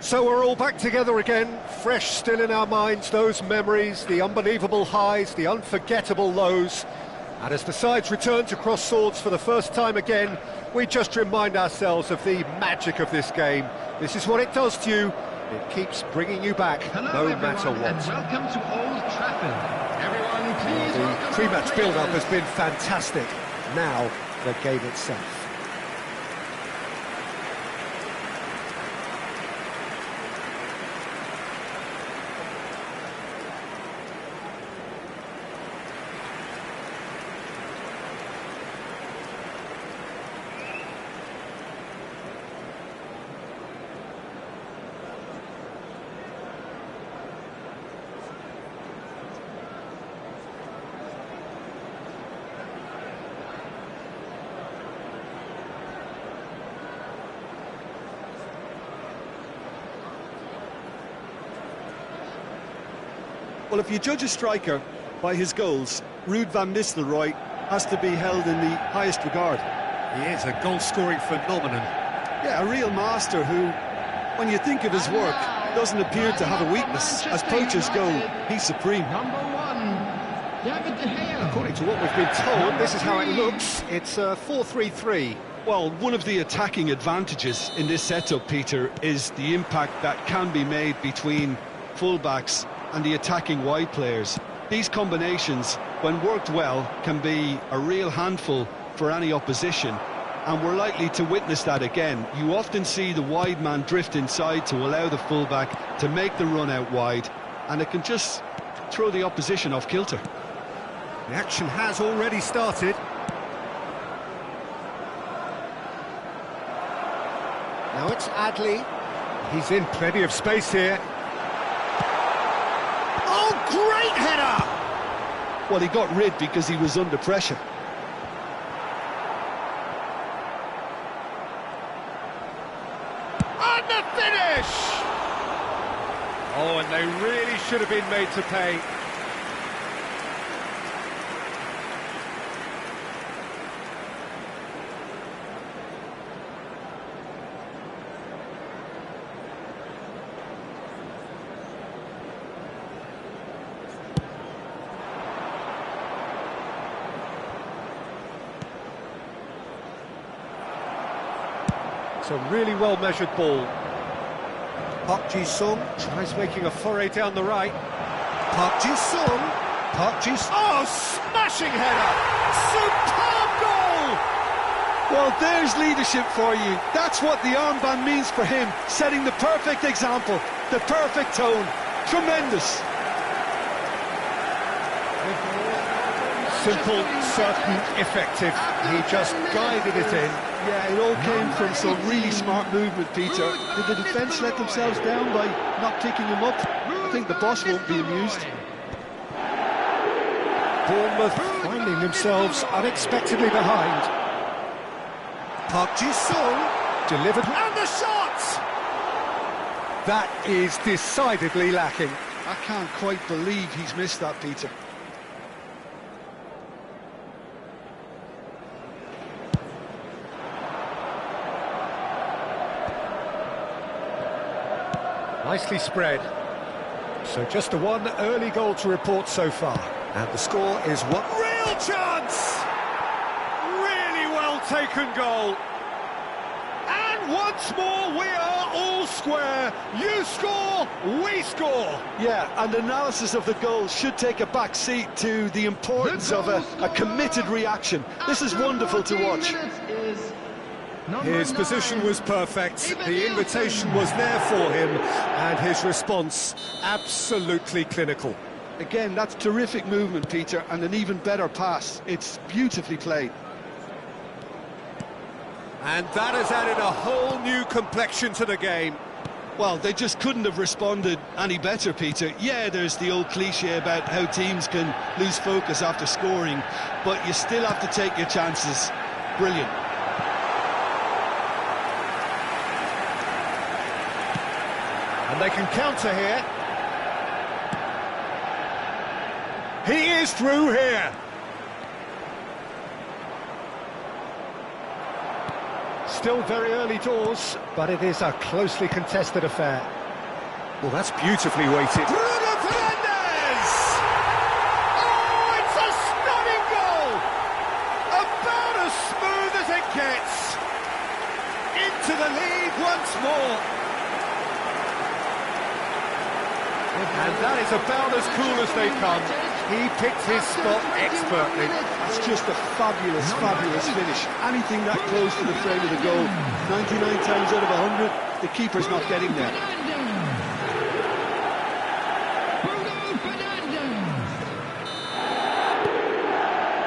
So we're all back together again, fresh still in our minds, those memories, the unbelievable highs, the unforgettable lows. And as the sides return to cross swords for the first time again, we just remind ourselves of the magic of this game. This is what it does to you. It keeps bringing you back, no matter what. And welcome to Old Trafford. Everyone, please welcome the pre-match build-up has been fantastic. Now, the game itself. Well, if you judge a striker by his goals, Ruud van Nistelrooy has to be held in the highest regard. He is a goal-scoring phenomenon. Yeah, a real master who, when you think of his work, doesn't appear to have a weakness. As poachers go, he's supreme. Number 1, David De Gea. According to what we've been told, this is how it looks. It's 4-3-3. Well, one of the attacking advantages in this setup, Peter, is the impact that can be made between fullbacks and the attacking wide players. These combinations, when worked well, can be a real handful for any opposition, and we're likely to witness that again. You often see the wide man drift inside to allow the fullback to make the run out wide, and it can just throw the opposition off kilter. The action has already started. Now it's Adley. He's in plenty of space here. Oh, great header! Well, he got rid because he was under pressure. And the finish! Oh, and they really should have been made to pay. It's a really well-measured ball. Park Ji-sung tries making a foray down the right. Park Ji-sung. Oh, smashing header! Superb goal! Well, there's leadership for you. That's what the armband means for him, setting the perfect example, the perfect tone. Tremendous. Simple, certain, effective. He just guided it in. Yeah, it all came from some really smart movement, Peter. Did the defence let themselves down by not picking him up? I think the boss won't be amused. Bournemouth finding themselves unexpectedly behind. Park Ji-sung delivered, and the shot! That is decidedly lacking. I can't quite believe he's missed that, Peter. Nicely spread. So just the one early goal to report so far. And the score is what? Real chance! Really well taken goal. And once more we are all square. You score, we score. Yeah, and analysis of the goal should take a back seat to the importance of a committed reaction. This is wonderful to watch. His position was perfect, the invitation was there for him, and his response absolutely clinical. Again, that's terrific movement, Peter, and an even better pass. It's beautifully played. And that has added a whole new complexion to the game. Well, they just couldn't have responded any better, Peter. Yeah, there's the old cliche about how teams can lose focus after scoring, but you still have to take your chances. Brilliant. And they can counter here. He is through here. still very early doors, but it is a closely contested affair. Well, that's beautifully weighted. Bruno Fernandes! Oh, it's a stunning goal! About as smooth as it gets. Into the lead once more. And that is about as cool as they come. He picked his spot expertly. It's just a fabulous, fabulous finish. Anything that close to the frame of the goal, 99 times out of 100, the keeper's not getting there.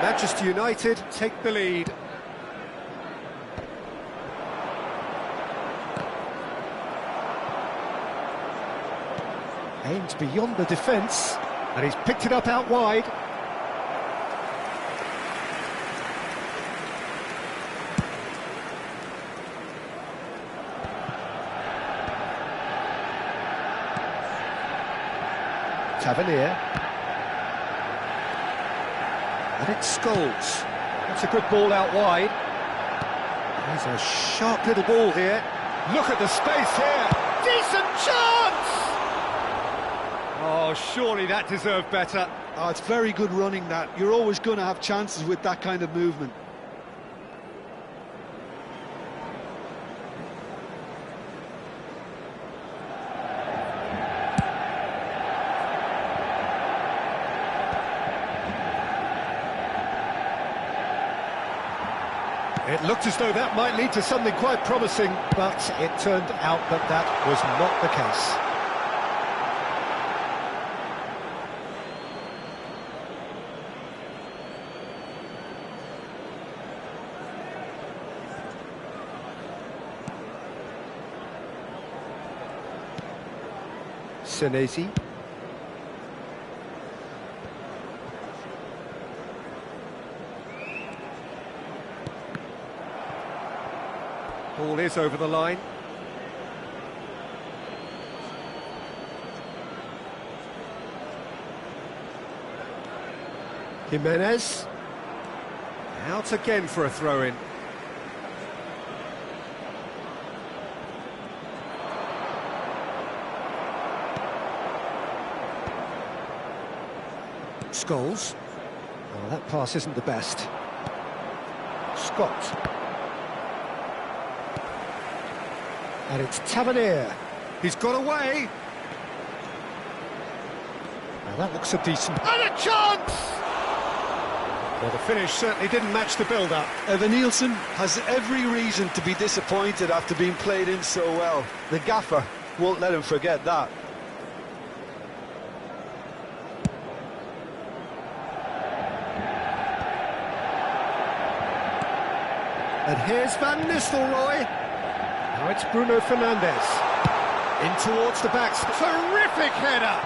Manchester United take the lead. Aims beyond the defence, and he's picked it up out wide. Tavernier. And it's Scholes. That's a good ball out wide. There's a sharp little ball here. Look at the space here. Decent chance! Oh, surely that deserved better. Oh, it's very good running, that. You're always going to have chances with that kind of movement. It looked as though that might lead to something quite promising, but it turned out that that was not the case. Senesi. Ball is over the line. Jimenez. Out again for a throw-in. Scholes. Oh, that pass isn't the best. Scott. And it's Tavernier. He's got away. Now that looks a decent... And a chance! Well, the finish certainly didn't match the build-up. Evan Nielsen has every reason to be disappointed after being played in so well. The gaffer won't let him forget that. And here's Van Nistelrooy. Now it's Bruno Fernandes. In towards the backs. Terrific header!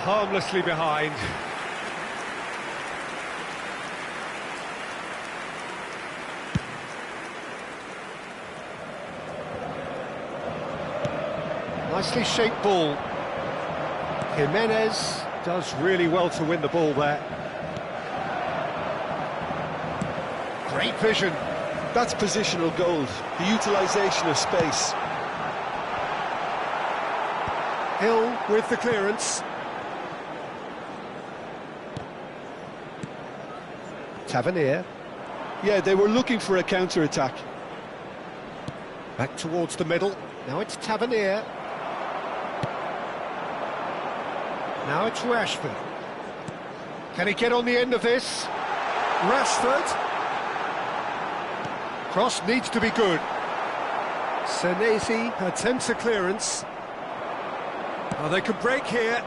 Harmlessly behind. Nicely shaped ball. Jimenez does really well to win the ball there. Great vision. That's positional gold, the utilisation of space. Hill with the clearance. Tavernier. Yeah, they were looking for a counter-attack. Back towards the middle. Now it's Tavernier. Now it's Rashford. Can he get on the end of this? Rashford. Cross needs to be good. Senesi attempts a clearance. Oh, they could break here.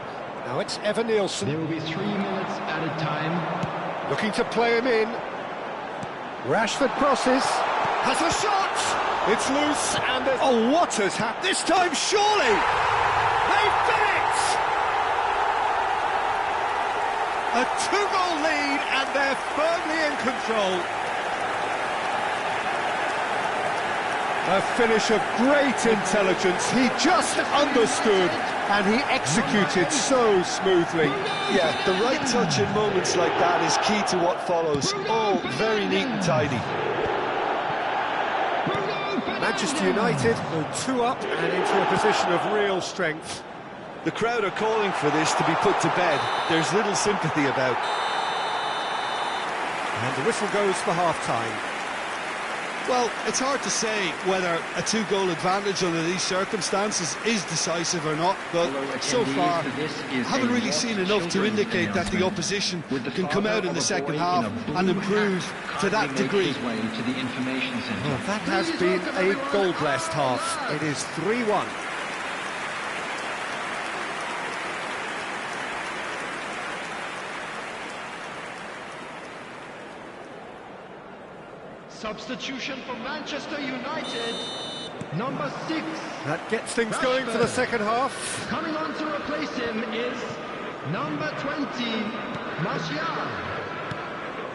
Now it's Evan Nielsen. There will be 3 minutes at a time. Looking to play him in. Rashford crosses. Has a shot! It's loose and... Oh, what has happened? This time, surely! They've done it! A 2-goal lead and they're firmly in control. A finish of great intelligence. He just understood and he executed so smoothly. Yeah, the right touch in moments like that is key to what follows. Oh, very neat and tidy. Manchester United go 2 up and into a position of real strength. The crowd are calling for this to be put to bed. There's little sympathy about. And the whistle goes for half-time. Well, it's hard to say whether a 2-goal advantage under these circumstances is decisive or not, but so far I haven't really seen enough to indicate that the opposition can come out in the second half and improve to that degree. Well, that has been a goal-blessed half. It is 3-1. Substitution for Manchester United, number 6. That gets things going for the second half. Coming on to replace him is number 20, Martial.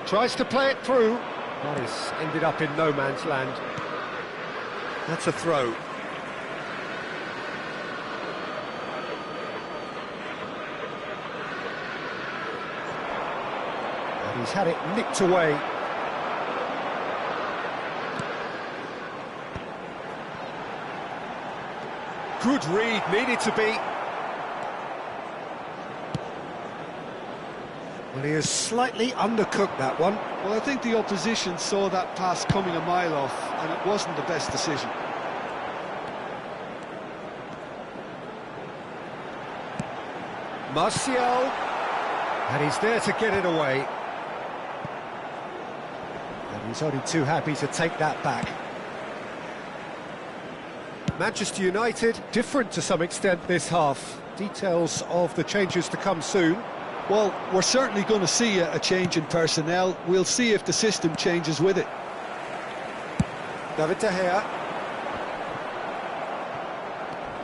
Tries to play it through. That is ended up in no man's land. That's a throw. And he's had it nicked away. Good read, needed to be. Well, he has slightly undercooked that one. Well, I think the opposition saw that pass coming a mile off, and it wasn't the best decision. Martial, and he's there to get it away. And he's only too happy to take that back. Manchester United, different to some extent this half. Details of the changes to come soon. Well, we're certainly going to see a change in personnel. We'll see if the system changes with it. David De Gea.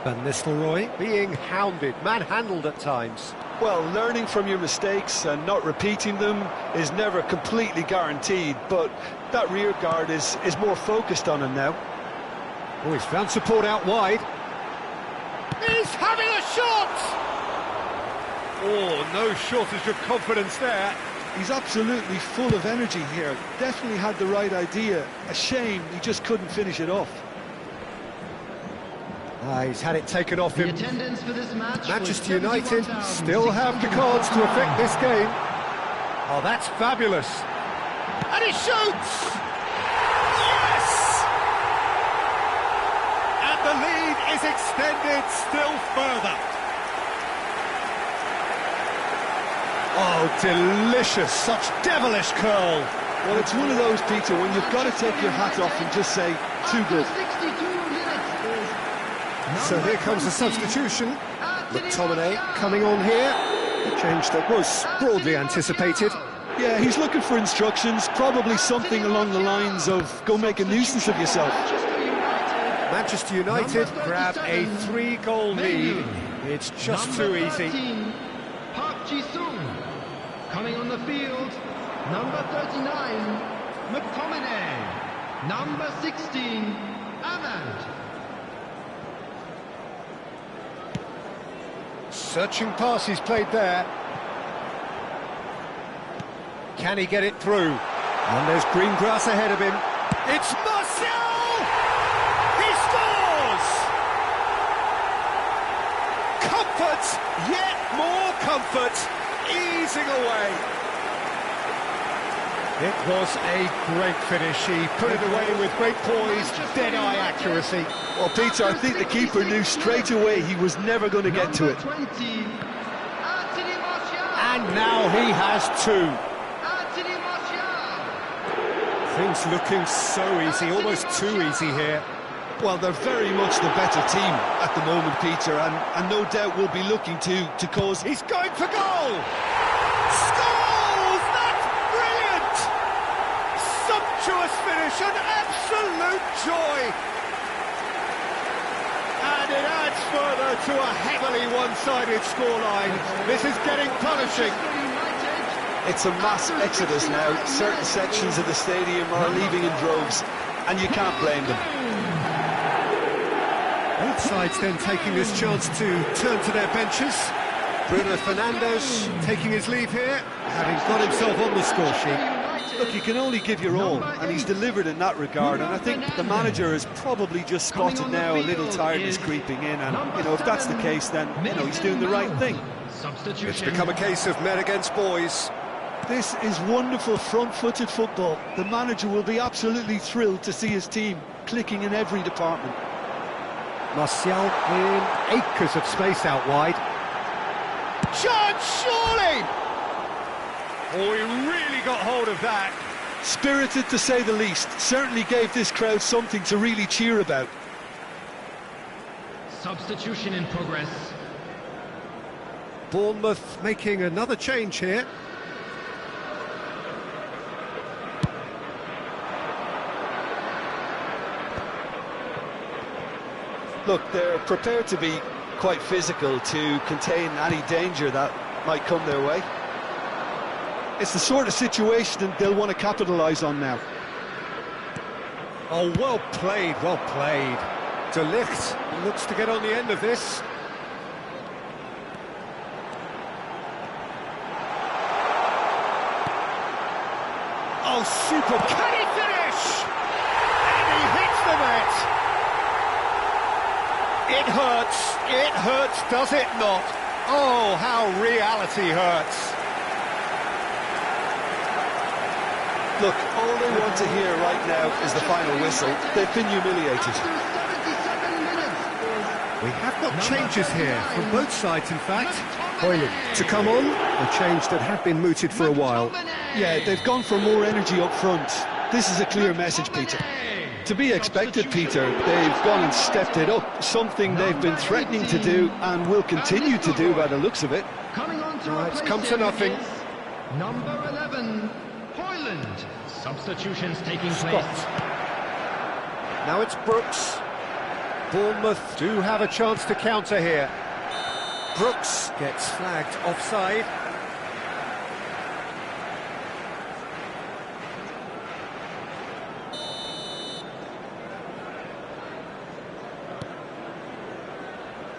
Van Nistelrooy being hounded, manhandled at times. Well, learning from your mistakes and not repeating them is never completely guaranteed, but that rear guard is more focused on him now. Oh, he's found support out wide. He's having a shot! Oh, no shortage of confidence there. He's absolutely full of energy here. Definitely had the right idea. A shame he just couldn't finish it off. He's had it taken off him. Attendance for this match Manchester United still have the cards to affect this game. Oh, that's fabulous. And he shoots! The lead is extended still further. Oh, delicious, such devilish curl. Well, it's one of those, Peter, when you've got to take your hat off and just say, too good. So here comes the substitution. McTominay coming on here. A change that was broadly anticipated. Yeah, he's looking for instructions, probably something along the lines of, go make a nuisance of yourself. Manchester United grab a 3-goal lead. It's just too easy. 13, Park Ji-sung. Coming on the field, number 39, McTominay. Number 16, Ahmad. Searching pass he's played there. Can he get it through? And there's green grass ahead of him. It's Martial! Comfort, yet more comfort, easing away. It was a great finish. He put it away with great poise, dead-eye accuracy. Well, Peter, I think the keeper knew straight away he was never going to get to it. And now he has 2. Things looking so easy, almost too easy here. Well, they're very much the better team at the moment, Peter, and no doubt will be looking to cause... He's going for goal! Scores! That's brilliant! Sumptuous finish, an absolute joy! And it adds further to a heavily one-sided scoreline. This is getting punishing. It's a mass exodus now. Certain sections of the stadium are leaving in droves, and you can't blame them. Both sides then taking this chance to turn to their benches. Bruno Fernandes taking his leave here, having got himself on the score sheet. Look, you can only give your all, and he's delivered in that regard, and I think the manager has probably just spotted now a little tiredness creeping in, and, you know, if that's the case, then, you know, he's doing the right thing. It's become a case of men against boys. This is wonderful front-footed football. The manager will be absolutely thrilled to see his team clicking in every department. Martial in acres of space out wide. Chance, surely! Oh, he really got hold of that. Spirited, to say the least. Certainly gave this crowd something to really cheer about. Substitution in progress. Bournemouth making another change here. Look, they're prepared to be quite physical to contain any danger that might come their way. It's the sort of situation they'll want to capitalise on now. Oh, well played, well played. De Ligt looks to get on the end of this. Oh, super. Can he finish? And he hits the net. It hurts, does it not? Oh, how reality hurts. Look, all they want to hear right now is the final whistle. They've been humiliated. We have got changes here from both sides, in fact. Hoyland to come on, a change that had been mooted for a while. Yeah, they've gone for more energy up front. This is a clear message, Peter. To be expected, Peter. They've gone and stepped it up, something they've been threatening to do and will continue to do by the looks of it. It's come to nothing. Number 11, Hoyland. Substitutions taking place. Now it's Brooks. Bournemouth do have a chance to counter here. Brooks gets flagged offside.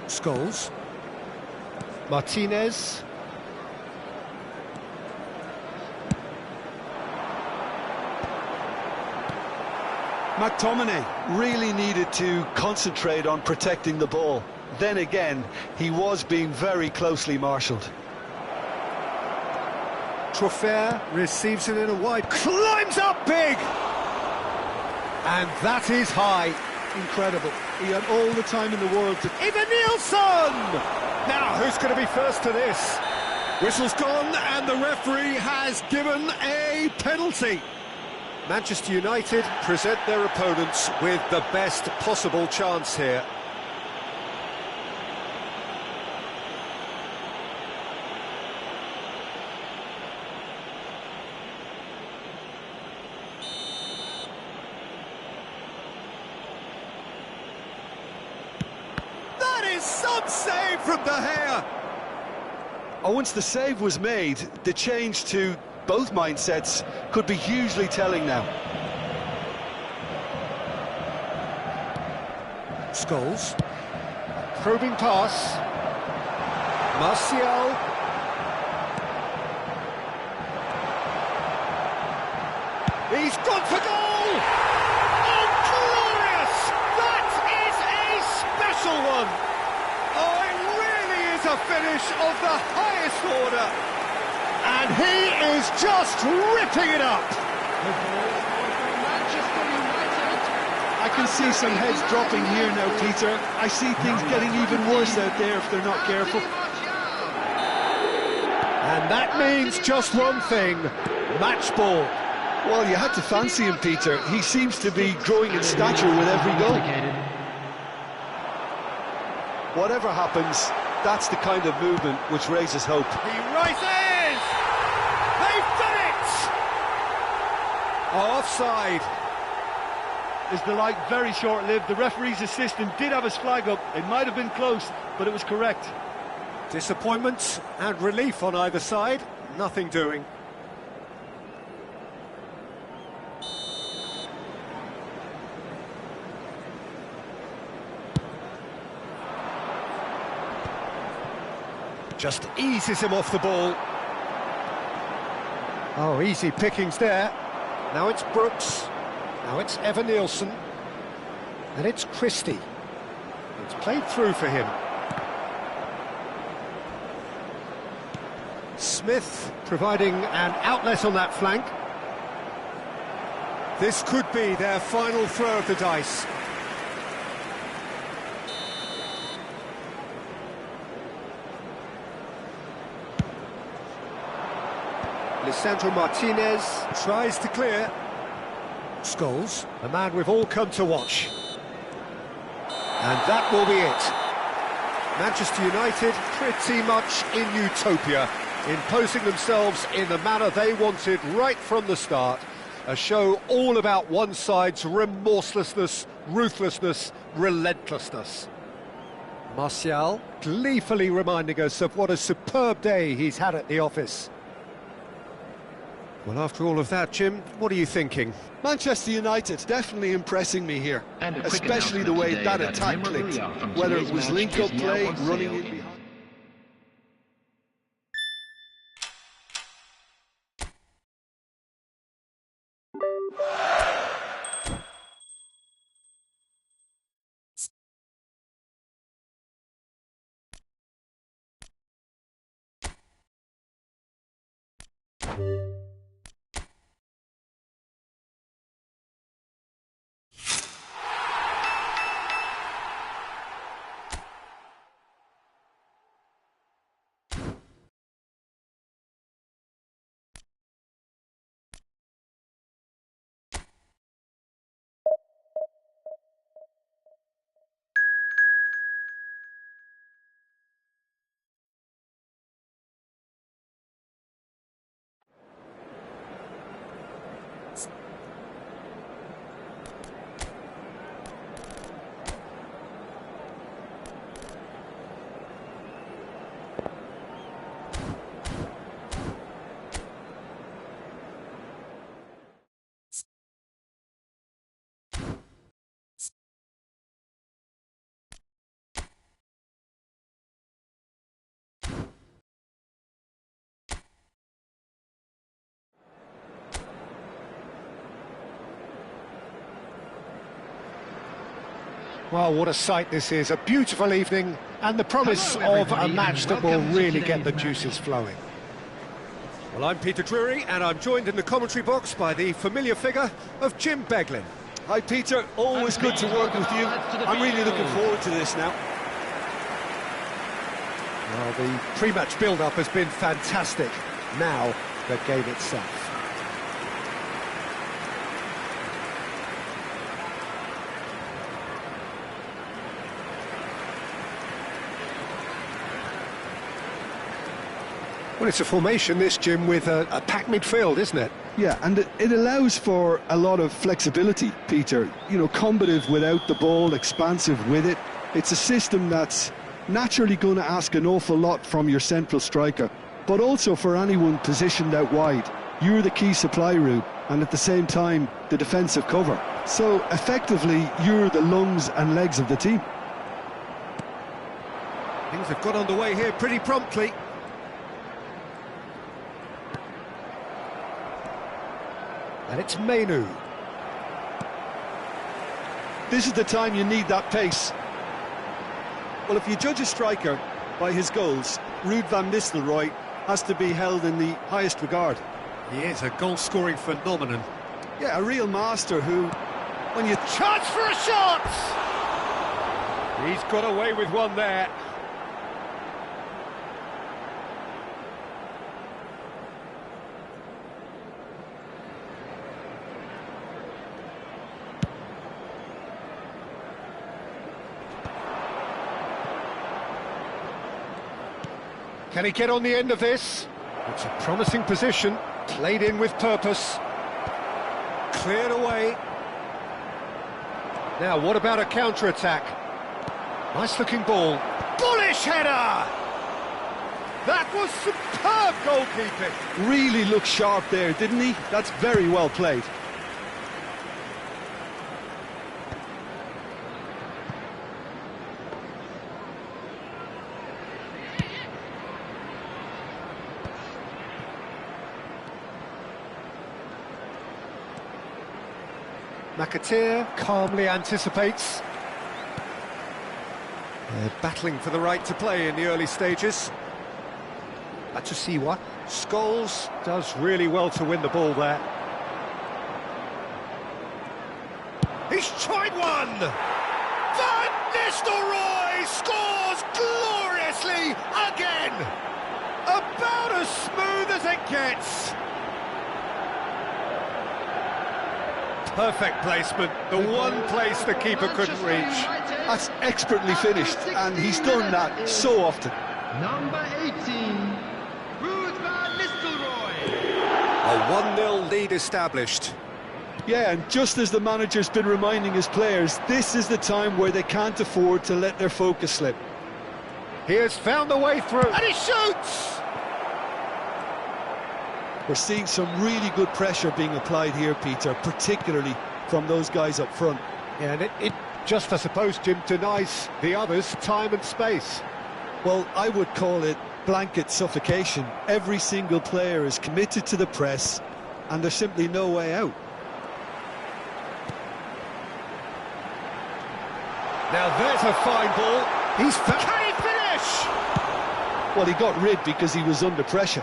Scholes. Martinez. McTominay really needed to concentrate on protecting the ball. Then again, he was being very closely marshalled. Trofer receives it in a wide, climbs up big! And that is high. Incredible. He had all the time in the world to... Even Nielsen! Now, who's going to be first to this? Whistle's gone, and the referee has given a penalty. Manchester United present their opponents with the best possible chance here. That is some save from De Gea. Oh, once the save was made, the change to both mindsets could be hugely telling now. Scholes. Probing pass. Martial. He's gone for goal! Oh, glorious! That is a special one! Oh, it really is a finish of the highest order! And he is just ripping it up! I can see some heads dropping here now, Peter. I see things getting even worse out there if they're not careful. And that means just one thing, match ball. Well, you had to fancy him, Peter. He seems to be growing in stature with every goal. Whatever happens, that's the kind of movement which raises hope. He rises! They've done it! Oh, offside. Is the light very short-lived? The referee's assistant did have his flag up. It might have been close, but it was correct. Disappointment and relief on either side. Nothing doing. Just eases him off the ball. Oh, easy pickings there. Now it's Brooks. Now it's Evan Nielsen. And it's Christie. It's played through for him. Smith providing an outlet on that flank. This could be their final throw of the dice. Lisandro Martinez tries to clear. Scholes, the man we've all come to watch. And that will be it. Manchester United pretty much in utopia, imposing themselves in the manner they wanted right from the start. A show all about one side's remorselessness, ruthlessness, relentlessness. Martial gleefully reminding us of what a superb day he's had at the office. Well, after all of that, Jim, what are you thinking? Manchester United definitely impressing me here, especially the way that attack clicked, whether it was link-up play, running in behind. Well, what a sight this is, a beautiful evening, and the promise of a match that will really get the juices flowing. Well, I'm Peter Drury, and I'm joined in the commentary box by the familiar figure of Jim Beglin. Hi Peter, always good to work with you. I'm really looking forward to this now. Well, the pre-match build-up has been fantastic. Now, the game itself. Well, it's a formation, this, Jim, with a packed midfield, isn't it? Yeah, and it allows for a lot of flexibility, Peter. You know, combative without the ball, expansive with it. It's a system that's naturally going to ask an awful lot from your central striker, but also for anyone positioned out wide. You're the key supply route, and at the same time, the defensive cover. So, effectively, you're the lungs and legs of the team. Things have got underway here pretty promptly. And it's Mainu. This is the time you need that pace. Well, if you judge a striker by his goals, Ruud van Nistelrooy has to be held in the highest regard. He is a goal-scoring phenomenon. Yeah, a real master who, when you... Chance for a shot! He's got away with one there. Can he get on the end of this? It's a promising position, played in with purpose. Cleared away. Now, what about a counter-attack? Nice-looking ball. Bullish header! That was superb goalkeeping. Really looked sharp there, didn't he? That's very well played. McAteer calmly anticipates. They're battling for the right to play in the early stages. Matusiwa. Scholes does really well to win the ball there. He's tried one! Van Nistelrooy scores gloriously again! About as smooth as it gets! Perfect placement, the one place the keeper couldn't reach. That's expertly finished, and he's done that so often. Number 18, Ruud van Nistelrooy. A 1-0 lead established. Yeah, and just as the manager's been reminding his players, this is the time where they can't afford to let their focus slip. He has found the way through, and he shoots! We're seeing some really good pressure being applied here, Peter, particularly from those guys up front. Yeah, and it just, I suppose, Jim, denies the others time and space. Well, I would call it blanket suffocation. Every single player is committed to the press, and there's simply no way out. Now there's a fine ball. Can he finish? Well, he got rid because he was under pressure.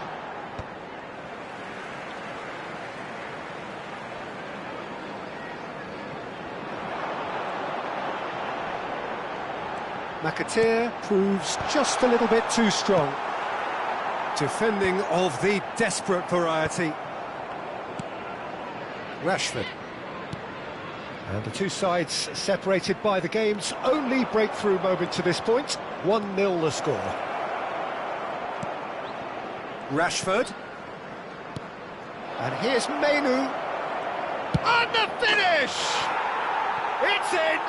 McAteer proves just a little bit too strong. Defending of the desperate variety. Rashford. And the two sides separated by the game's only breakthrough moment to this point. 1-0 the score. Rashford. And here's Mainu. And the finish! It's in!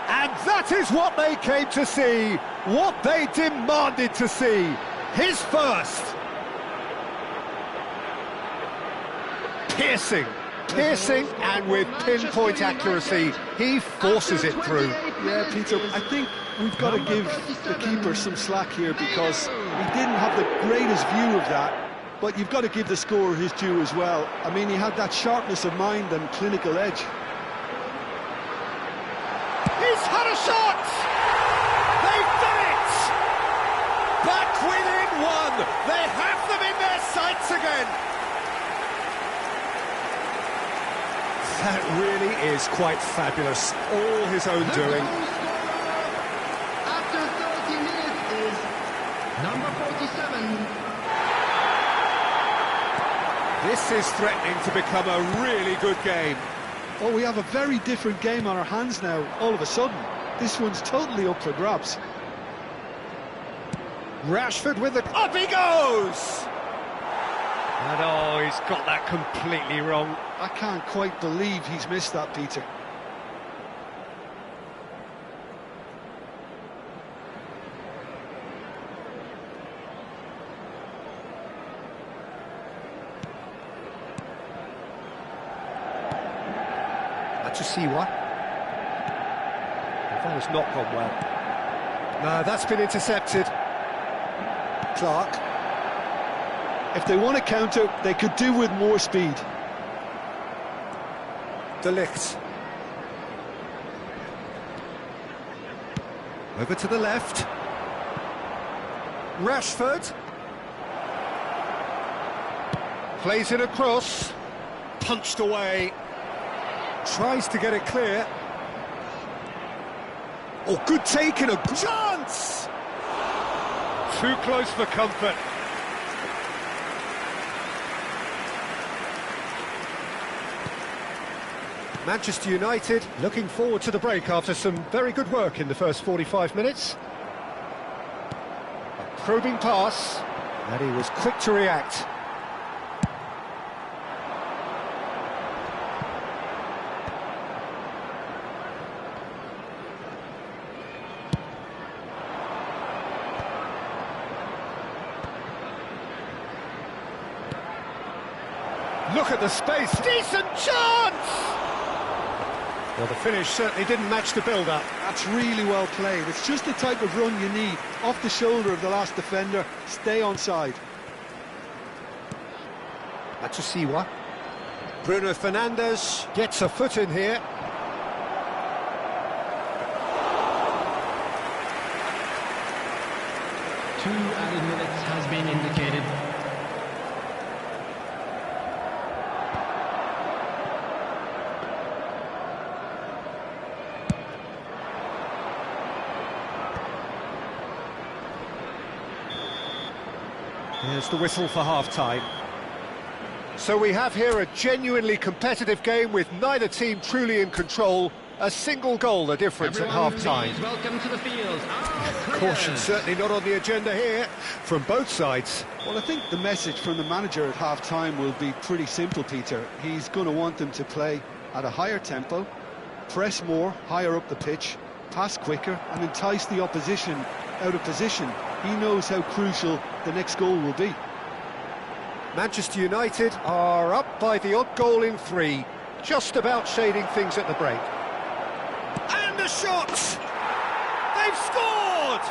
And that is what they came to see, what they demanded to see. His first. Piercing, and with pinpoint accuracy, he forces it through. Yeah, Peter, I think we've got to give the keeper some slack here because he didn't have the greatest view of that, but you've got to give the scorer his due as well. I mean, he had that sharpness of mind and clinical edge. He's had a shot! They've done it! Back within one! They have them in their sights again! That really is quite fabulous. All his own doing. After 30 minutes is number 47. This is threatening to become a really good game. Oh, we have a very different game on our hands now, all of a sudden. This one's totally up for grabs. Rashford with the... Up he goes! And oh, he's got that completely wrong. I can't quite believe he's missed that, Peter. Matusiwa. That has not gone well. No, that's been intercepted. Clark. If they want to counter, they could do with more speed. De Ligt. Over to the left. Rashford. Plays it across. Punched away. Tries to get it clear. Oh, good take and a chance! Too close for comfort. Manchester United looking forward to the break after some very good work in the first 45 minutes. A probing pass, and he was quick to react. Look at the space, decent chance! Well, the finish certainly didn't match the build-up. That's really well played. It's just the type of run you need. Off the shoulder of the last defender, stay onside. Matusiwa. Bruno Fernandes gets a foot in here. Two added minutes has been indicated. Here's the whistle for half-time. So we have here a genuinely competitive game with neither team truly in control. A single goal the difference at half-time. Welcome to the field. Caution certainly not on the agenda here from both sides. Well, I think the message from the manager at half-time will be pretty simple, Peter. He's going to want them to play at a higher tempo, press more, higher up the pitch, pass quicker and entice the opposition out of position. He knows how crucial the next goal will be. Manchester United are up by the odd goal in 3, just about shading things at the break. And a shot! They've scored!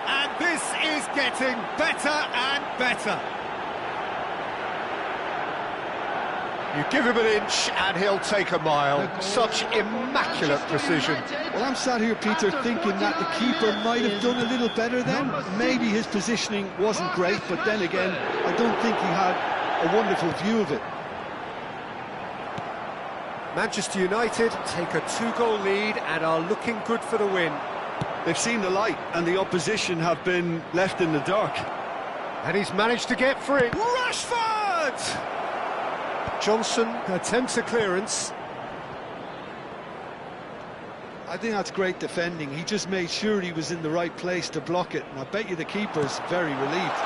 And this is getting better and better. You give him an inch and he'll take a mile. Such immaculate precision. Well, I'm sat here, Peter, thinking that the keeper might have done a little better then. Maybe his positioning wasn't great, but then again, I don't think he had a wonderful view of it. Manchester United take a 2-goal lead and are looking good for the win. They've seen the light and the opposition have been left in the dark. And he's managed to get free. Rashford! Johnson attempts a clearance. I think that's great defending. He just made sure he was in the right place to block it, and I bet you the keeper's very relieved.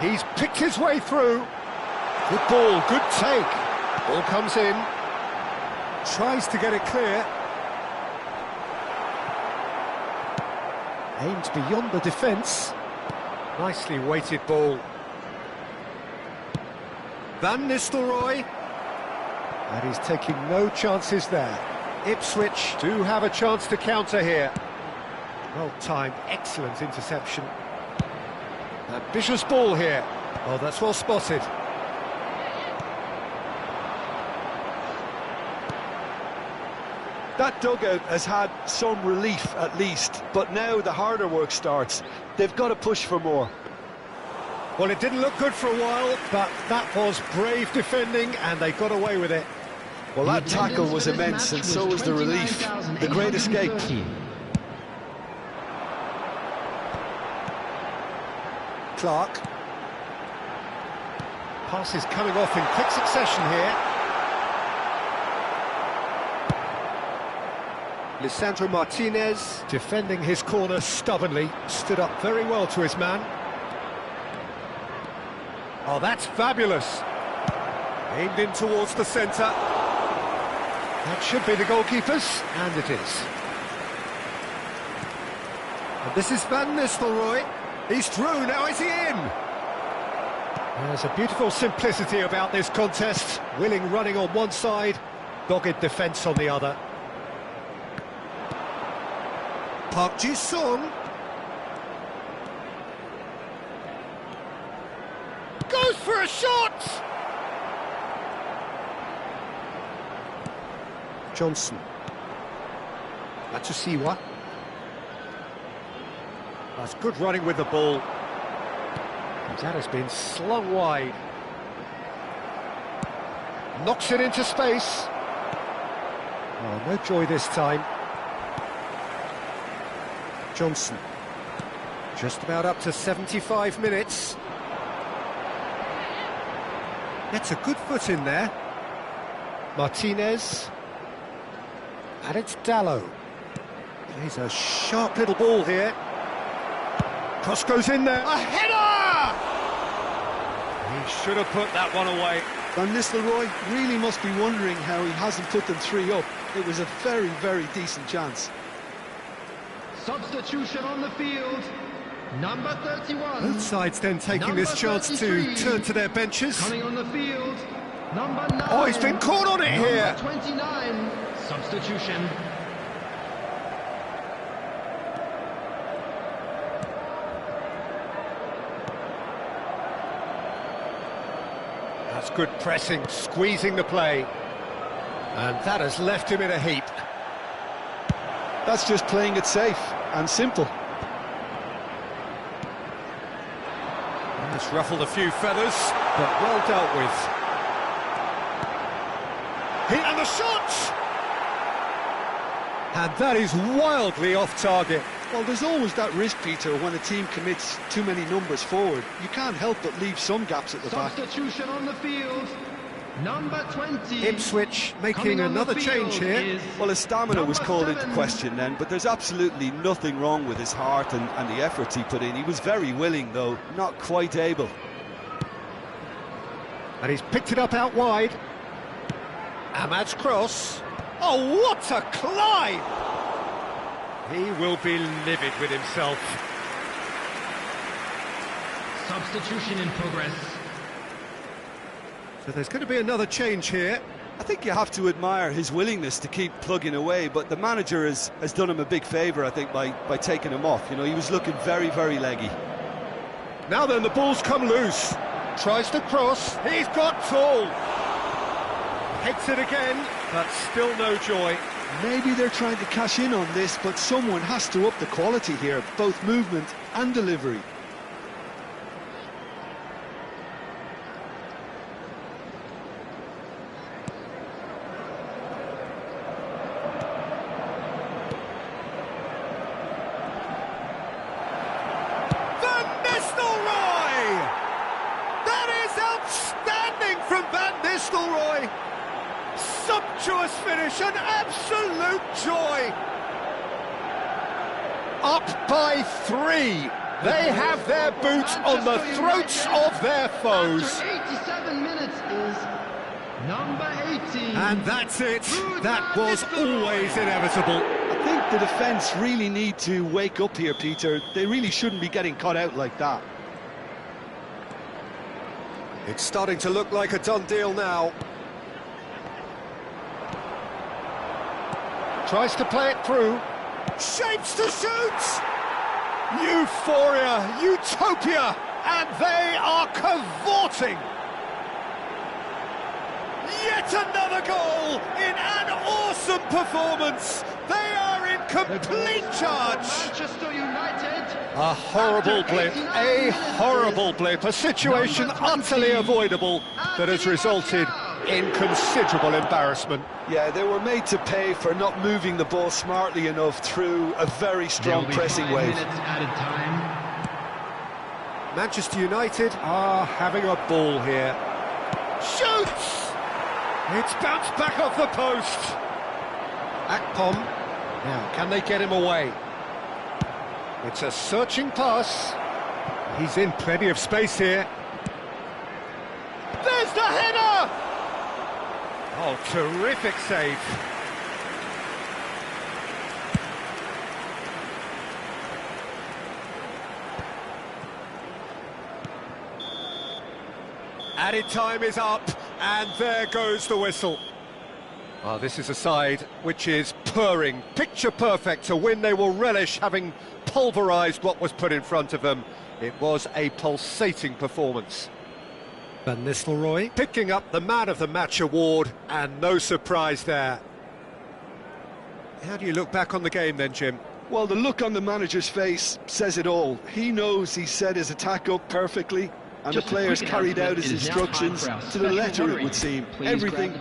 He's picked his way through. Good ball, good take. Ball comes in. Tries to get it clear. Aimed beyond the defence. Nicely weighted ball. Van Nistelrooy. And he's taking no chances there. Ipswich do have a chance to counter here. Well-timed, excellent interception. Ambitious ball here. Oh, that's well spotted. That dugout has had some relief at least, but now the harder work starts. They've got to push for more. Well, it didn't look good for a while, but that was brave defending, and they got away with it. Well, that tackle was immense, and so was the relief. The great escape. Clark. Pass is coming off in quick succession here. Lisandro Martinez, defending his corner stubbornly, stood up very well to his man. Oh, that's fabulous. Aimed in towards the centre. That should be the goalkeeper's, and it is. And this is Van Nistelrooy. He's through, now is he in? There's a beautiful simplicity about this contest. Willing running on one side, dogged defence on the other. Park Ji-sung. Goes for a shot! Johnson. Matsusiwa. That's good running with the ball. That has been slung wide. Knocks it into space. Oh, no joy this time. Johnson. Just about up to 75 minutes. Gets a good foot in there. Martinez. And it's Dallo. He's a sharp little ball here. Cross goes in there. A header! He should have put that one away. Van Nistelrooy really must be wondering how he hasn't put them 3 up. It was a very, very decent chance. Substitution on the field. Number 31. Both sides then taking this chance to turn to their benches. Coming on the field. Number 9. Oh, he's been caught on it here. Number 29. Substitution. That's good pressing, squeezing the play. And that has left him in a heap. That's just playing it safe and simple. It's ruffled a few feathers, but well dealt with. And the shot! And that is wildly off target. Well, there's always that risk, Peter, when a team commits too many numbers forward. You can't help but leave some gaps at the back. Substitution on the field. Number 20. Ipswich making another change here. Well, his stamina was called into 7. question then, but there's absolutely nothing wrong with his heart and the efforts he put in. He was very willing, though, not quite able. And he's picked it up out wide. Ahmad's cross. Oh, what a climb! He will be livid with himself. Substitution in progress. So there's going to be another change here. I think you have to admire his willingness to keep plugging away, but the manager has done him a big favour, I think, by taking him off. You know, he was looking very, very leggy. Now then, the ball's come loose. Tries to cross. He's got tall. Hits it again, but still no joy. Maybe they're trying to cash in on this, but someone has to up the quality here, both movement and delivery. Van Nistelrooy! That is outstanding from Van Nistelrooy! Sumptuous finish, an absolute joy! Up by 3. They have their boots on the throats of their foes. After 87 minutes is number 18. And that's it. That was always inevitable. I think the defence really need to wake up here, Peter. They really shouldn't be getting caught out like that. It's starting to look like a done deal now. Tries to play it through. Shapes to shoot! Euphoria, utopia, and they are cavorting! Yet another goal in an awesome performance! They are in complete charge! Manchester United. A horrible blip, a horrible blip, a situation utterly avoidable that has resulted in considerable embarrassment. Yeah, they were made to pay for not moving the ball smartly enough through a very strong pressing wave. Added time. Manchester United are having a ball here. Shoots! It's bounced back off the post. Akpom. Now, can they get him away? It's a searching pass. He's in plenty of space here. There's the header! Oh, terrific save. Added time is up, and there goes the whistle. Well, this is a side which is purring, picture perfect, a win they will relish, having pulverised what was put in front of them. It was a pulsating performance. Van Nistelrooy picking up the Man of the Match award, and no surprise there. How do you look back on the game then, Jim? Well, the look on the manager's face says it all. He knows he set his attack up perfectly, and the players carried out his instructions to the letter, it would seem. Everything.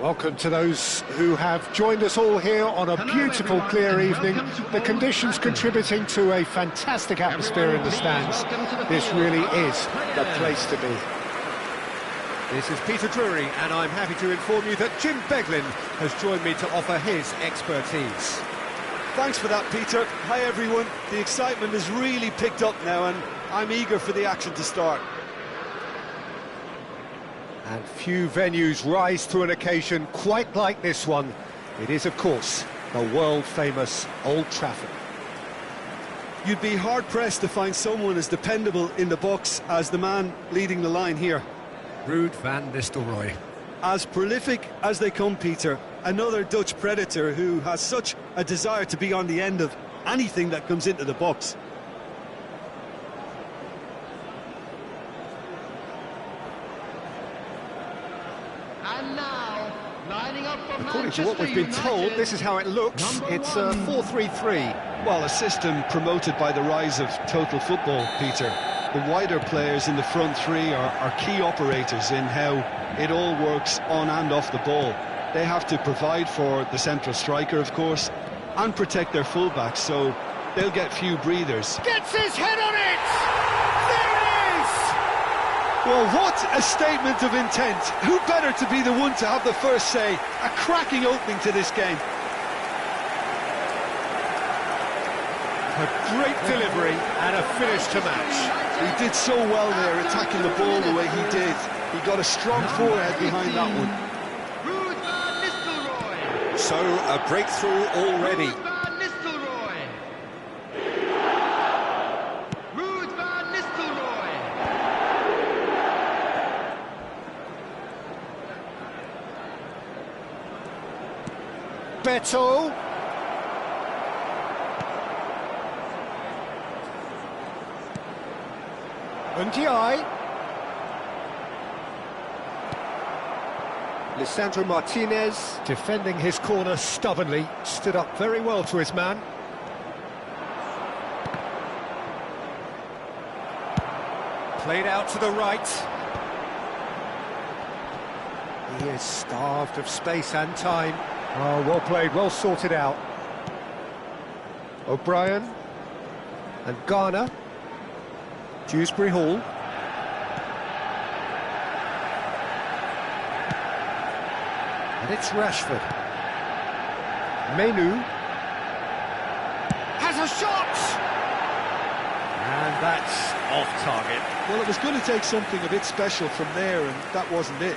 Welcome to those who have joined us all here on a beautiful, everyone, clear and evening. welcome to The Old conditions Trafford. contributing to a fantastic atmosphere in the Everyone, stands. please welcome to the This field. really Our is the players. place to be. This is Peter Drury, and I'm happy to inform you that Jim Beglin has joined me to offer his expertise. Thanks for that, Peter. Hi, everyone. The excitement has really picked up now, and I'm eager for the action to start. And few venues rise to an occasion quite like this one. It is, of course, the world-famous Old Trafford. You'd be hard-pressed to find someone as dependable in the box as the man leading the line here. Ruud van Nistelrooy. As prolific as they come, Peter, another Dutch predator who has such a desire to be on the end of anything that comes into the box. And now, lining up for According to what we've been told, this is how it looks. It's a 4-3-3. Well, a system promoted by the rise of total football, Peter. The wider players in the front three are key operators in how it all works on and off the ball. They have to provide for the central striker, of course, and protect their fullbacks, so they'll get few breathers. Gets his head on it! There it is! Well, what a statement of intent. Who better to be the one to have the first say? A cracking opening to this game. A great delivery and a finish to match. He did so well there, attacking the ball the way he did. He got a strong forehead behind that one. Ruud van Nistelrooy. So, a breakthrough already. Ruud van Nistelrooy. Ruud van Nistelrooy. Beto. Ndiaye. Lisandro Martinez, defending his corner stubbornly, stood up very well to his man. Played out to the right. He is starved of space and time. Oh, well played, well sorted out. O'Brien and Garner. Dewsbury Hall. And it's Rashford. Menu. Has a shot! And that's off target. Well, it was going to take something a bit special from there, and that wasn't it.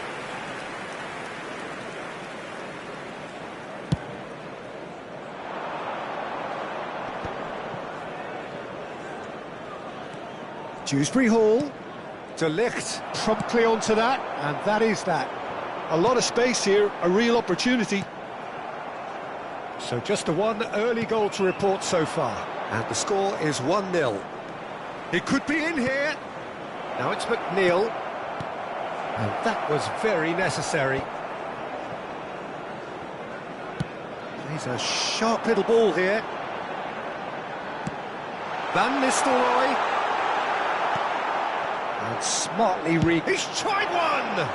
Dewsbury Hall. De Ligt promptly onto that, and that is that. A lot of space here, a real opportunity. So just the one early goal to report so far. And the score is 1-0. It could be in here. Now it's McNeil. And that was very necessary. He's a sharp little ball here. Van Nistelrooy. And smartly He's tried one!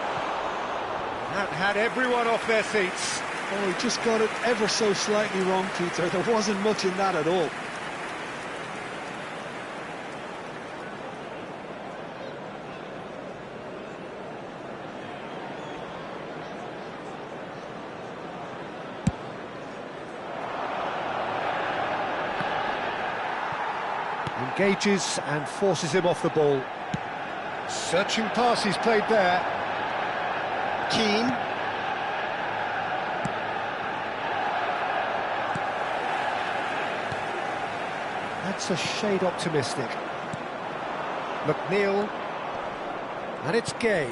That had everyone off their seats. Oh, he just got it ever so slightly wrong, Peter. There wasn't much in that at all. Engages and forces him off the ball. Searching pass he's played there. Keane. That's a shade optimistic. McNeil. And it's Gay.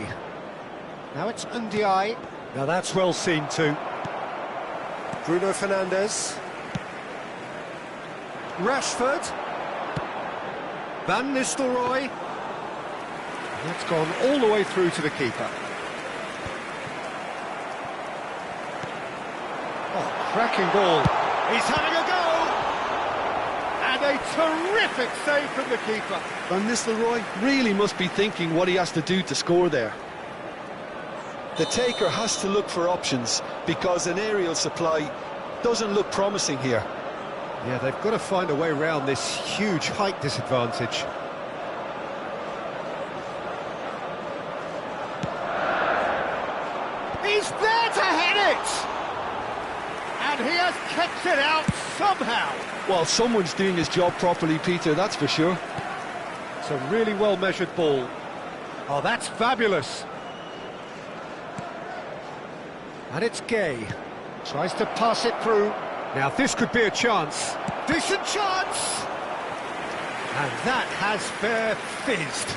Now it's Ndiaye. Now that's well seen too. Bruno Fernandes. Rashford. Van Nistelrooy. That's gone all the way through to the keeper. Oh, cracking ball. He's having a go! And a terrific save from the keeper. Van Nistelrooy really must be thinking what he has to do to score there. The taker has to look for options because an aerial supply doesn't look promising here. Yeah, they've got to find a way around this huge height disadvantage. He's there to hit it! And he has kept it out somehow. Well, someone's doing his job properly, Peter, that's for sure. It's a really well-measured ball. Oh, that's fabulous. And it's Gay. Tries to pass it through. Now, this could be a chance. Decent chance! And that has fair fizzed.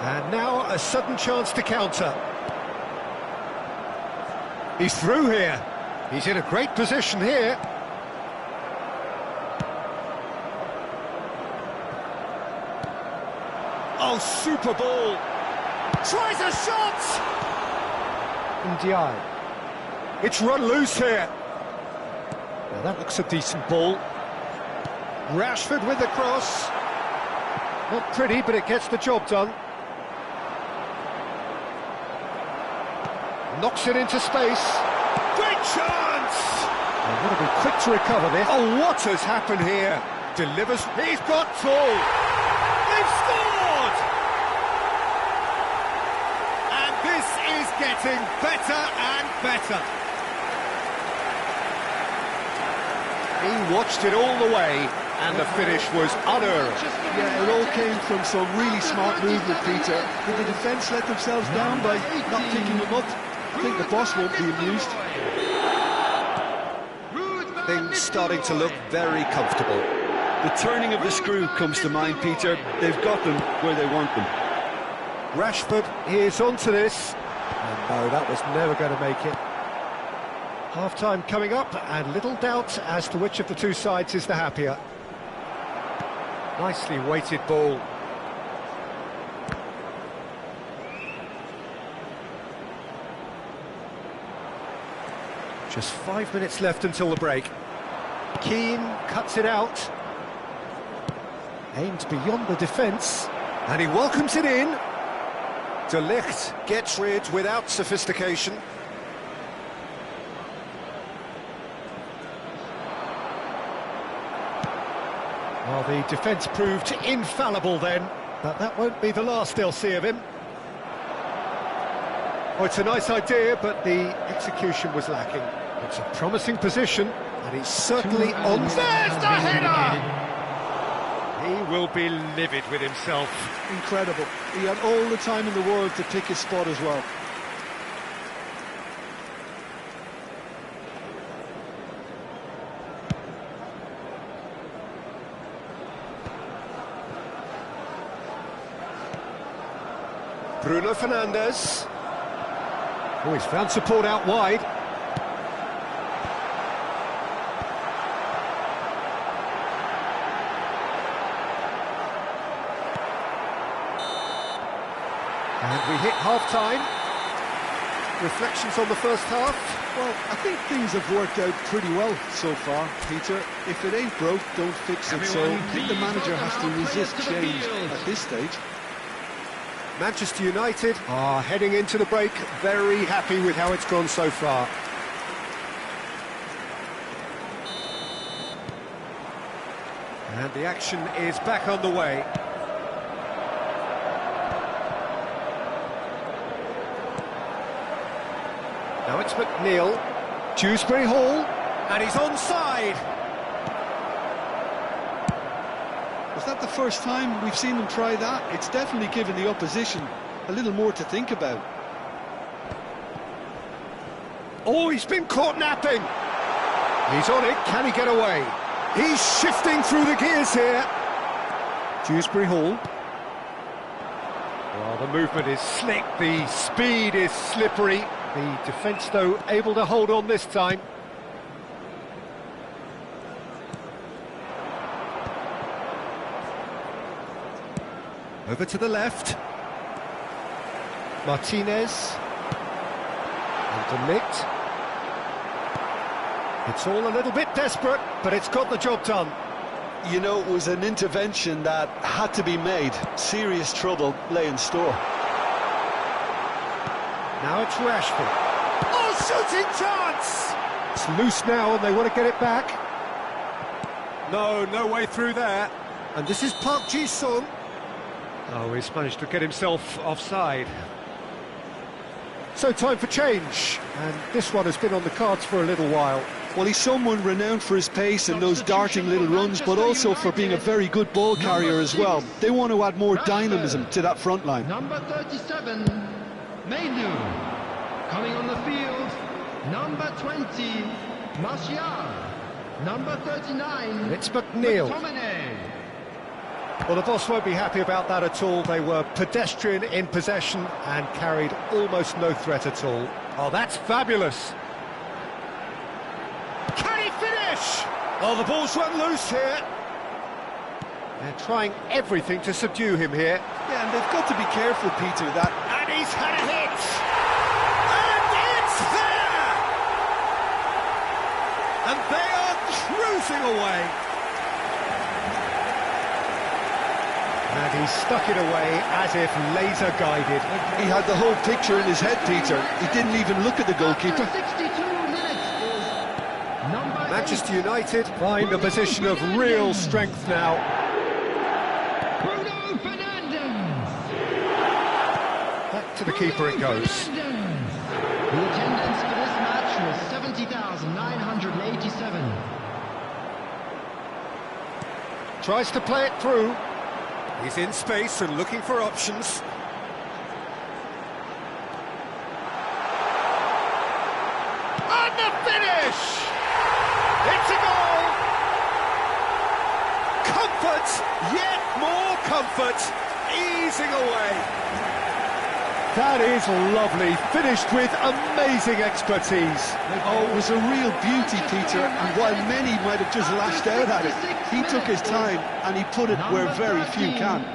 And now a sudden chance to counter. He's through here. He's in a great position here. Oh, super ball. Tries a shot! Ndiaye. It's run loose here. Now that looks a decent ball. Rashford with the cross. Not pretty, but it gets the job done. Knocks it into space. Great chance! They've got to be quick to recover this. Oh, what has happened here? Delivers. He's got full. They've scored! And this is getting better and better. He watched it all the way, and the finish was unearned. Yeah, it all came from some really smart movement, Peter. Did the defence let themselves down by not picking him up? I think the boss won't be amused. Things starting to look very comfortable. The turning of the screw comes to mind, Peter. They've got them where they want them. Rashford is onto this. And no, that was never going to make it. Half-time coming up, and little doubt as to which of the two sides is the happier. Nicely weighted ball. Just 5 minutes left until the break. Keane cuts it out. Aimed beyond the defence. And he welcomes it in. De Ligt gets rid without sophistication. Well, the defence proved infallible then, but that won't be the last they'll see of him. Oh, it's a nice idea, but the execution was lacking. It's a promising position, and he's certainly on. There's the header! He will be livid with himself. Incredible. He had all the time in the world to pick his spot as well. Bruno Fernandes. Oh, he's found support out wide. And we hit half-time. Reflections on the first half? Well, I think things have worked out pretty well so far, Peter. If it ain't broke, don't fix it. So I think the manager has to resist change at this stage. Manchester United are heading into the break very happy with how it's gone so far. And the action is back on the way. Now it's McNeil, Dewsbury Hall, and he's onside. Was that the first time we've seen them try that? It's definitely given the opposition a little more to think about. Oh, he's been caught napping. He's on it, can he get away? He's shifting through the gears here. Dewsbury Hall. Well, the movement is slick, the speed is slippery. The defence, though, able to hold on this time. Over to the left. Martinez. And De Ligt. It's all a little bit desperate, but it's got the job done. You know, it was an intervention that had to be made. Serious trouble lay in store. Now it's Rashford. Oh, shooting chance! It's loose now and they want to get it back. No way through there. And this is Park Ji-sung. Oh, he's managed to get himself offside. So time for change, and this one has been on the cards for a little while. Well, he's someone renowned for his pace and those darting little runs, but also for being a very good ball carrier as well. They want to add more dynamism to that front line. Number 37, Mainu. Coming on the field, number 20, Martial. Number 39, It's McNeil. McTominay. Well, the boss won't be happy about that at all. They were pedestrian in possession and carried almost no threat at all. Oh, that's fabulous. Can he finish? Oh, the ball's run loose here. They're trying everything to subdue him here. Yeah, and they've got to be careful, Peter, that... And he's had a hit! And it's there! And they are cruising away. And he stuck it away as if laser-guided. He had the whole picture in his head, Peter. He didn't even look at the goalkeeper. 62 minutes is number Manchester United find a position of real strength now. Bruno Fernandes. Back to the keeper it goes. The attendance for this match was 70,987. Tries to play it through. He's in space and looking for options. And the finish! It's a goal! Comfort, yet more comfort, easing away. That is lovely, finished with amazing expertise. Oh, it was a real beauty, Peter, and while many might have just lashed out at it, he took his time and he put it where very few can.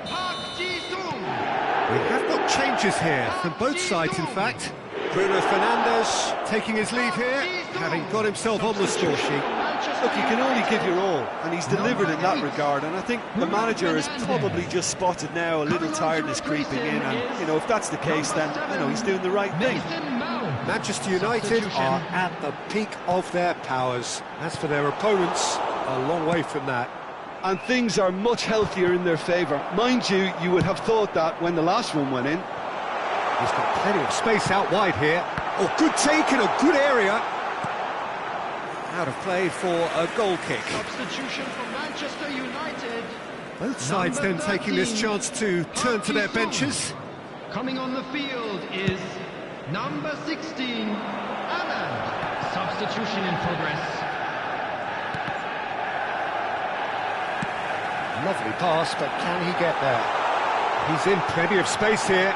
Park Ji-sung. We have got changes here, from both sides in fact. Bruno Fernandes taking his leave here, having got himself on the score sheet. Look, you can only give your all, and he's delivered in that regard, and I think the manager has probably just spotted now a little tiredness creeping in, and, you know, if that's the case, then, you know, he's doing the right thing. Manchester United are at the peak of their powers. As for their opponents, a long way from that. And things are much healthier in their favour. Mind you, you would have thought that when the last one went in. He's got plenty of space out wide here. Oh, good take in a good area. Out of play for a goal kick. Substitution for Manchester United. Both sides then taking this chance to turn to their benches. Coming on the field is number 16, Ahmad. Substitution in progress. Lovely pass, but can he get there? He's in plenty of space here.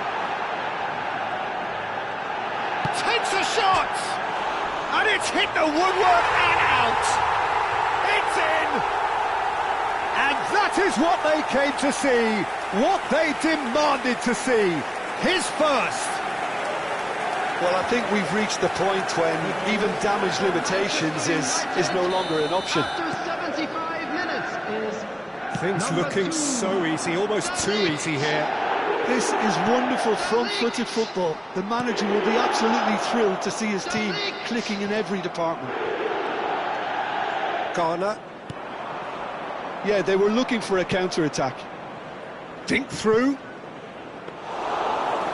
Takes a shot! And it's hit the woodwork and out! It's in! And that is what they came to see, what they demanded to see. His first. Well, I think we've reached the point when even damage limitations is no longer an option. After 75 minutes is Things looking so easy, almost too easy here. This is wonderful front-footed football. The manager will be absolutely thrilled to see his team clicking in every department. Garner. Yeah, they were looking for a counter-attack. Dink through.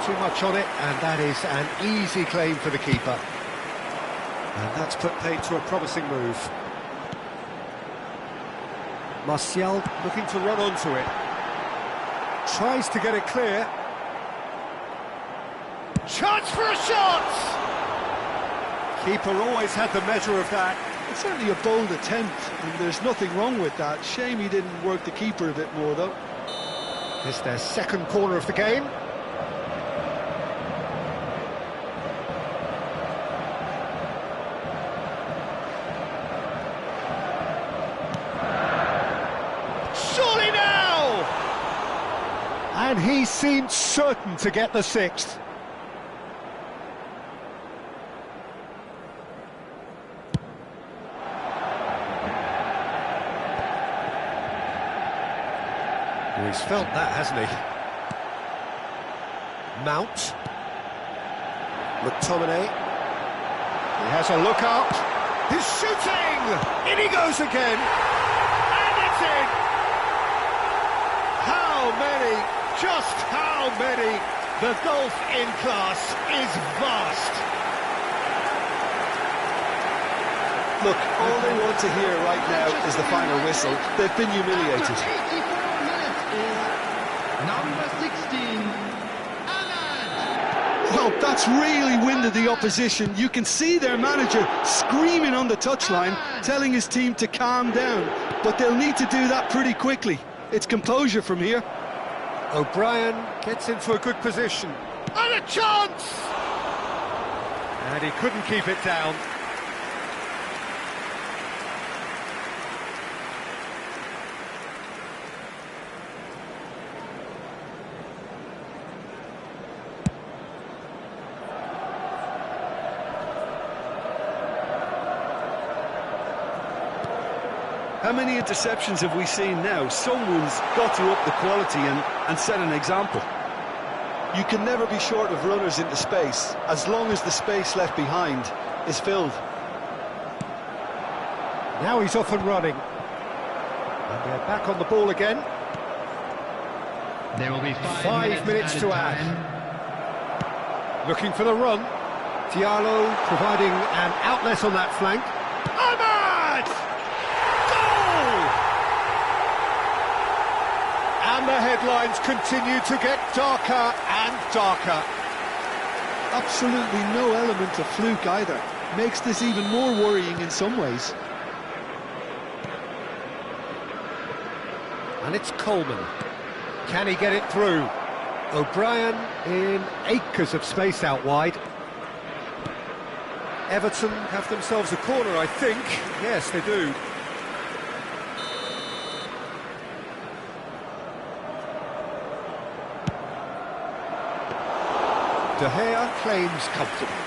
Too much on it, and that is an easy claim for the keeper. And that's put paid to a promising move. Martial looking to run onto it. Tries to get it clear. Chance for a shot! Keeper always had the measure of that. It's certainly a bold attempt, and there's nothing wrong with that. Shame he didn't work the keeper a bit more, though. It's their second corner of the game. Surely now! And he seemed certain to get the sixth. Well, he's felt that, hasn't he? Mount. McTominay. He has a look up. He's shooting! In he goes again! And it's in! How many, just how many? The golf in class is vast. Look, all they want to hear right now is the final whistle. They've been humiliated. After 84 minutes is number 16, Ahmad. Well, that's really winded the opposition. You can see their manager screaming on the touchline, telling his team to calm down. But they'll need to do that pretty quickly. It's composure from here. O'Brien gets into a good position. And a chance! And he couldn't keep it down. How many interceptions have we seen now? Someone's got to up the quality and set an example. You can never be short of runners into space, as long as the space left behind is filled. Now he's off and running. And they're back on the ball again. There will be 5 minutes to added time. add. Looking for the run. Diallo providing an outlet on that flank. Ahmad! Goal! And the headlines continue to get darker and darker. Absolutely no element of fluke either. Makes this even more worrying in some ways. And it's Coleman. Can he get it through? O'Brien in acres of space out wide. Everton have themselves a corner, I think. Yes, they do. De Gea claims comfortably.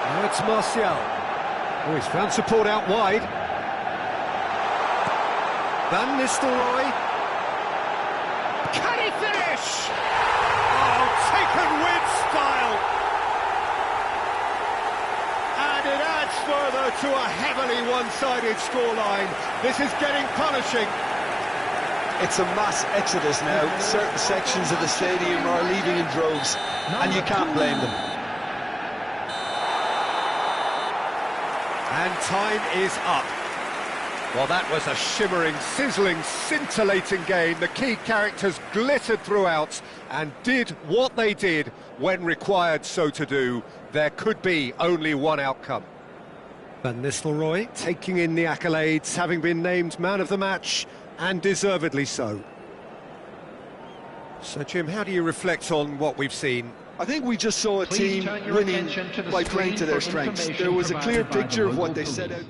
Now it's Martial. Oh, he's found support out wide. Van Nistelrooy. Can he finish? Oh, taken with style. And it adds further to a heavily one-sided scoreline. This is getting punishing. It's a mass exodus now. Certain sections of the stadium are leaving in droves, and you can't blame them. And time is up. Well, that was a shimmering, sizzling, scintillating game. The key characters glittered throughout and did what they did when required so to do. There could be only one outcome. Van Nistelrooy taking in the accolades, having been named man of the match, and deservedly so. So, Jim, how do you reflect on what we've seen? I think we just saw a Please team turn your winning attention to the by screen playing to their for strengths. information There was a clear provided by the picture of what local they set police. out.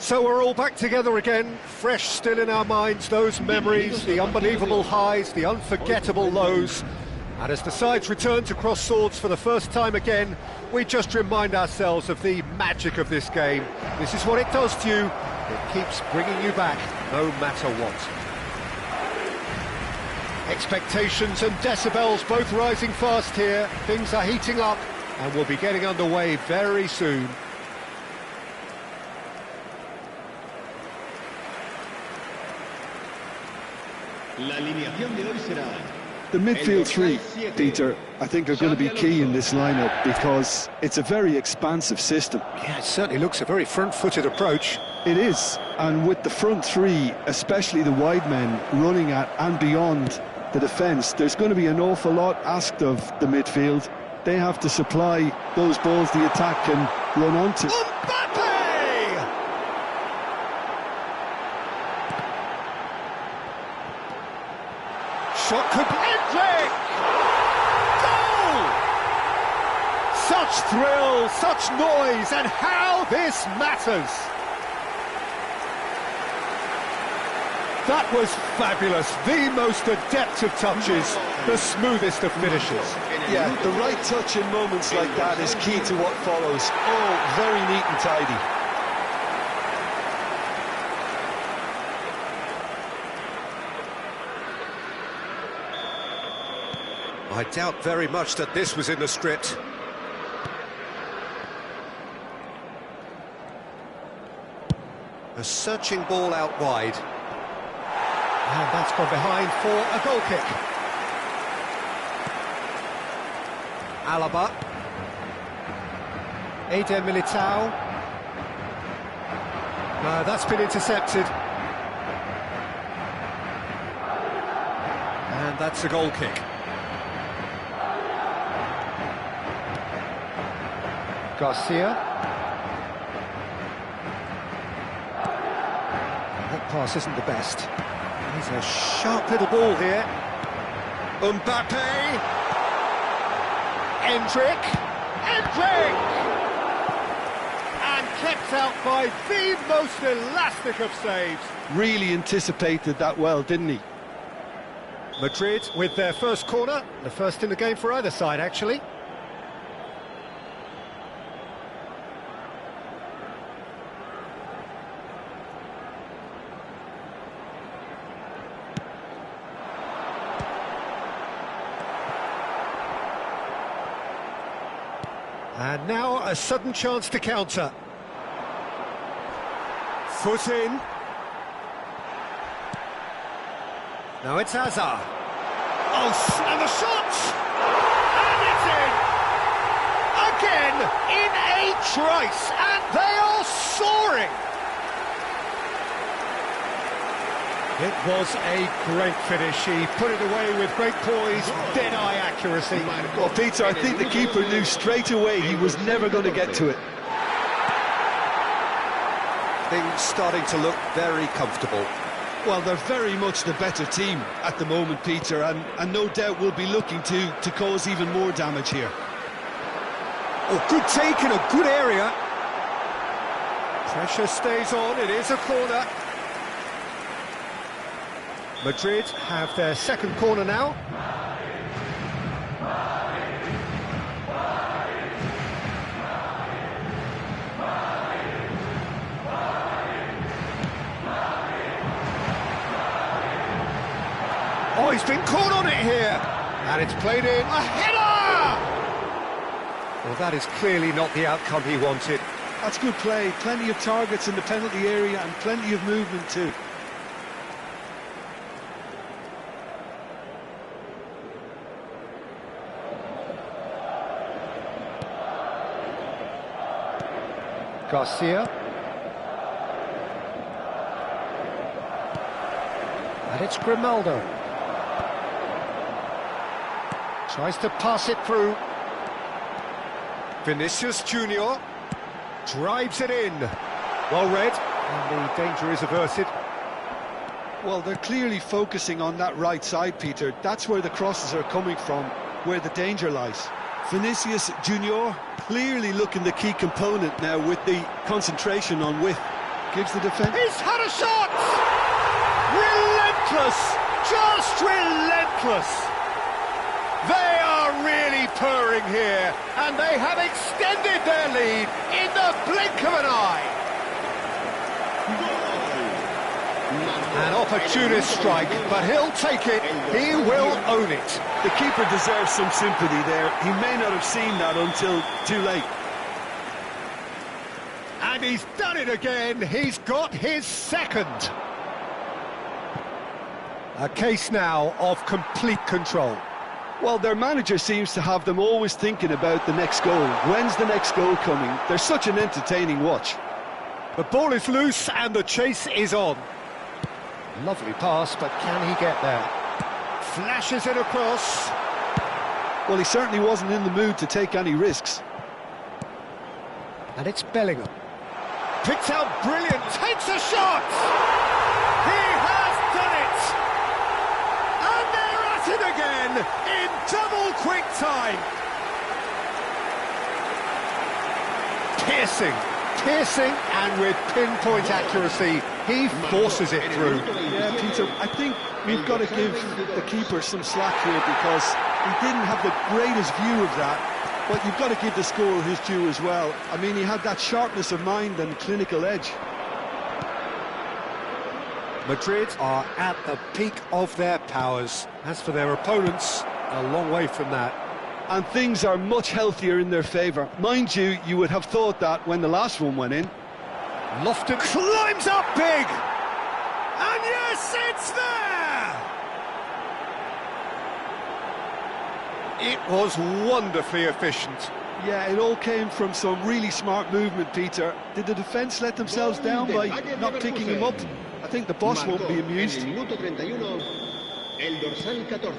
So we're all back together again, fresh still in our minds, those memories, the unbelievable highs, the unforgettable lows. And as the sides return to cross swords for the first time again, we just remind ourselves of the magic of this game. This is what it does to you. It keeps bringing you back, no matter what. Expectations and decibels both rising fast here. Things are heating up and we'll be getting underway very soon. The midfield three, Peter, I think are going to be key in this lineup because it's a very expansive system. Yeah, it certainly looks a very front-footed approach. It is, and with the front three, especially the wide men running at and beyond the defence, there's going to be an awful lot asked of the midfield. They have to supply those balls the attack can run onto. Shot could be Hendrick! Goal! Such thrill, such noise, and how this matters! That was fabulous, the most adept of touches, the smoothest of finishes. Yeah, the right touch in moments like that is key to what follows. Oh, very neat and tidy. I doubt very much that this was in the script. A searching ball out wide. And that's gone behind for a goal kick. Alaba. Eder Militao. No, that's been intercepted. And that's a goal kick. Garcia. That pass isn't the best. He's a sharp little ball here. Mbappe! Hendrick! And kept out by the most elastic of saves. Really anticipated that well, didn't he? Madrid with their first corner, the first in the game for either side, actually. And now a sudden chance to counter. Foot in. Now it's Hazard. Oh, and the shot! And it's in! Again, in a trice, and they are soaring! It was a great finish. He put it away with great poise, dead-eye accuracy. Well, Peter, I think the keeper knew straight away he was never going to get to it. Things starting to look very comfortable. Well, they're very much the better team at the moment, Peter, and no doubt will be looking to cause even more damage here. Oh, good take in a good area. Pressure stays on, it is a corner. Madrid have their second corner now. Oh, he's been caught on it here. And it's played in. A header! Well, that is clearly not the outcome he wanted. That's good play. Plenty of targets in the penalty area and plenty of movement too. Garcia. And it's Grimaldo. Tries to pass it through. Vinicius Junior drives it in. Well read, and the danger is averted. Well, they're clearly focusing on that right side, Peter. That's where the crosses are coming from, where the danger lies. Vinicius Junior clearly looking the key component now with the concentration on width. Gives the defence... He's had a shot! Relentless! Just relentless! They are really purring here, and they have extended their lead in the blink of an eye. An opportunist strike, but he'll take it, he will own it. The keeper deserves some sympathy there. He may not have seen that until too late. And he's done it again, he's got his second. A case now of complete control. Well, their manager seems to have them always thinking about the next goal. When's the next goal coming? They're such an entertaining watch. The ball is loose and the chase is on. Lovely pass, but can he get there? Flashes it across. Well, he certainly wasn't in the mood to take any risks. And it's Bellingham. Picks out brilliant, takes a shot! He has done it! And they're at it again, in double quick time! Piercing, and with pinpoint accuracy, he forces it through. Yeah, Peter, I think we've got to give the keeper some slack here because he didn't have the greatest view of that, but you've got to give the scorer his due as well. I mean, he had that sharpness of mind and clinical edge. Madrid are at the peak of their powers. As for their opponents, a long way from that. And things are much healthier in their favour. Mind you, you would have thought that when the last one went in. Lofton climbs up big! And yes, it's there! It was wonderfully efficient. Yeah, it all came from some really smart movement, Peter. Did the defence let themselves down by not picking him up? I think the boss won't be amused.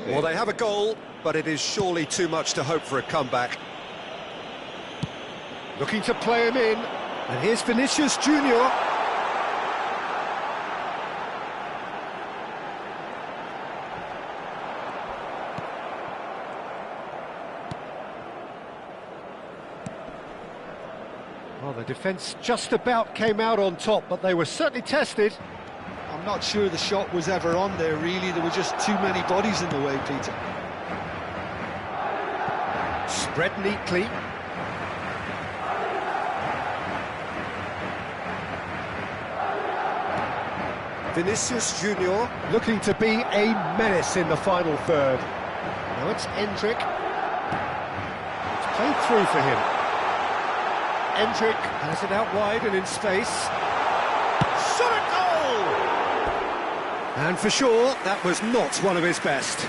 Well, they have a goal, but it is surely too much to hope for a comeback. Looking to play him in, and here's Vinicius Junior. Well, the defence just about came out on top, but they were certainly tested. I'm not sure the shot was ever on there, really. There were just too many bodies in the way, Peter. Spread neatly. Vinicius Junior looking to be a menace in the final third. Now it's Endrick. It's played through for him. Endrick has it out wide and in space. Shot at goal! And for sure, that was not one of his best.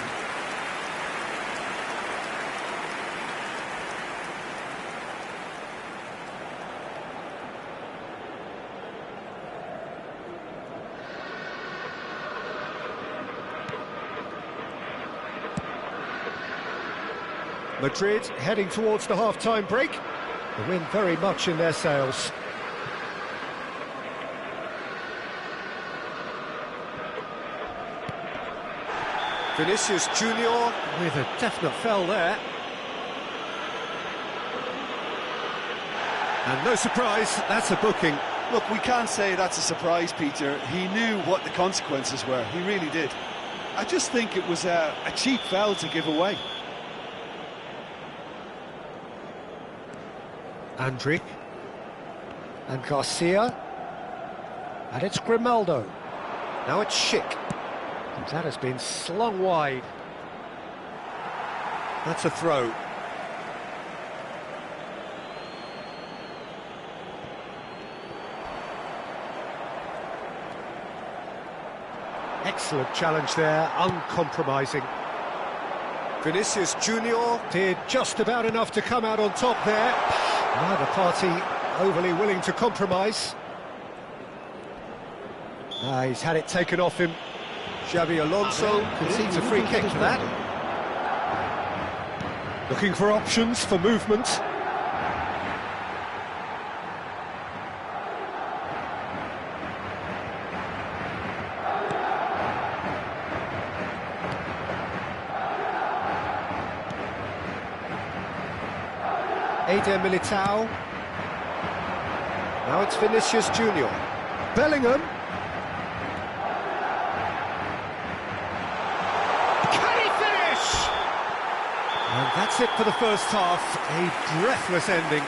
Madrid heading towards the half-time break. The wind very much in their sails. Vinicius Junior with a definite foul there. And no surprise, that's a booking. Look, we can't say that's a surprise, Peter. He knew what the consequences were. He really did. I just think it was a cheap foul to give away. Endrick. And Garcia. And it's Grimaldo. Now it's Schick. And that has been slung wide. That's a throw. Excellent challenge there, uncompromising. Vinicius Junior did just about enough to come out on top there. Neither party overly willing to compromise. He's had it taken off him. Xabi Alonso concedes a free kick for that. Looking for options for movement. Eder Militao. Now it's Vinicius Junior. Bellingham. Can he finish? And that's it for the first half. A breathless ending.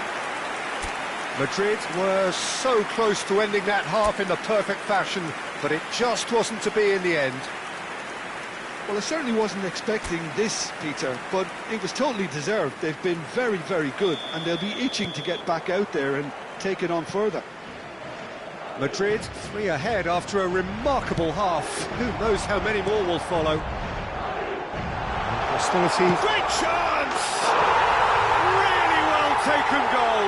Madrid were so close to ending that half in the perfect fashion, but it just wasn't to be in the end. Well, I certainly wasn't expecting this, Peter, but it was totally deserved. They've been very, very good, and they'll be itching to get back out there and take it on further. Madrid 3 ahead after a remarkable half. Who knows how many more will follow. And hostility. Great chance! Really well taken goal.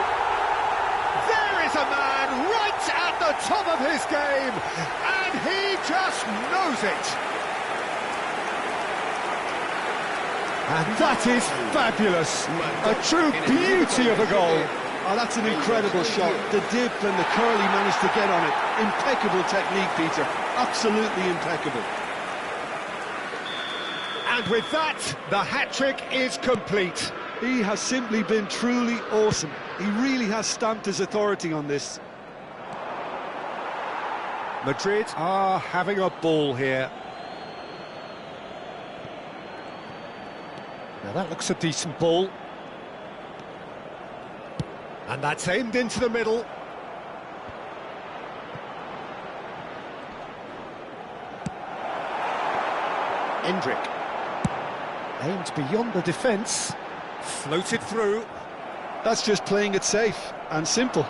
There is a man right at the top of his game, and he just knows it. And that is fabulous. A true beauty of a goal. Oh, that's an incredible shot. The dip and the curl he managed to get on it. Impeccable technique, Peter. Absolutely impeccable. And with that, the hat-trick is complete. He has simply been truly awesome. He really has stamped his authority on this. Madrid are having a ball here. Now that looks a decent ball. And that's aimed into the middle. Endrick. Aimed beyond the defence. Floated through. That's just playing it safe and simple.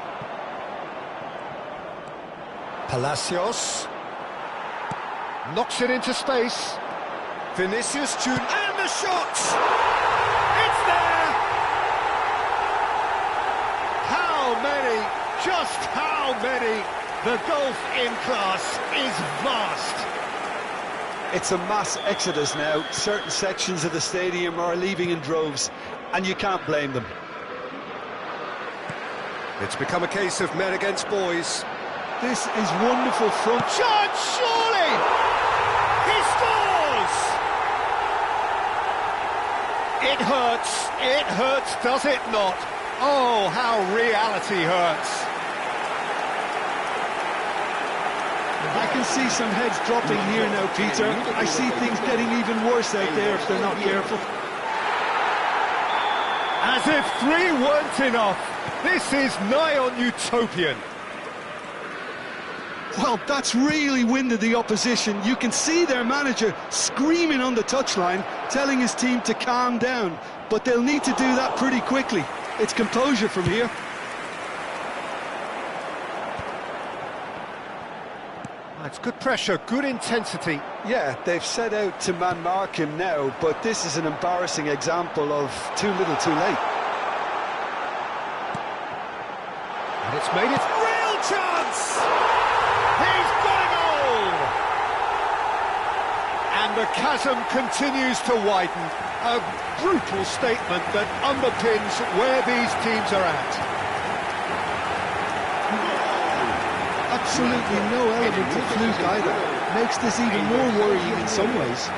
Palacios. Knocks it into space. Vinicius Junior. And the shot! It's there! How many? Just how many? The gulf in class is vast. It's a mass exodus now. Certain sections of the stadium are leaving in droves, and you can't blame them. It's become a case of men against boys. This is wonderful front. Chance, surely! He scores! It hurts, does it not? Oh, how reality hurts. I can see some heads dropping here now, Peter. I see things getting even worse out there if they're not careful. As if 3 weren't enough. This is nigh on utopian. Well, that's really winded the opposition. You can see their manager screaming on the touchline, telling his team to calm down. But they'll need to do that pretty quickly. It's composure from here. It's good pressure, good intensity. Yeah, they've set out to man-mark him now, but this is an embarrassing example of too little too late. And it's made it real chance! He's got a goal! And the chasm continues to widen. A brutal statement that underpins where these teams are at. Absolutely no element of fluke either. Makes this even more worrying in some ways.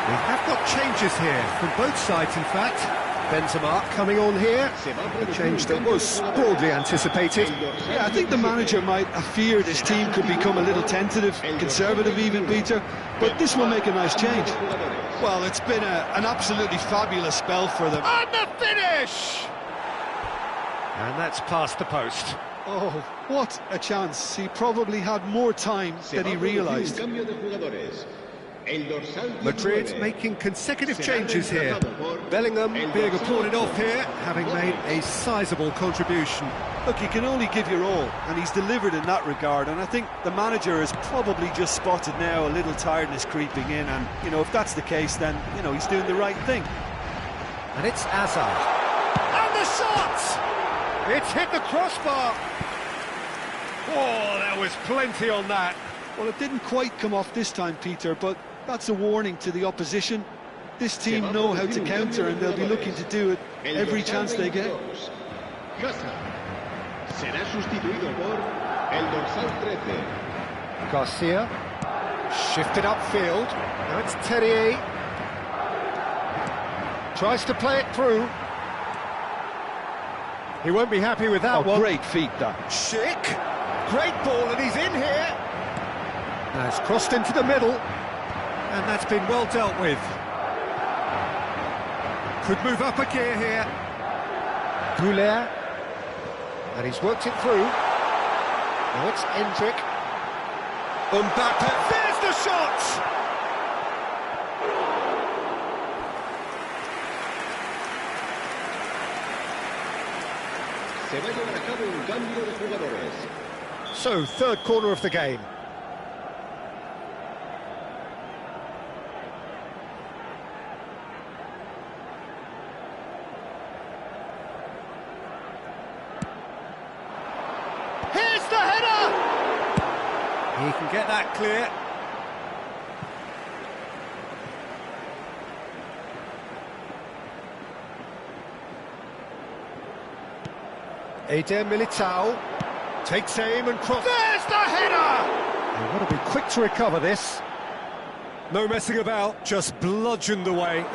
We have got changes here from both sides, in fact. Benzema coming on here, a change that was broadly anticipated. Yeah, I think the manager might have feared his team could become a little tentative, conservative even, Peter, but this will make a nice change. Well, it's been an absolutely fabulous spell for them. And the finish! And that's past the post. Oh, what a chance. He probably had more time than he realised. Madrid making consecutive changes here. Bellingham being applauded off here, having made a sizable contribution. Look, you can only give your all, and he's delivered in that regard, and I think the manager has probably just spotted now a little tiredness creeping in, and, you know, if that's the case, then, you know, he's doing the right thing. And it's Hazard. And the shot! It's hit the crossbar. Oh, there was plenty on that. Well, it didn't quite come off this time, Peter, but that's a warning to the opposition. This team know how to counter, and they'll be looking to do it every chance they get. Será sustituido por el dorsal 13. Garcia, shifted upfield. Now it's Terrier. Tries to play it through. He won't be happy with that one. Great feat, that. Schick. Great ball, and he's in here. Now it's crossed into the middle, and that's been well dealt with. Could move up a gear here. Goulet. And he's worked it through. Now it's Endrick. Mbappe. There's the shot! Se va a llevar a cabo un cambio de jugadores. So, third corner of the game. Here's the header! He can get that clear. Eder Militao takes aim and crosses. There's the header! They've got to be quick to recover this. No messing about, just bludgeoned away.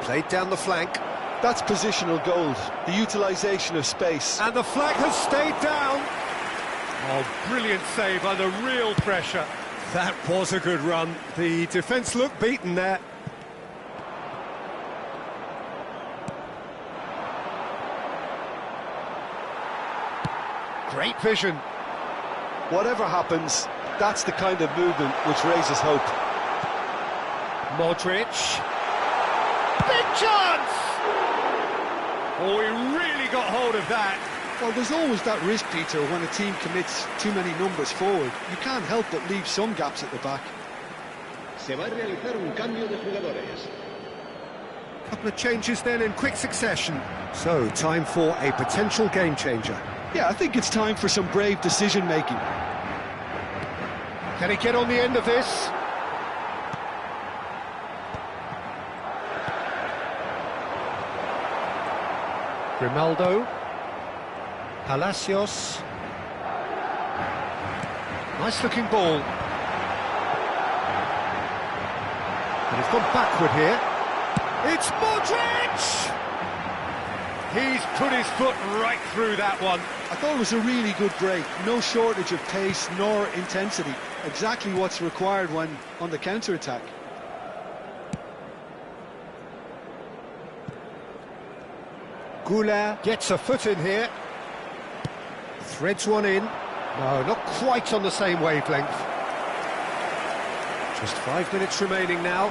Played down the flank. That's positional gold, the utilisation of space. And the flag has stayed down. Oh, brilliant save under real pressure. That was a good run. The defence looked beaten there. Great vision. Whatever happens, that's the kind of movement which raises hope. Modric. Big chance! Oh, he really got hold of that. Well, there's always that risk, Peter, when a team commits too many numbers forward. You can't help but leave some gaps at the back. Se va a realizar un cambio de jugadores. Couple of changes then in quick succession. So, time for a potential game changer. Yeah, I think it's time for some brave decision-making. Can he get on the end of this? Grimaldo. Palacios. Nice looking ball. And he's gone backward here. It's Modric! He's put his foot right through that one. I thought it was a really good break. No shortage of pace nor intensity. Exactly what's required when on the counter-attack. Goulet gets a foot in here. Threads one in. No, not quite on the same wavelength. Just 5 minutes remaining now.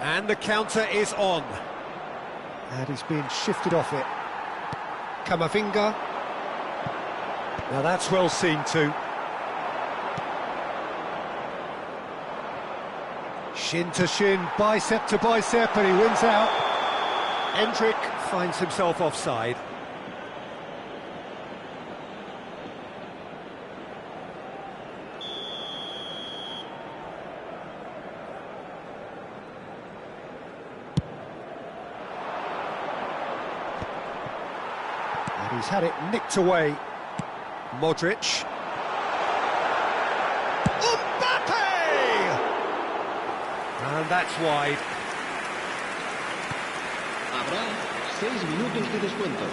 And the counter is on. And he's being shifted off it. Camavinga. Now that's well seen too. Shin to shin, bicep to bicep, and he wins out. Endrick finds himself offside. And he's had it nicked away. Modric. Mbappe! And that's wide. Habrá 6 minutos de descuento.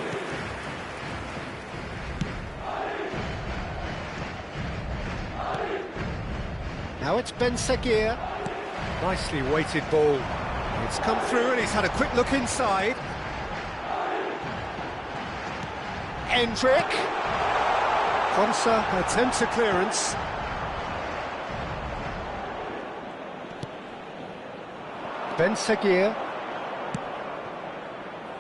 Now it's Ben Seguir. Nicely weighted ball. It's come through and he's had a quick look inside. Endrick. Konsa attempts a clearance. Ben Seguir.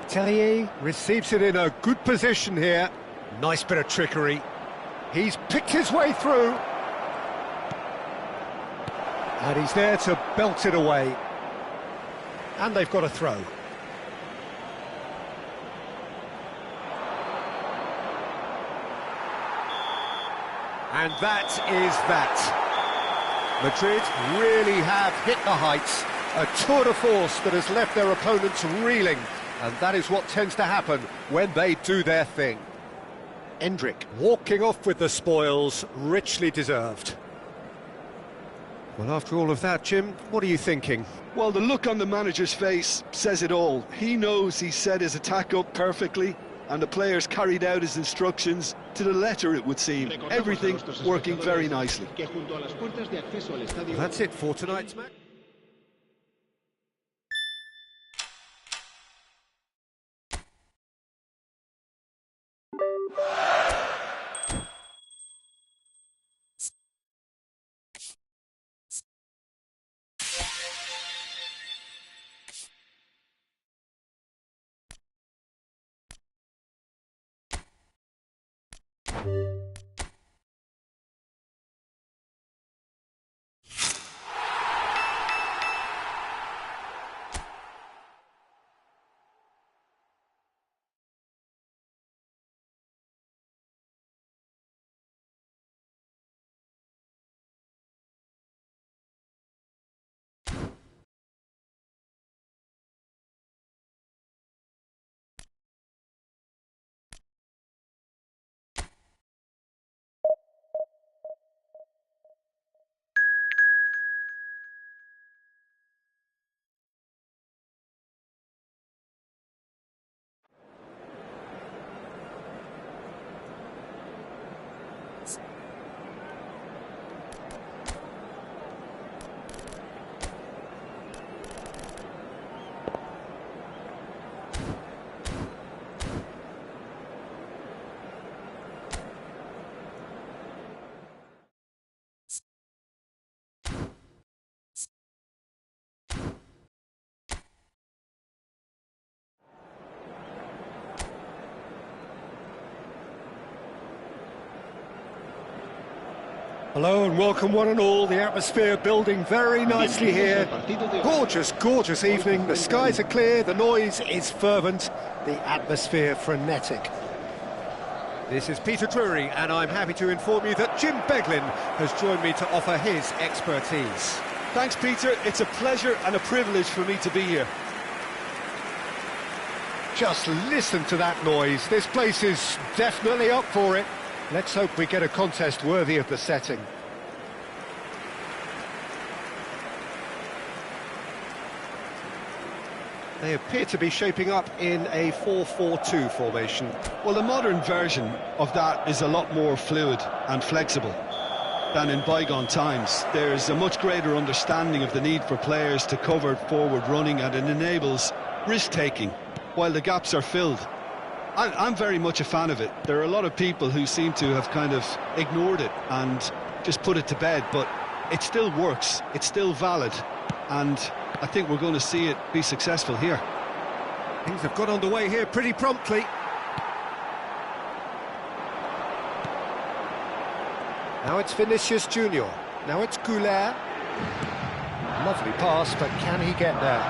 Terrier receives it in a good position here. Nice bit of trickery. He's picked his way through. And he's there to belt it away. And they've got a throw. And that is that. Madrid really have hit the heights, a tour de force that has left their opponents reeling, and that is what tends to happen when they do their thing. Endrick walking off with the spoils, richly deserved. Well, after all of that, Jim, what are you thinking? Well, the look on the manager's face says it all. He knows he set his attack up perfectly, and the players carried out his instructions to the letter, it would seem. Everything working very nicely. Well, that's it for tonight's match. Hello and welcome one and all. The atmosphere building very nicely here. Gorgeous, gorgeous evening. The skies are clear, the noise is fervent, the atmosphere frenetic. This is Peter Drury, and I'm happy to inform you that Jim Beglin has joined me to offer his expertise. Thanks, Peter. It's a pleasure and a privilege for me to be here. Just listen to that noise. This place is definitely up for it. Let's hope we get a contest worthy of the setting. They appear to be shaping up in a 4-4-2 formation. Well, the modern version of that is a lot more fluid and flexible than in bygone times. There's a much greater understanding of the need for players to cover forward running, and it enables risk-taking while the gaps are filled. I'm very much a fan of it. There are a lot of people who seem to have kind of ignored it and just put it to bed, but it still works, it's still valid, and I think we're going to see it be successful here. Things have got underway here pretty promptly. Now it's Vinicius Junior. Now it's Goulet. Lovely pass, but can he get there?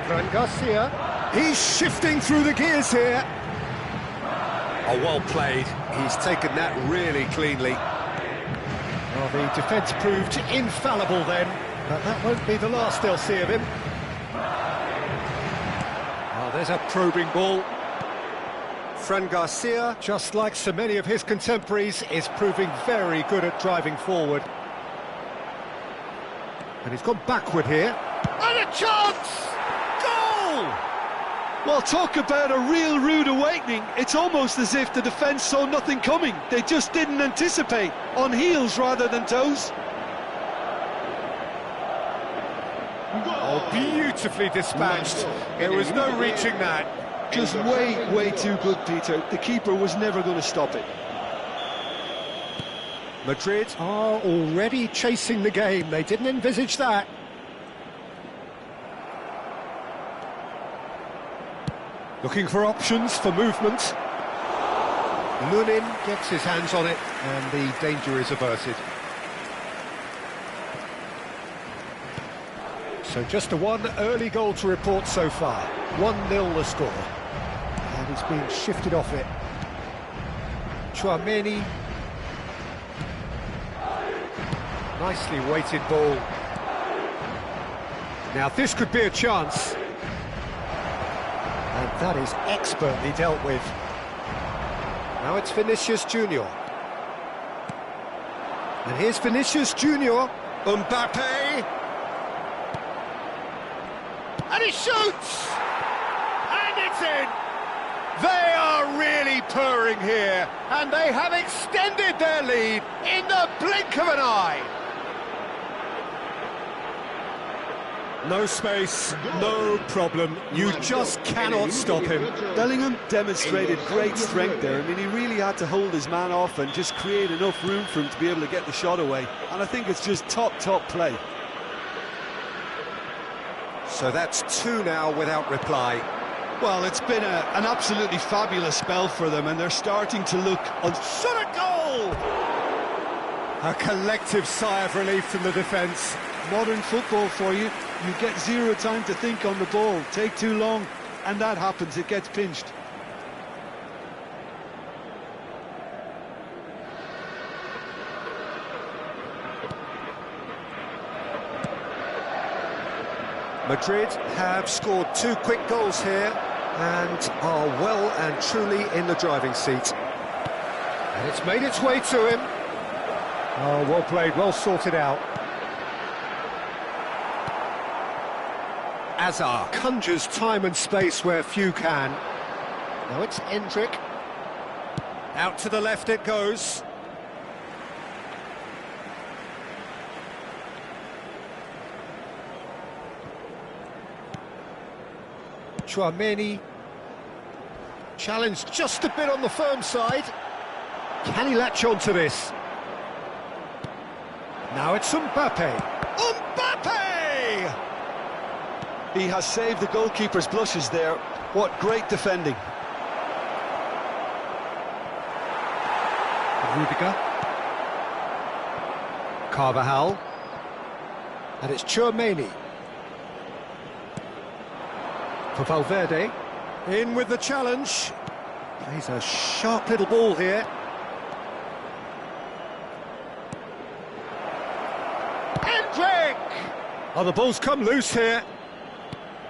Fran Garcia. He's shifting through the gears here. Oh, well played. He's taken that really cleanly. Well, the defence proved infallible then, but that won't be the last they'll see of him. Oh, there's a probing ball. Fran Garcia, just like so many of his contemporaries, is proving very good at driving forward. And he's gone backward here. And a chance! Goal! Well, talk about a real rude awakening. It's almost as if the defence saw nothing coming. They just didn't anticipate, on heels rather than toes. Oh, beautifully dispatched. There was no reaching that. Just way too good, Peter. The keeper was never going to stop it. Madrid are already chasing the game. They didn't envisage that. Looking for options for movement. Lunin gets his hands on it, and the danger is averted. So just the one early goal to report so far. 1-0 the score. And he's been shifted off it. Chouameni. Nicely weighted ball. Now this could be a chance. And that is expertly dealt with. Now it's Vinicius Junior. And here's Vinicius Junior. Mbappe. And he shoots! And it's in! They are really purring here, and they have extended their lead in the blink of an eye. No space, no problem. You just cannot stop him. Bellingham demonstrated great strength there. I mean, he really had to hold his man off and just create enough room for him to be able to get the shot away. And I think it's just top play. So that's 2 now without reply. Well, it's been an absolutely fabulous spell for them, and they're starting to look on. Shot a goal! A collective sigh of relief from the defence. Modern football for you. You get zero time to think on the ball. Take too long, and that happens. It gets pinched. Madrid have scored 2 quick goals here and are well and truly in the driving seat. And it's made its way to him. Oh, well played, well sorted out. Azar conjures time and space where few can. Now it's Endrick. Out to the left it goes. Chouameni, challenged just a bit on the firm side. Can he latch on to this? Now it's Mbappe. Mbappe! He has saved the goalkeeper's blushes there. What great defending. Rudiger. Carvajal. And it's Chouameni. For Valverde, in with the challenge. Plays a sharp little ball here. Endrick! Oh, the ball's come loose here.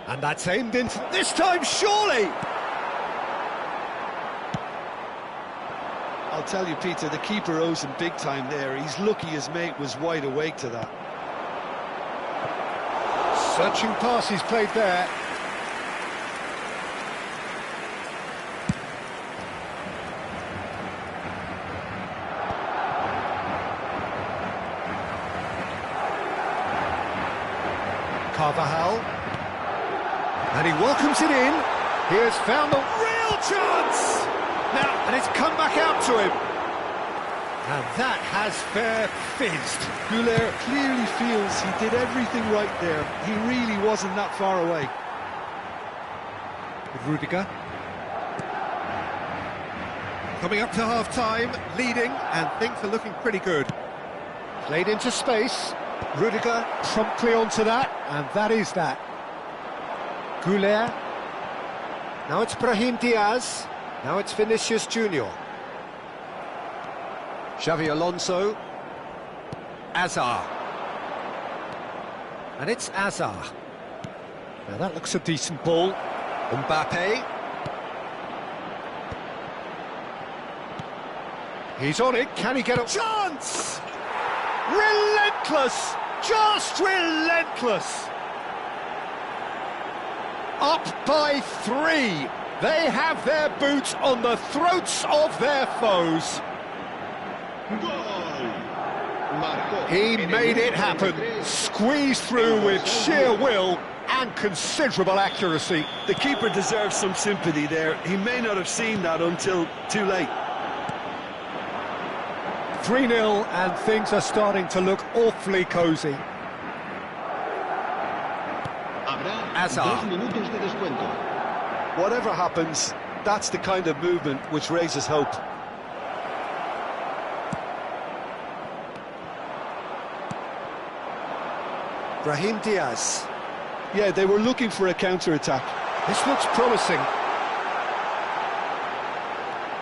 And that's aimed in this time, surely! I'll tell you, Peter, the keeper owes him big time there. He's lucky his mate was wide awake to that. Searching pass he's played there. Carvajal, and he welcomes it in. He has found a real chance now, and it's come back out to him, and that has fair fizzed. Goulet clearly feels he did everything right there. He really wasn't that far away. With Rudiger coming up to half-time, leading, and things are looking pretty good. Played into space. Rudiger promptly onto that, and that is that. Goulet. Now it's Brahim Diaz. Now it's Vinicius Junior. Xavi Alonso. Azar. And it's Azar. Now that looks a decent ball. Mbappe. He's on it. Can he get a chance? Relentless! Just relentless! Up by 3. They have their boots on the throats of their foes. He made it happen. Squeezed through with sheer will and considerable accuracy. The keeper deserves some sympathy there. He may not have seen that until too late. 3-0, and things are starting to look awfully cosy. Azar. Whatever happens, that's the kind of movement which raises hope. Brahim Diaz. Yeah, they were looking for a counter-attack. This looks promising.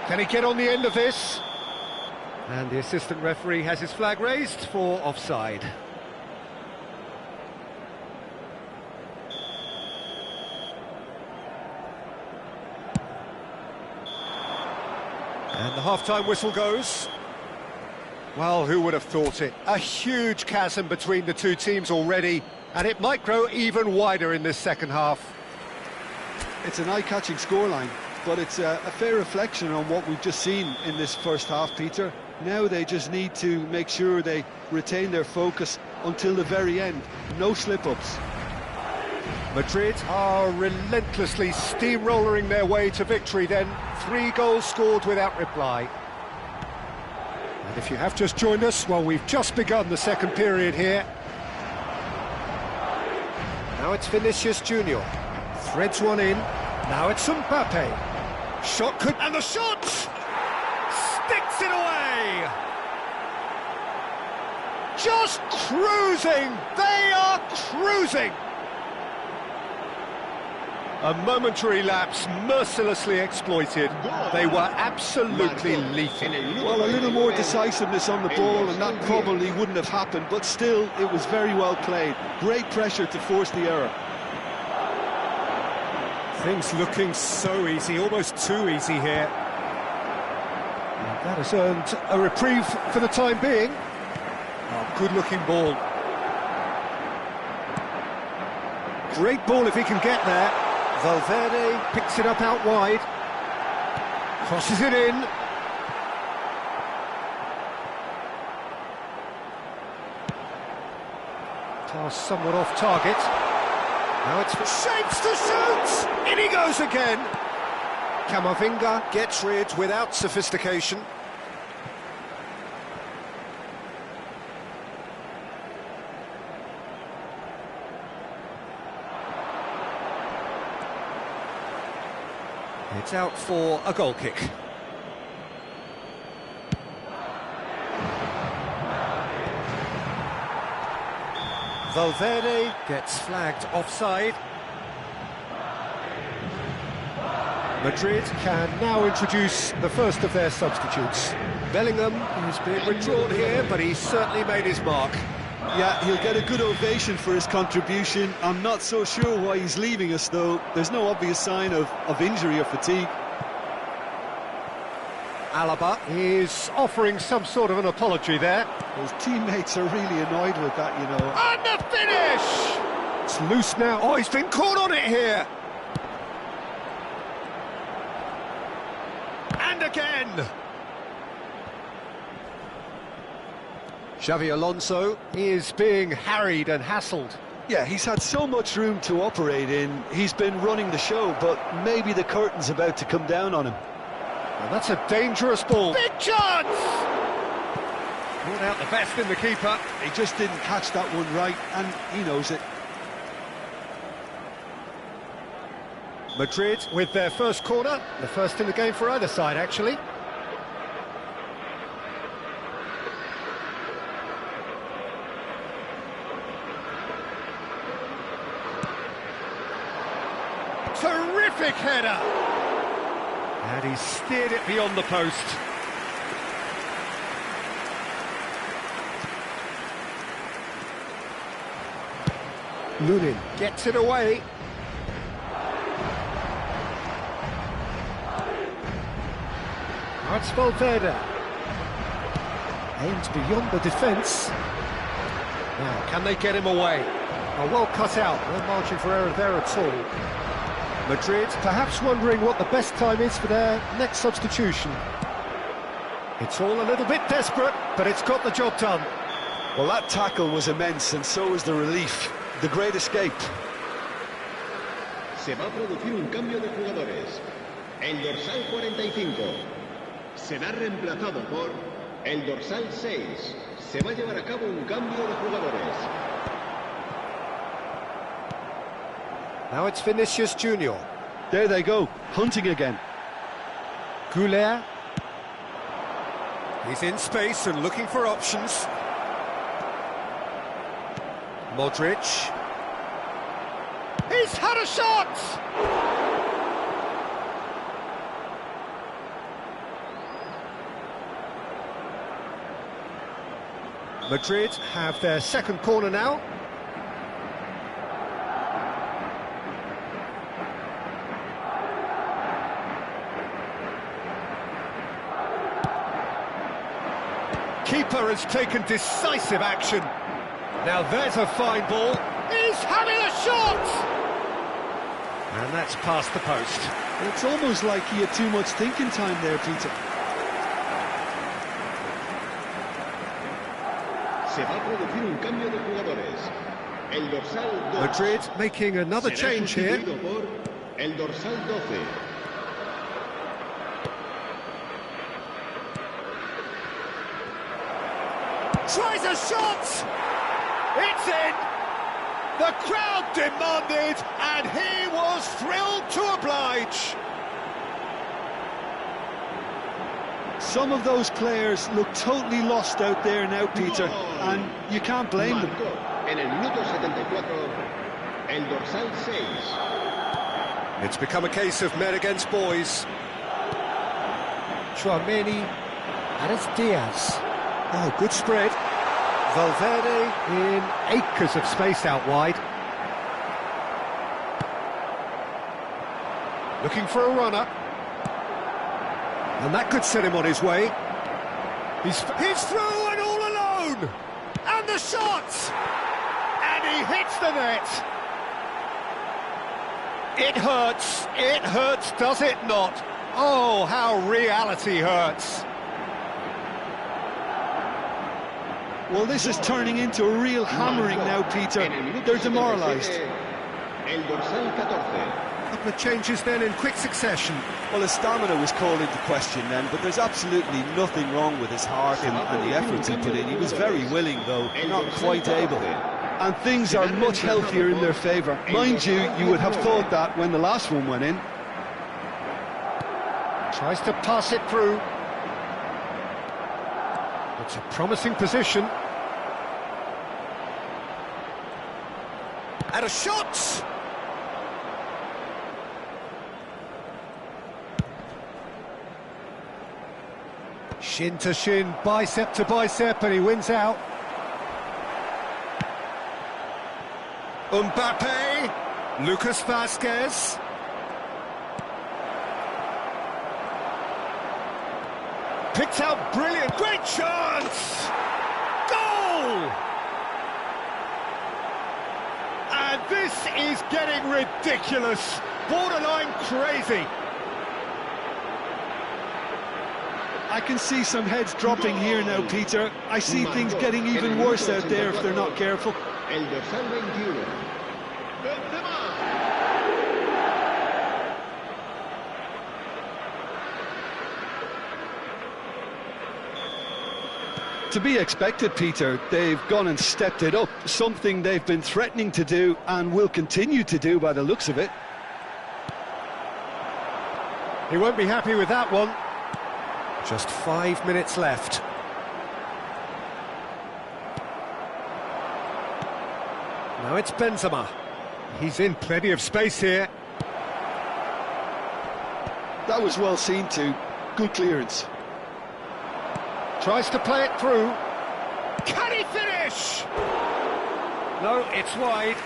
Can he get on the end of this? And the assistant referee has his flag raised for offside. And the half-time whistle goes. Well, who would have thought it? A huge chasm between the two teams already, and it might grow even wider in this second half. It's an eye-catching scoreline, but it's a fair reflection on what we've just seen in this first half, Peter. Now they just need to make sure they retain their focus until the very end. No slip-ups. Madrid are relentlessly steamrolling their way to victory then. 3 goals scored without reply. And if you have just joined us, well, we've just begun the second period here. Now it's Vinicius Junior. Threads one in. Now it's Mbappe. Shot could... And the shot! Sticks it away! Just cruising! They are cruising! A momentary lapse, mercilessly exploited. They were absolutely lethal. Well, a little more decisiveness on the ball and that probably wouldn't have happened, but still, it was very well played. Great pressure to force the error. Things looking so easy, almost too easy here. And that has earned a reprieve for the time being. Oh, good-looking ball. Great ball if he can get there. Valverde picks it up out wide. Crosses it in. Pass somewhat off target. Now it's for shapes to shoot! In he goes again! Camavinga gets rid without sophistication. It's out for a goal kick. Valverde gets flagged offside. Madrid can now introduce the first of their substitutes. Bellingham is being withdrawn here, but he's certainly made his mark. Yeah, he'll get a good ovation for his contribution. I'm not so sure why he's leaving us, though. There's no obvious sign of injury or fatigue. Alaba is offering some sort of an apology there. His teammates are really annoyed with that, you know. And the finish! It's loose now. Oh, he's been caught on it here. And again. Xavi Alonso is being harried and hassled. Yeah, he's had so much room to operate in. He's been running the show, but maybe the curtain's about to come down on him. Well, that's a dangerous ball. Big chance! Brought out the best in the keeper. He just didn't catch that one right, and he knows it. Madrid with their first corner. The first in the game for either side, actually. Terrific header! And he steered it beyond the post. Lunin gets it away. Now it's Valverde. Aims beyond the defence. Now, can they get him away? Oh, well cut out, no margin for error there at all. Madrid perhaps wondering what the best time is for their next substitution. It's all a little bit desperate, but it's got the job done. Well, that tackle was immense, and so was the relief. The great escape. Se va a producir un cambio de jugadores. El dorsal 45 será reemplazado por el dorsal 6. Se va a llevar a cabo un cambio de jugadores. Now it's Vinicius Junior. There they go, hunting again. Goulet. He's in space and looking for options. Modric. He's had a shot! Madrid have their second corner now. Keeper has taken decisive action. Now there's a fine ball. He's having a shot! And that's past the post. It's almost like he had too much thinking time there, Peter. Se va a producir un cambio de jugadores. El dorsal 2 Madrid making another será change here. sustituido por el dorsal 12. Tries a shot! It's in! The crowd demanded, and he was thrilled to oblige. Some of those players look totally lost out there now, Peter, and you can't blame them. Marcó en el minuto 74 el dorsal 6. It's become a case of men against boys. Chouameni, and it's Diaz. Oh, good spread. Valverde in acres of space out wide. Looking for a runner. And that could set him on his way. He's through and all alone! And the shot! And he hits the net! It hurts, does it not? Oh, how reality hurts. Well, this is turning into a real hammering now, Peter. They're demoralised. El dorsal 14. A couple of changes then in quick succession. Well, his stamina was called into question then, but there's absolutely nothing wrong with his heart and the efforts he put in. He was very willing, though, not quite able. And things are much healthier in their favour. Mind you, you would have thought that when the last one went in. Tries to pass it through. It's a promising position. And a shot! Shin to shin, bicep to bicep, and he wins out. Mbappe, Lucas Vazquez. Picked out brilliant, great chance! Goal! And this is getting ridiculous, borderline crazy. I can see some heads dropping here now, Peter. I see things getting even worse out there if they're not careful. El dorsal 21. To be expected, Peter. They've gone and stepped it up, something they've been threatening to do and will continue to do by the looks of it. He won't be happy with that one. Just 5 minutes left. Now it's Benzema. He's in plenty of space here. That was well seen too. Good clearance. Tries to play it through. Can he finish? No, it's wide.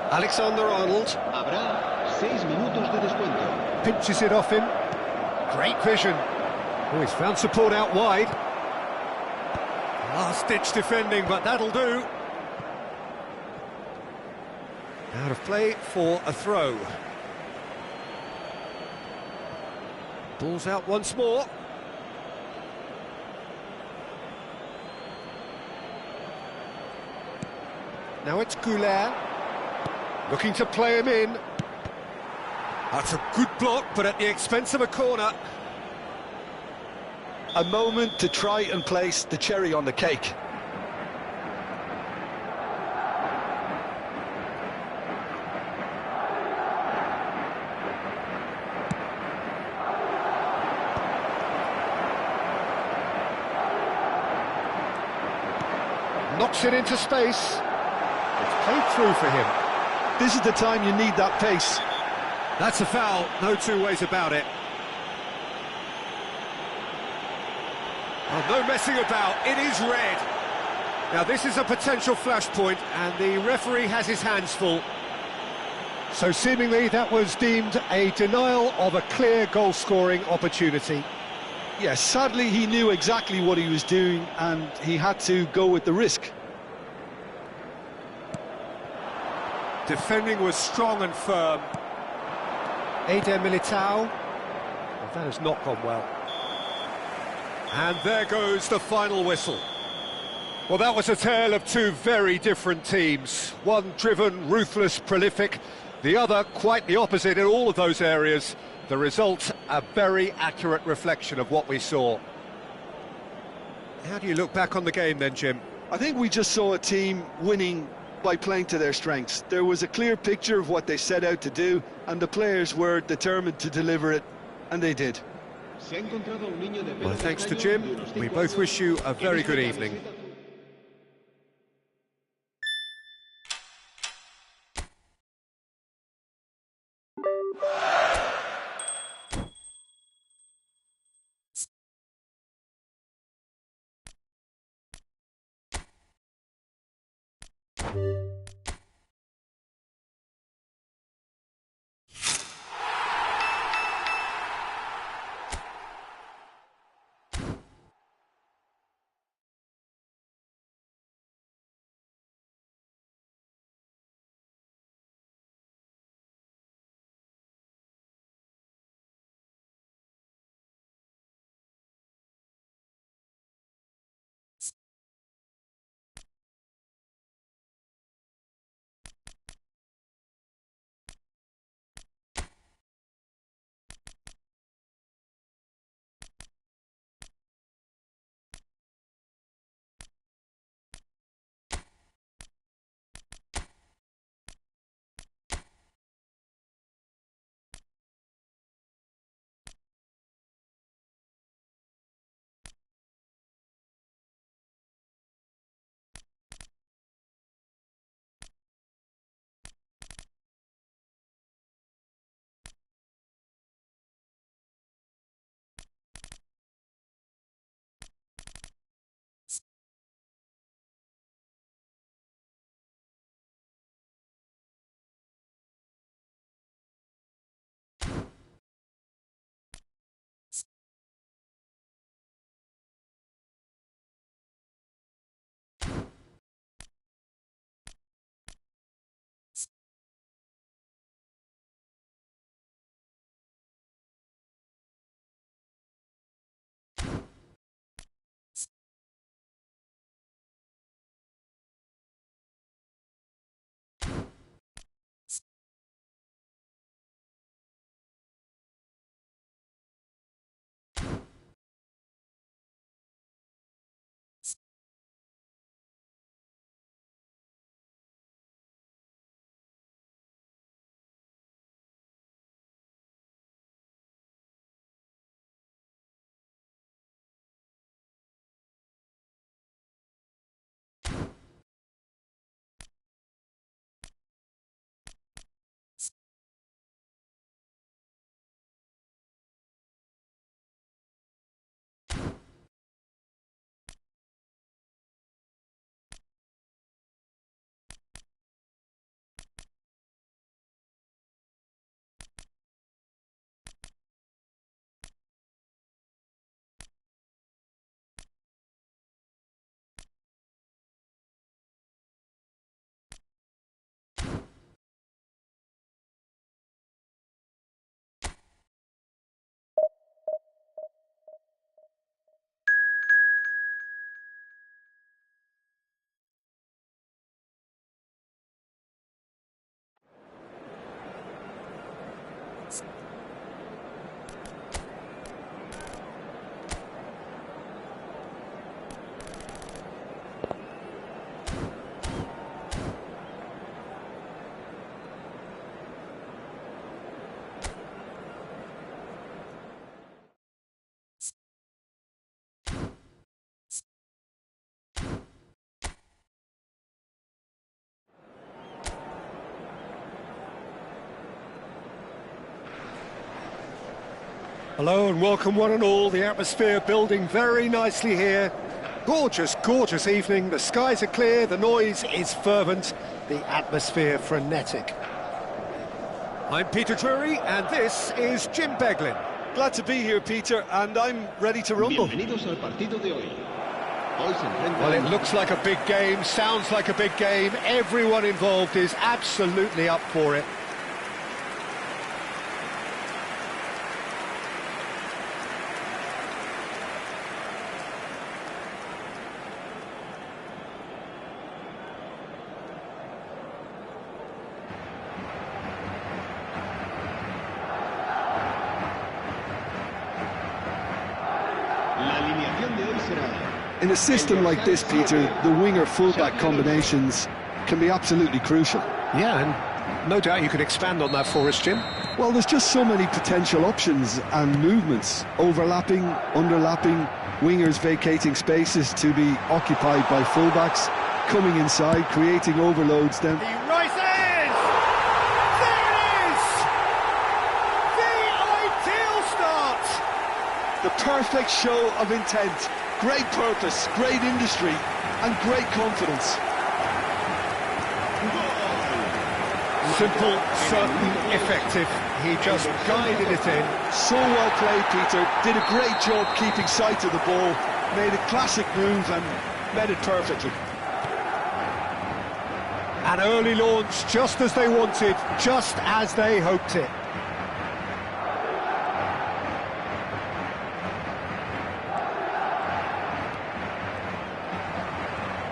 Alexander-Arnold. Habrá 6 minutos de descuento. Pinches it off him. Great vision. Oh, he's found support out wide. Last-ditch defending, but that'll do. Out of play for a throw. Ball's out once more. Now it's Goulet. Looking to play him in. That's a good block, but at the expense of a corner. A moment to try and place the cherry on the cake. Knocks it into space. It's played through for him. This is the time you need that pace. That's a foul, no two ways about it. Oh, no messing about, it is red. Now this is a potential flashpoint, and the referee has his hands full. So seemingly that was deemed a denial of a clear goal-scoring opportunity. Yes, sadly he knew exactly what he was doing and he had to go with the risk. Defending was strong and firm. Eder Militao. Well, that has not gone well. And there goes the final whistle. Well, that was a tale of two very different teams. One driven, ruthless, prolific. The other quite the opposite in all of those areas. The result, a very accurate reflection of what we saw. How do you look back on the game then, Jim? I think we just saw a team winning by playing to their strengths. There was a clear picture of what they set out to do, and the players were determined to deliver it, and they did. Well, thanks to Jim, we both wish you a very good evening. Hello and welcome one and all. The atmosphere building very nicely here. Gorgeous, gorgeous evening. The skies are clear, the noise is fervent, the atmosphere frenetic. I'm Peter Drury and this is Jim Beglin. Glad to be here, Peter, and I'm ready to rumble. Bienvenidos al partido de hoy. Hoy se enfrentan. Well, it looks like a big game, sounds like a big game. Everyone involved is absolutely up for it. In a system like this, Peter, the winger-fullback combinations can be absolutely crucial. Yeah, and no doubt you could expand on that for us, Jim. Well, there's just so many potential options and movements, overlapping, underlapping, wingers vacating spaces to be occupied by fullbacks, coming inside, creating overloads then. He rises! There it is! The ideal start! The perfect show of intent. Great purpose, great industry, and great confidence. Simple, certain, effective. He just guided it in. So well played, Peter. Did a great job keeping sight of the ball. Made a classic move and met it perfectly. An early launch, just as they wanted, just as they hoped it.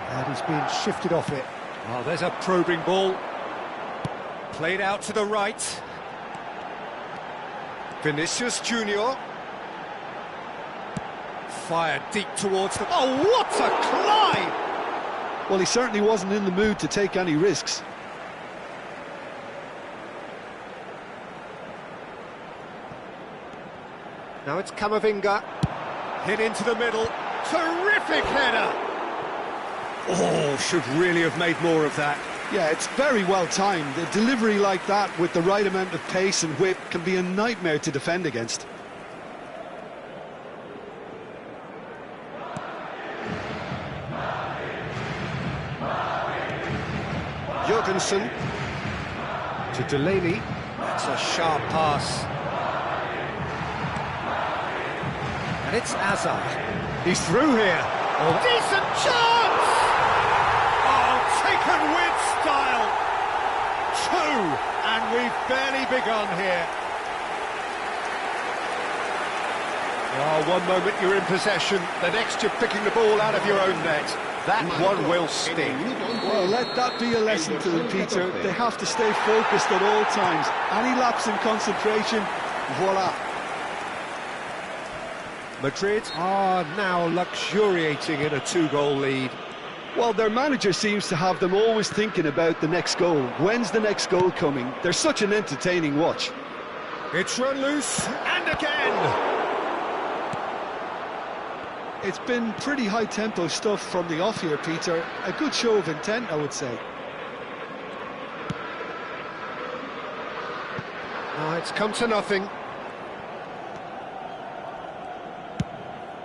And he's been shifted off it. Oh, there's a probing ball. Played out to the right. Vinicius Junior. Fired deep towards the... Oh, what a climb! Well, he certainly wasn't in the mood to take any risks. Now it's Camavinga. Hit into the middle. Terrific header! Oh, should really have made more of that. Yeah, it's very well timed. A delivery like that with the right amount of pace and whip can be a nightmare to defend against. Jorgensen to Delaney. That's a sharp pass. And it's Hazard. He's through here. Oh, decent chance! Oh, taken with style. Two, and we've barely begun here. Oh, one moment you're in possession, the next you're picking the ball out of your own net. That one will sting. Well, let that be a lesson to them, Peter. They have to stay focused at all times. Any lapse in concentration, voila. Madrid are now luxuriating in a two-goal lead. Well, their manager seems to have them always thinking about the next goal. When's the next goal coming? They're such an entertaining watch. It's run loose, and again! It's been pretty high-tempo stuff from the off here, Peter. A good show of intent, I would say. Oh, it's come to nothing.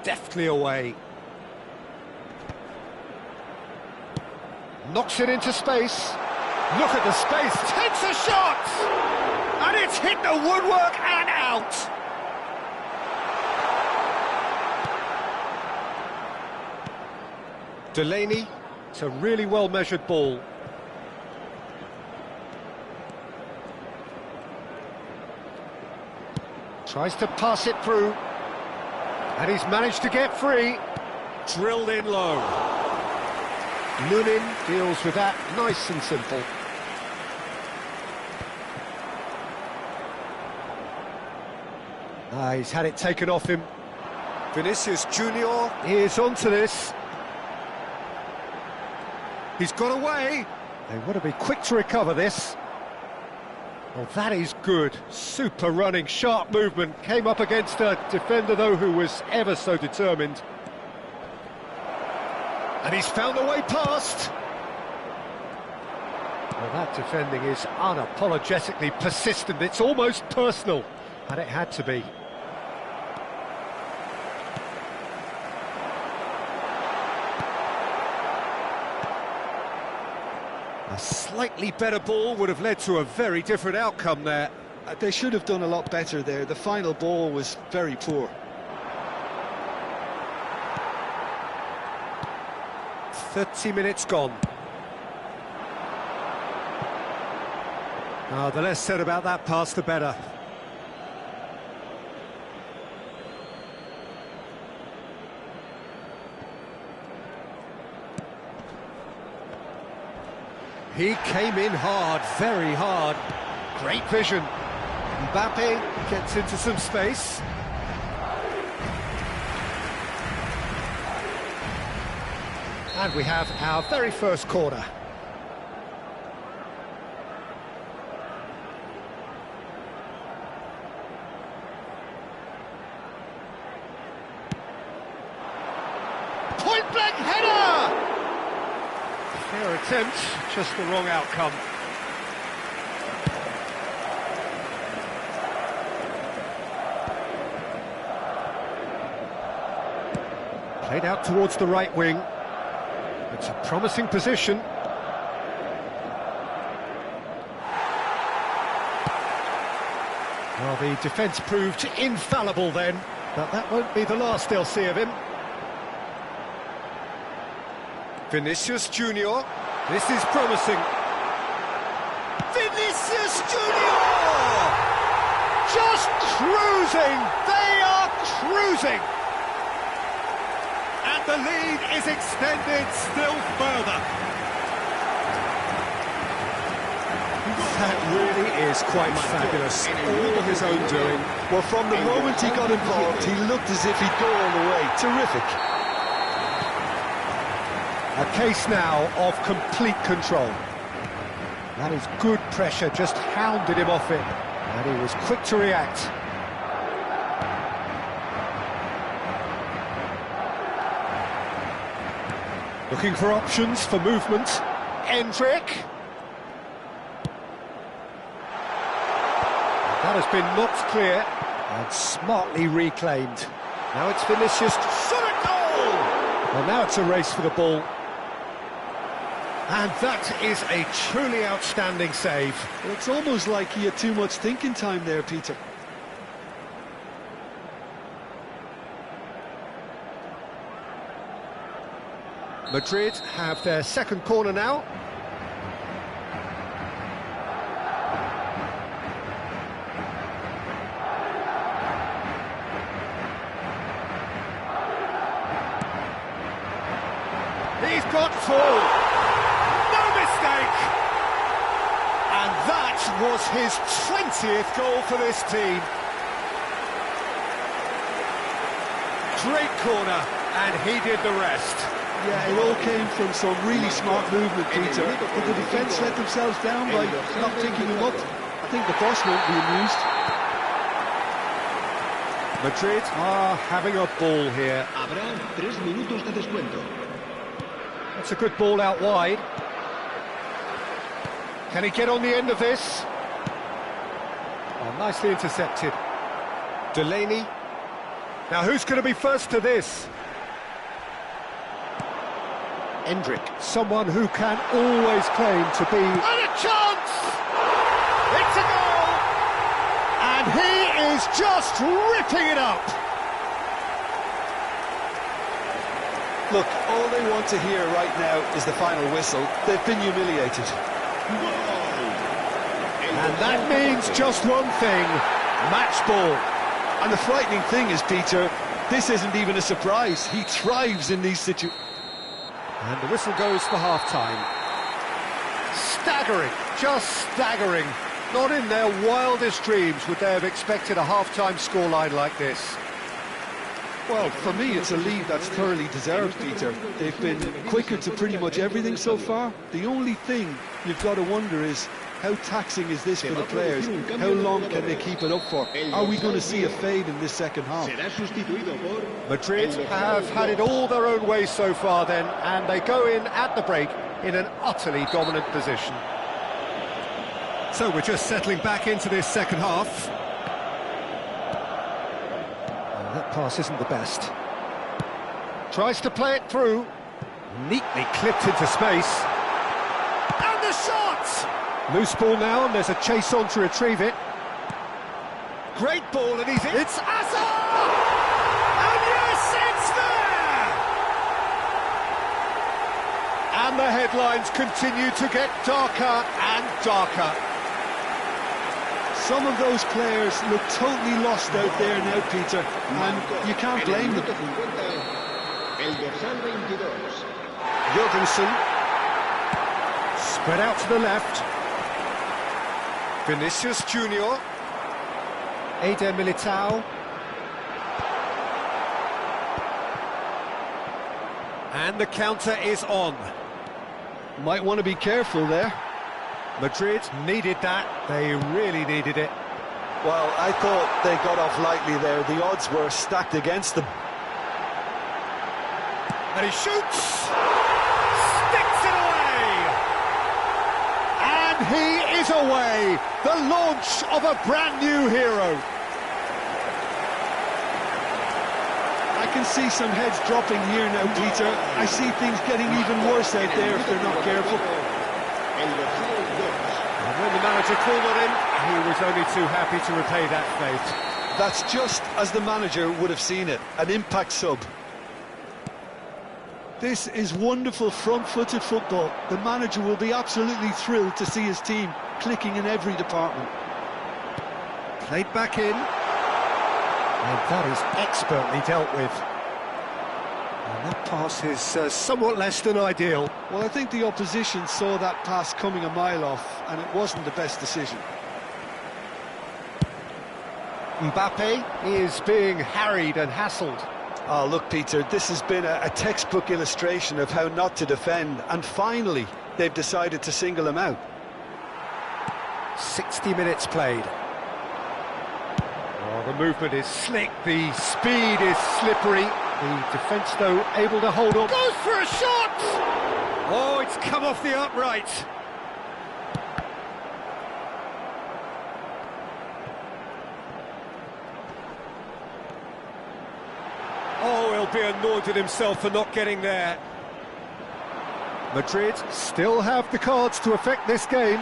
Deftly away. Knocks it into space. Look at the space, takes a shot! And it's hit the woodwork and out! Delaney, it's a really well-measured ball. Tries to pass it through. And he's managed to get free. Drilled in low. Lunin deals with that nice and simple. He's had it taken off him. Vinicius Junior is onto this. He's got away. They want to be quick to recover this. Oh, that is good. Super running, sharp movement. Came up against a defender, though, who was ever so determined. And he's found a way past. Well, that defending is unapologetically persistent. It's almost personal. And it had to be. slightly better ball would have led to a very different outcome there. They should have done a lot better there. The final ball was very poor. "30 minutes gone." The less said about that pass, the better. He came in hard, very hard. Great vision. Mbappe gets into some space. And we have our very first corner. Point-blank header! Fair attempt, just the wrong outcome. Played out towards the right wing. It's a promising position. Well, the defence proved infallible then, but that won't be the last they'll see of him. Vinicius Junior, this is promising. Vinicius Junior! Just cruising! They are cruising! And the lead is extended still further. That really is quite fabulous. All his own doing. Well, from the moment he got involved, he looked as if he'd go all the way. Terrific. A case now of complete control. That is good pressure, just hounded him off it. And he was quick to react. Looking for options for movement. Endrick. That has been knocked clear and smartly reclaimed. Now it's Vinicius. Shot a goal! Well, now it's a race for the ball. And that is a truly outstanding save. Well, it's almost like he had too much thinking time there, Peter. Madrid have their second corner now. He's got full. No mistake. And that was his 20th goal for this team. Great corner, and he did the rest. Yeah, it all came from some really smart movement, Peter. Did the defence let themselves down by not picking him up? I think the boss won't be amused. Madrid are having a ball here. Habrá 3 minutos de descuento. That's a good ball out wide. Can he get on the end of this? Oh, nicely intercepted. Delaney. Now who's going to be first to this? Endrick, someone who can always claim to be... And a chance! It's a goal! And he is just ripping it up! Look, all they want to hear right now is the final whistle. They've been humiliated. And that means just one thing, match ball. And the frightening thing is, Peter, this isn't even a surprise. He thrives in these situations. And the whistle goes for half-time. Staggering, just staggering. Not in their wildest dreams would they have expected a half-time scoreline like this. Well, for me, it's a lead that's thoroughly deserved, Peter. They've been quicker to pretty much everything so far. The only thing you've got to wonder is, how taxing is this for the players? How long can they keep it up for? Are we going to see a fade in this second half? Madrid have had it all their own way so far then, and they go in at the break in an utterly dominant position. So we're just settling back into this second half. And that pass isn't the best. Tries to play it through. Neatly clipped into space. And the shot! Loose ball now, and there's a chase on to retrieve it. Great ball, and he's in. It's Hazard! And yes, it's there! And the headlines continue to get darker and darker. Some of those players look totally lost out there now, Peter, and you can't blame them. El dorsal 22. Jorgensen. Spread out to the left. Vinicius Junior. Eder Militao. And the counter is on. Might want to be careful there. Madrid needed that. They really needed it. Well, I thought they got off lightly there. The odds were stacked against them. And he shoots! Sticks it away! And he is away! The launch of a brand new hero. I can see some heads dropping here now, Peter. I see things getting even worse out there if they're not careful. And when the manager called on him, he was only too happy to repay that fate. That's just as the manager would have seen it, an impact sub. This is wonderful front-footed football. The manager will be absolutely thrilled to see his team clicking in every department. Played back in. And that is expertly dealt with. And that pass is somewhat less than ideal. Well, I think the opposition saw that pass coming a mile off, and it wasn't the best decision. Mbappe is being harried and hassled. Oh, look, Peter, this has been a textbook illustration of how not to defend, and finally, they've decided to single him out. 60 minutes played. Oh, the movement is slick, the speed is slippery. The defence, though, able to hold on. Goes for a shot! Oh, it's come off the upright. Oh, he'll be annoyed with himself for not getting there. Madrid still have the cards to affect this game.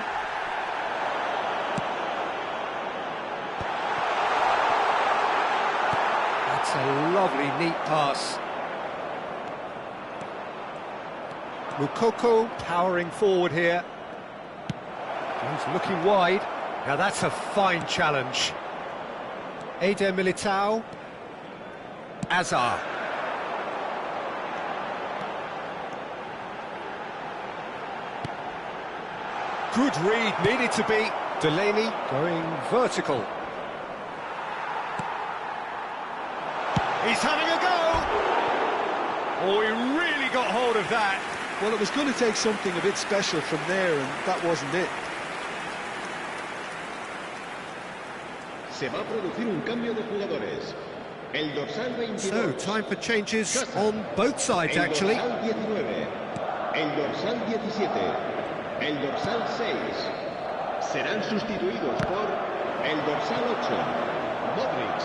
That's a lovely, neat pass. Mukoko powering forward here. He's looking wide. Now that's a fine challenge. Eder Militao. Hazard. Good read, needed to be. Delaney going vertical. He's having a go! Oh, he really got hold of that. Well, it was going to take something a bit special from there, and that wasn't it. Se va a producir un cambio de jugadores. El dorsal 22. So, time for changes on both sides, actually. El dorsal 19. El dorsal 17. El dorsal 6. Serán sustituidos por el dorsal 8. Modric.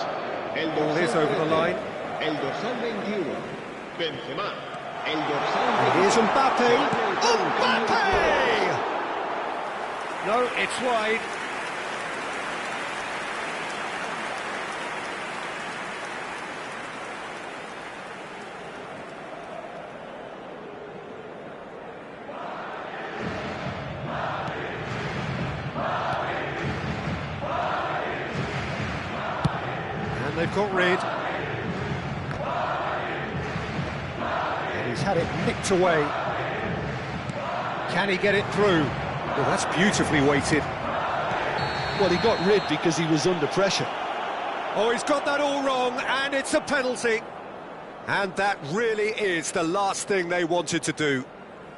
El Ball is dorsal over the 13. line. El dorsal 21. Benzema. El dorsal 20. Here's Mbappe. Mbappe! No, it's wide. And they've got rid. And he's had it nicked away. Can he get it through? Well, that's beautifully weighted. Well, he got rid because he was under pressure. Oh, he's got that all wrong, and it's a penalty. And that really is the last thing they wanted to do.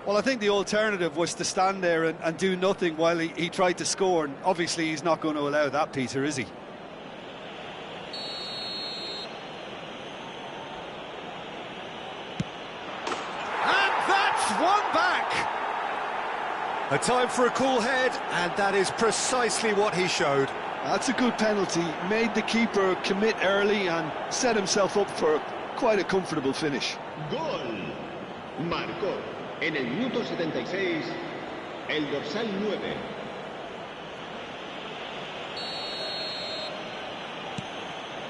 Well, I think the alternative was to stand there and do nothing while he tried to score, and obviously he's not going to allow that, Peter, is he? One back. A time for a cool head, and that is precisely what he showed. That's a good penalty. Made the keeper commit early and set himself up for quite a comfortable finish. Gol. Marcó en el minuto 76 el dorsal 9.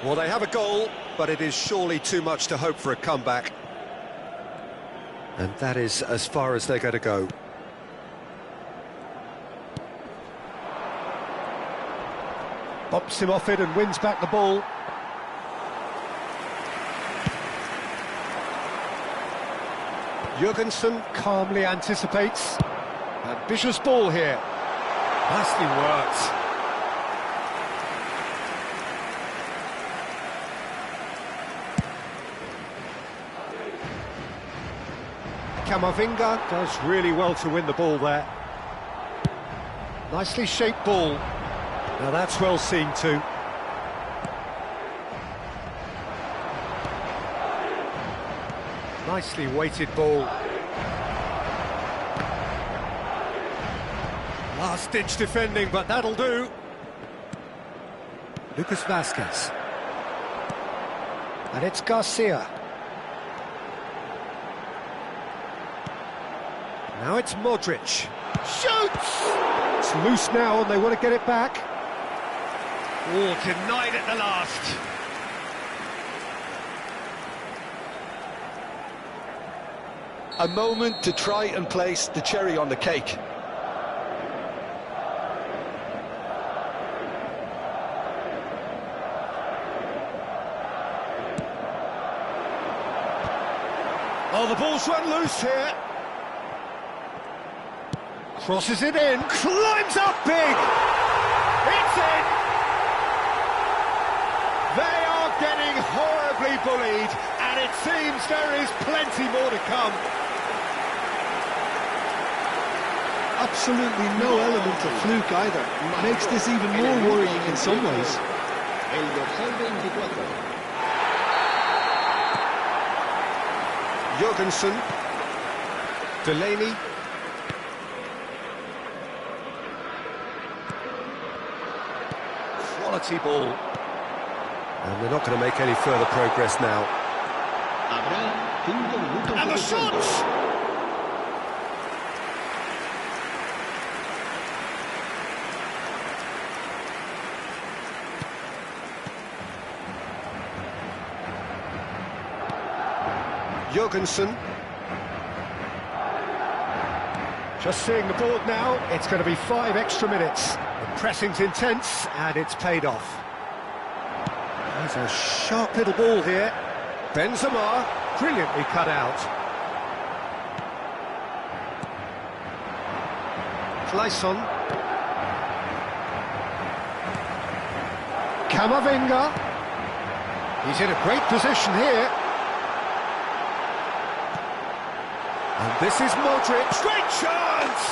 Well, they have a goal, but it is surely too much to hope for a comeback. And that is as far as they're going to go. Bops him off it and wins back the ball. Jurgensen calmly anticipates. Ambitious ball here. Nicely worked. Camavinga does really well to win the ball there. Nicely shaped ball. Now that's well seen too. Nicely weighted ball. Last-ditch defending, but that'll do. Lucas Vazquez. And it's Garcia. Now it's Modric. Shoots! It's loose now and they want to get it back. Oh, denied at the last. A moment to try and place the cherry on the cake. Oh, the ball's run loose here. Crosses it in, climbs up big! It's in! They are getting horribly bullied, and it seems there is plenty more to come. Absolutely no element of fluke either. Makes this even more worrying in some ways. El dorsal 24. Jurgensen. Delaney. Quality ball. And they're not going to make any further progress now. Habrá 5 minutos And de the descanso. shots! Jurgensen. Just seeing the board now, it's going to be 5 extra minutes. The pressing's intense, and it's paid off. There's a sharp little ball here. Benzema, brilliantly cut out. Clayson. Camavinga. He's in a great position here. And this is Modric. Great chance!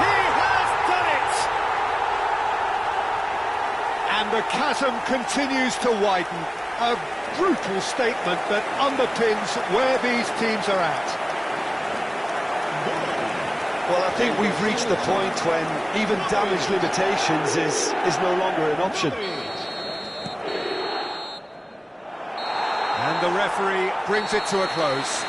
He has done it! And the chasm continues to widen. A brutal statement that underpins where these teams are at. Well, I think we've reached the point when even damage limitations is no longer an option. And the referee brings it to a close.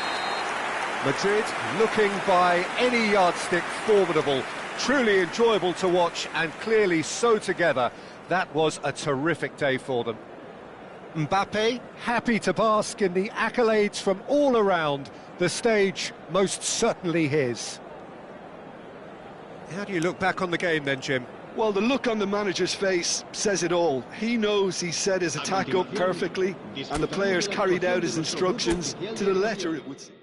Madrid looking by any yardstick formidable, truly enjoyable to watch and clearly so together. That was a terrific day for them. Mbappe happy to bask in the accolades from all around, the stage most certainly his. How do you look back on the game then, Jim? Well, the look on the manager's face says it all. He knows he set his attack up perfectly, and the players carried out his instructions to the letter, it would seem.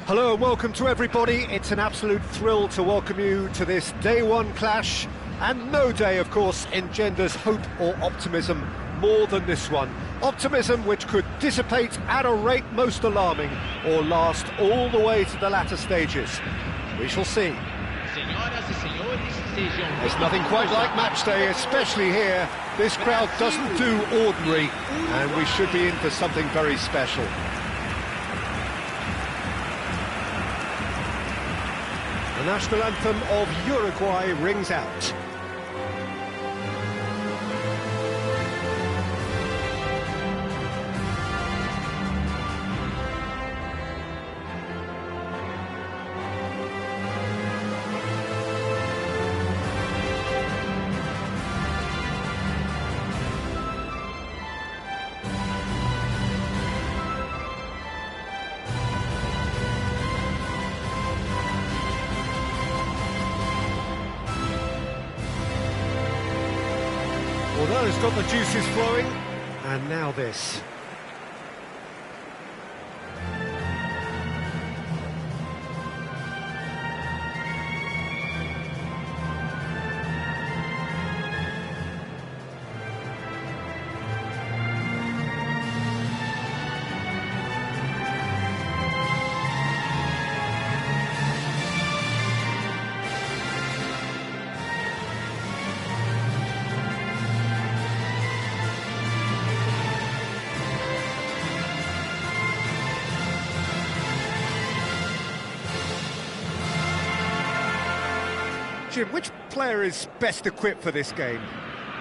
Hello and welcome to everybody. It's an absolute thrill to welcome you to this day one clash, and no day, of course, engenders hope or optimism more than this one. Optimism which could dissipate at a rate most alarming or last all the way to the latter stages. We shall see. There's nothing quite like match day, especially here. This crowd doesn't do ordinary, and we should be in for something very special. The national anthem of Uruguay rings out. Well, that has got the juices flowing, and now this. Jim, which player is best equipped for this game?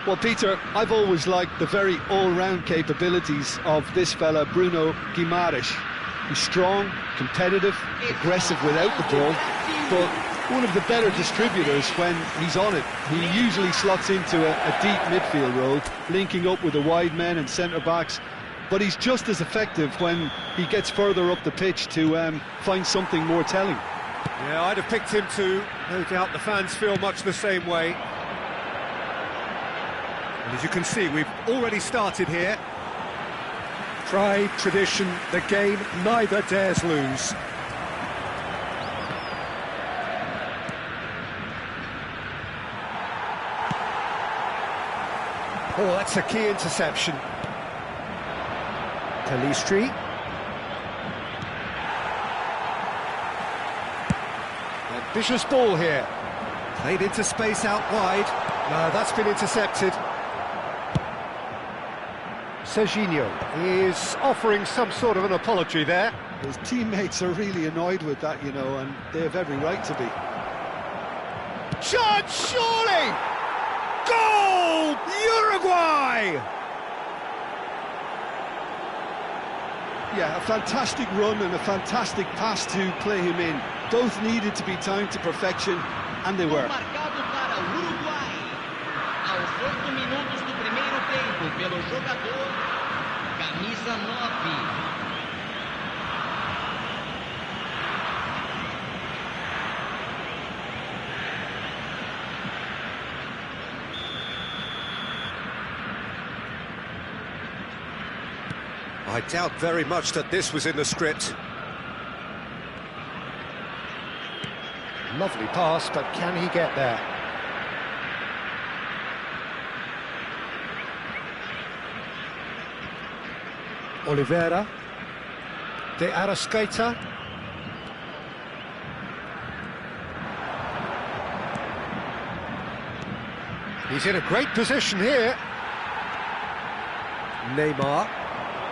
Well, Peter, I've always liked the very all-round capabilities of this fella, Bruno Guimaraes. He's strong, competitive, aggressive without the ball, but one of the better distributors when he's on it. He usually slots into a deep midfield role, linking up with the wide men and centre-backs, but he's just as effective when he gets further up the pitch to find something more telling. Yeah, I'd have picked him too. No doubt the fans feel much the same way. And as you can see, we've already started here. Pride, tradition, the game neither dares lose. Oh, that's a key interception. Pelistri. Ambitious ball here. Played into space out wide. No, that's been intercepted. Serginho is offering some sort of an apology there. His teammates are really annoyed with that, you know, and they have every right to be. Chance, surely! Goal! Uruguay! Yeah, a fantastic run and a fantastic pass to play him in. Both needed to be timed to perfection, and they were. Marcado para o Uruguai. Aos 8 minutos do primeiro tempo, pelo jogador, camisa 9. I doubt very much that this was in the script. Lovely pass, but can he get there? Oliveira. De Arrascaeta. He's in a great position here. Neymar.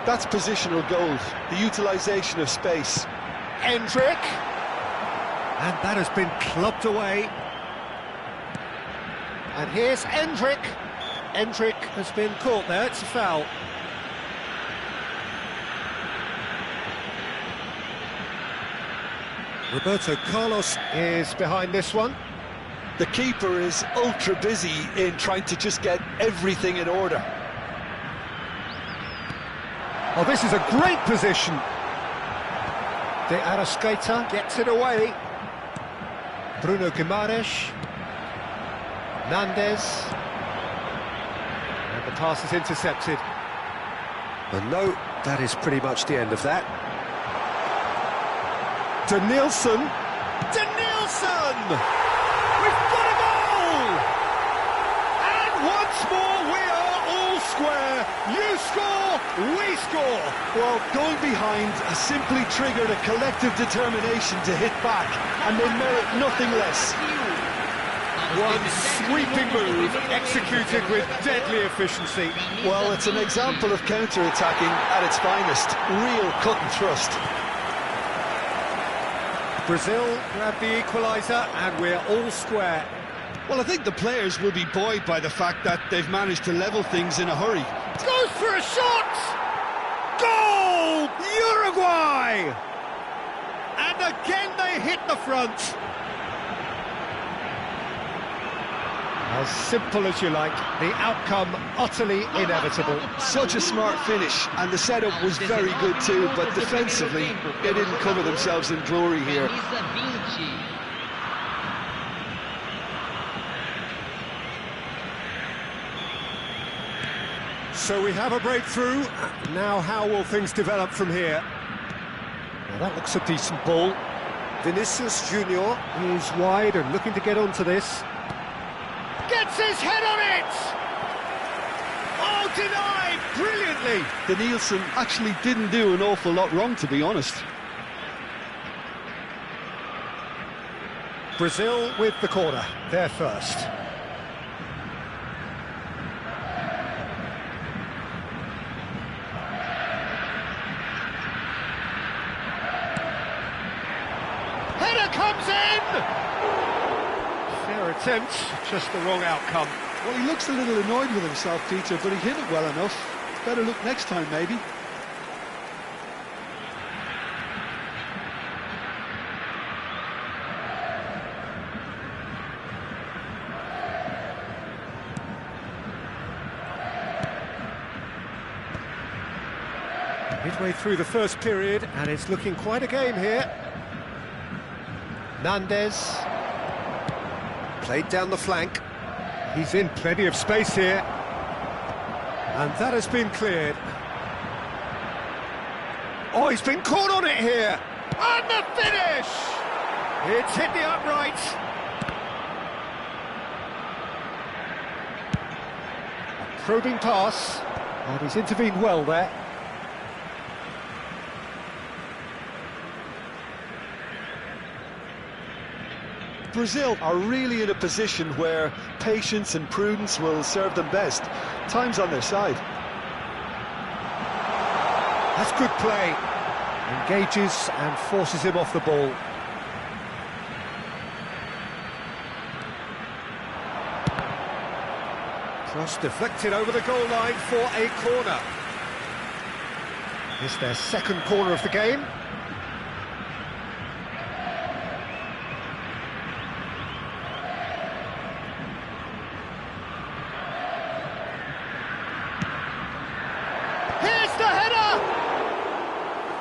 That's positional goals, the utilisation of space. Endrick. And that has been clubbed away. And here's Endrick. Endrick has been caught there, it's a foul. Roberto Carlos is behind this one. The keeper is ultra busy in trying to just get everything in order. Oh, this is a great position. De Arrascaeta gets it away. Bruno Guimaraes. Mendes. And the pass is intercepted. And no, that is pretty much the end of that. Denilson. Denilson! We've got a goal! And once more we are all square. You score, we score. Well, going behind has simply triggered a collective determination to hit back, and they merit nothing less. One sweeping move executed with deadly efficiency. Well, it's an example of counter-attacking at its finest. Real cut and thrust. Brazil grab the equaliser and we're all square. Well, I think the players will be buoyed by the fact that they've managed to level things in a hurry. Goes for a shot! Goal! Uruguay! And again they hit the front. As simple as you like, the outcome utterly inevitable. Such a smart finish, and the setup was very good too, but defensively, they didn't cover themselves in glory here. Camisa 20. So we have a breakthrough. Now how will things develop from here? Well, that looks a decent ball. Vinicius Junior is wide and looking to get onto this. Gets his head on it! Oh, denied brilliantly! Danielson actually didn't do an awful lot wrong, to be honest. Brazil with the corner, they're first. Header comes in! Fair attempt, just the wrong outcome. Well, he looks a little annoyed with himself, Peter, but he hit it well enough. Better look next time, maybe. Midway through the first period, and it's looking quite a game here. Nandez. Played down the flank. He's in plenty of space here. And that has been cleared. Oh, he's been caught on it here. And the finish! It's hit the upright. A probing pass. And he's intervened well there. Brazil are really in a position where patience and prudence will serve them best. Time's on their side. That's good play. Engages and forces him off the ball. Cross deflected over the goal line for a corner. It's their second corner of the game.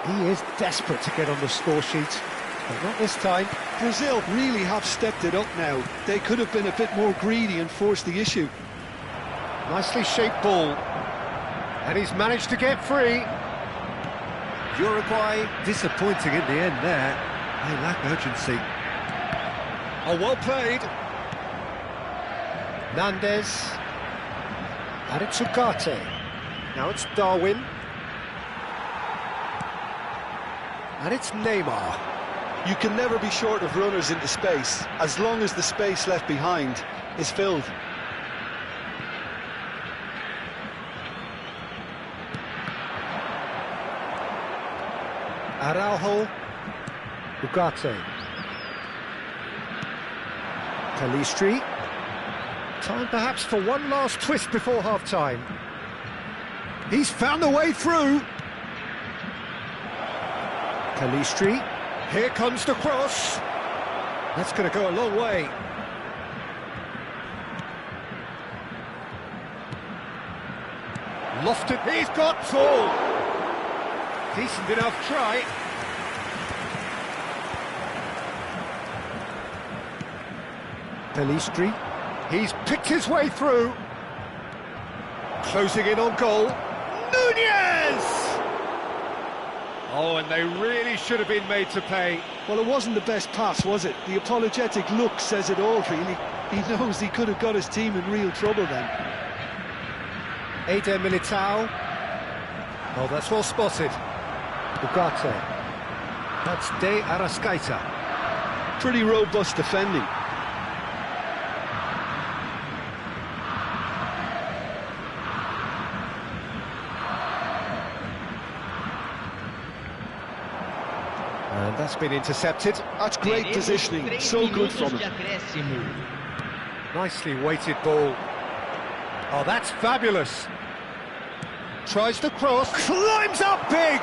He is desperate to get on the score sheet, but not this time. Brazil really have stepped it up now. They could have been a bit more greedy and forced the issue. Nicely shaped ball. And he's managed to get free. Uruguay disappointing in the end there. They lack urgency. Oh, well played. Nandez. And it's Ugarte. Now it's Darwin. And it's Neymar. You can never be short of runners into space, as long as the space left behind is filled. Araujo. Ugarte. Calistri. Time perhaps for one last twist before half-time. He's found a way through. Calistri, here comes the cross. That's going to go a long way. Lofted, he's got tall. Decent enough try. Calistri, he's picked his way through. Closing in on goal. Nunez! Oh, and they really should have been made to pay. Well, it wasn't the best pass, was it? The apologetic look says it all, really. He knows he could have got his team in real trouble then. Eder Militao. Oh, that's well spotted. Ugarte. That's De Arrascaeta. Pretty robust defending. And that's been intercepted. That's great positioning, so good from him. Nicely weighted ball. Oh, that's fabulous. Tries to cross, climbs up big!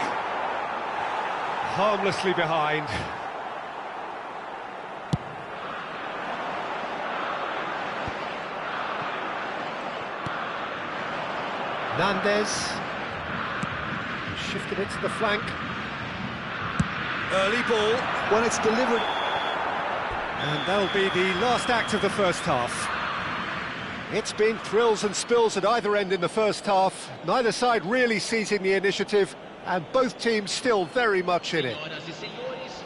Harmlessly behind. Nandez. Shifted it to the flank. Early ball. When it's delivered. And that'll be the last act of the first half. It's been thrills and spills at either end in the first half. Neither side really seizing the initiative, and both teams still very much in it.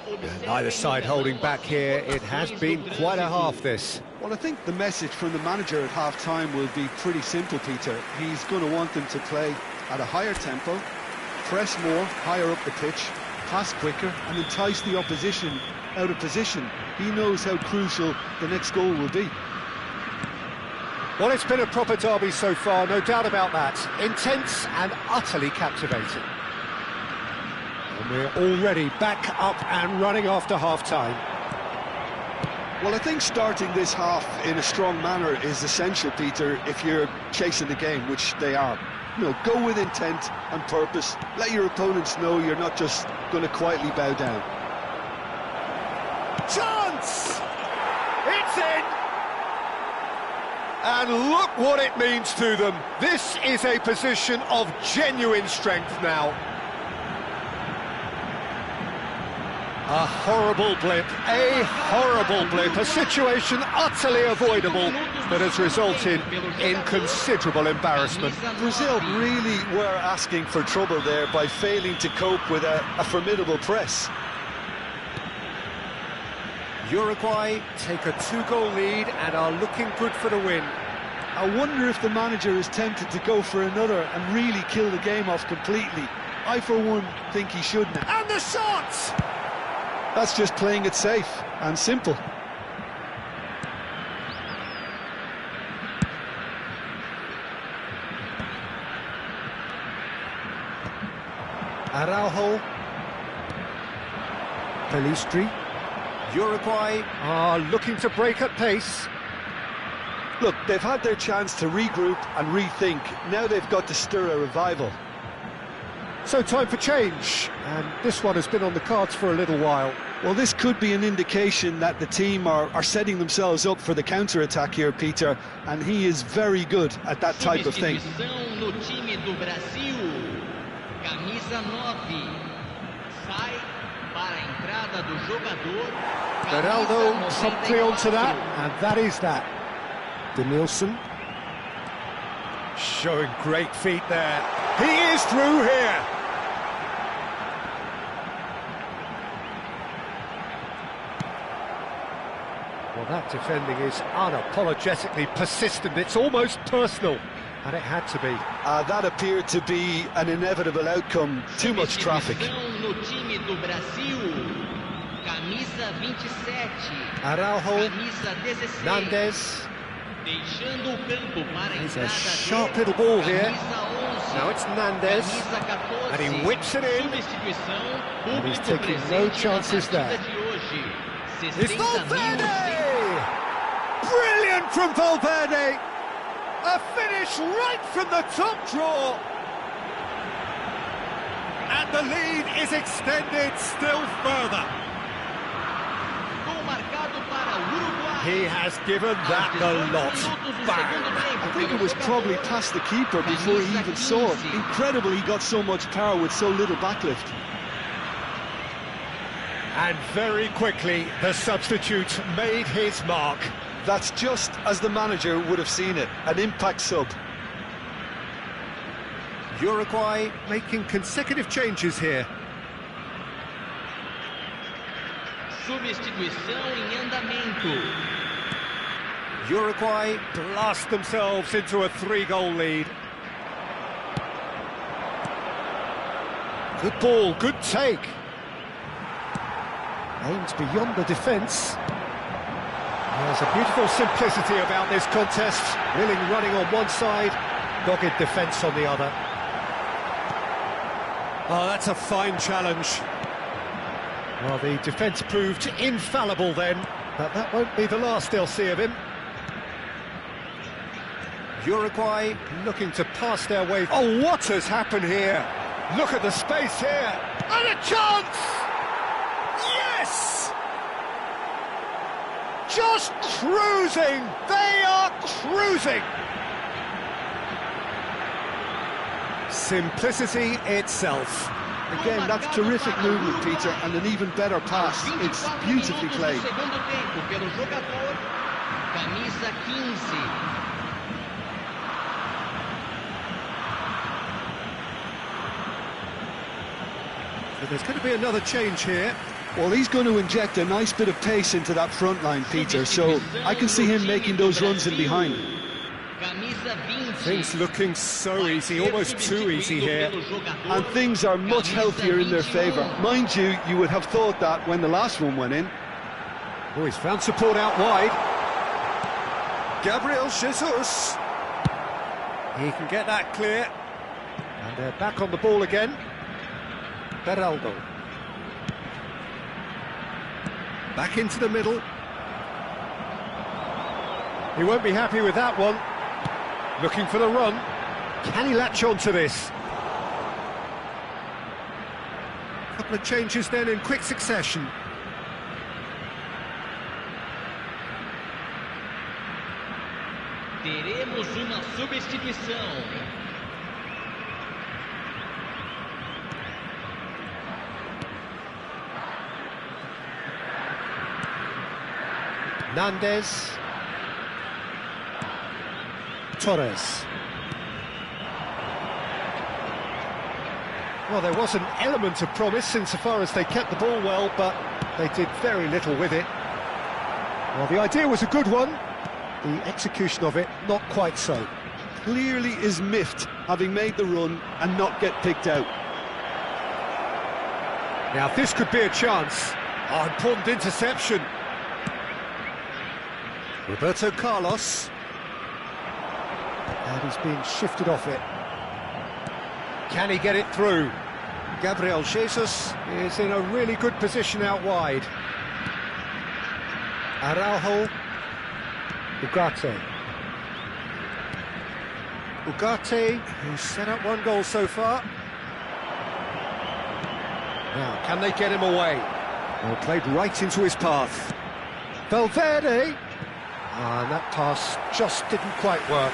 And neither side holding back here. It has been quite a half, this. Well, I think the message from the manager at half-time will be pretty simple, Peter. He's going to want them to play at a higher tempo, press more, higher up the pitch, pass quicker, and entice the opposition out of position. He knows how crucial the next goal will be. Well, it's been a proper derby so far, no doubt about that. Intense and utterly captivating. And we're already back up and running after half-time. Well, I think starting this half in a strong manner is essential, Peter, if you're chasing the game, which they are. You know, go with intent and purpose. Let your opponents know you're not just going to quietly bow down. Chance! It's in! And look what it means to them. This is a position of genuine strength now. A horrible blip, a situation utterly avoidable that has resulted in considerable embarrassment. Brazil really were asking for trouble there by failing to cope with a formidable press. Uruguay take a 2-goal lead and are looking good for the win. I wonder if the manager is tempted to go for another and really kill the game off completely. I, for one, think he should now. And the shots! That's just playing it safe and simple. Araujo. Pelistri. Uruguay are looking to break at pace. Look, they've had their chance to regroup and rethink. Now they've got to stir a revival. So time for change, and this one has been on the cards for a little while. Well, this could be an indication that the team are setting themselves up for the counter-attack here, Peter, and he is very good at that type of thing. No time do Brasil. Camisa 9. Sai para a entrada do jogador. Ronaldo promptly onto that, and that is that. Denilson. Showing great feet there. He is through here. Well, that defending is unapologetically persistent. It's almost personal, and it had to be. That appeared to be an inevitable outcome. Too much traffic. No time do Brasil. Camisa 27. Araujo. Camisa 16. Nandes. Deixando o campo para a It's a entrada sharp little ball here. Camisa 11. Now it's Nandes. Camisa 14. And he whips it in. Substituição. And he's Público taking no presente chances na there. partida de hoje. It's 60.000. Valverde! Brilliant from Valverde! A finish right from the top draw! And the lead is extended still further. Gol marcado para o Uruguai. He has given that the lot. Bang! I think it was probably past the keeper before he even saw it. Incredible he got so much power with so little backlift. And very quickly, the substitute made his mark. That's just as the manager would have seen it, an impact sub. Uruguay making consecutive changes here. Substituição em andamento. Uruguay blast themselves into a 3-goal lead. Good ball, good take. Aims beyond the defence. There's a beautiful simplicity about this contest. Willing running on one side, dogged defence on the other. Oh, that's a fine challenge. Well, the defence proved infallible then, but that won't be the last they'll see of him. Uruguay looking to pass their way. Oh, what has happened here? Look at the space here. And a chance! Yes! Just cruising! They are cruising! Simplicity itself. Again, that's terrific movement, Peter, and an even better pass. It's beautifully played. Segundo tempo pelo jogador camisa 15. But there's going to be another change here. Well, he's going to inject a nice bit of pace into that front line, Peter, so I can see him making those runs in behind. Things looking so easy, almost too easy here. And things are much healthier in their favour. Mind you, you would have thought that when the last one went in. Oh, he's found support out wide. Gabriel Jesus. He can get that clear. And they're back on the ball again. Beraldo. Back into the middle. He won't be happy with that one. Looking for the run. Can he latch on to this? A couple of changes then in quick succession. Teremos uma substituição. Nandes. Torres. Well, there was an element of promise insofar as they kept the ball well, but they did very little with it. Well, the idea was a good one. The execution of it, not quite so. Clearly is miffed, having made the run and not get picked out. Now, this could be a chance. Oh, important interception. Roberto Carlos. And he's being shifted off it. Can he get it through? Gabriel Jesus is in a really good position out wide. Araujo. Ugarte. Ugarte, who's set up one goal so far. Now, can they get him away? Well, played right into his path. Valverde. And that pass just didn't quite work.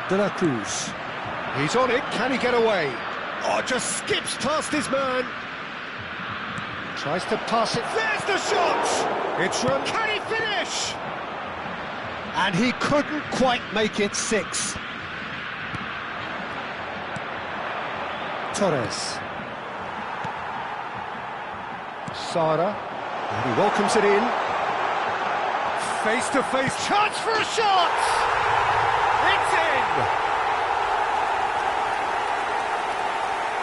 De la Cruz. He's on it, can he get away? Oh, just skips past his man. Tries to pass it, there's the shot! It's run, can he finish? And he couldn't quite make it 6. Torres. Sara. And he welcomes it in. Face-to-face chance for a shot! It's in!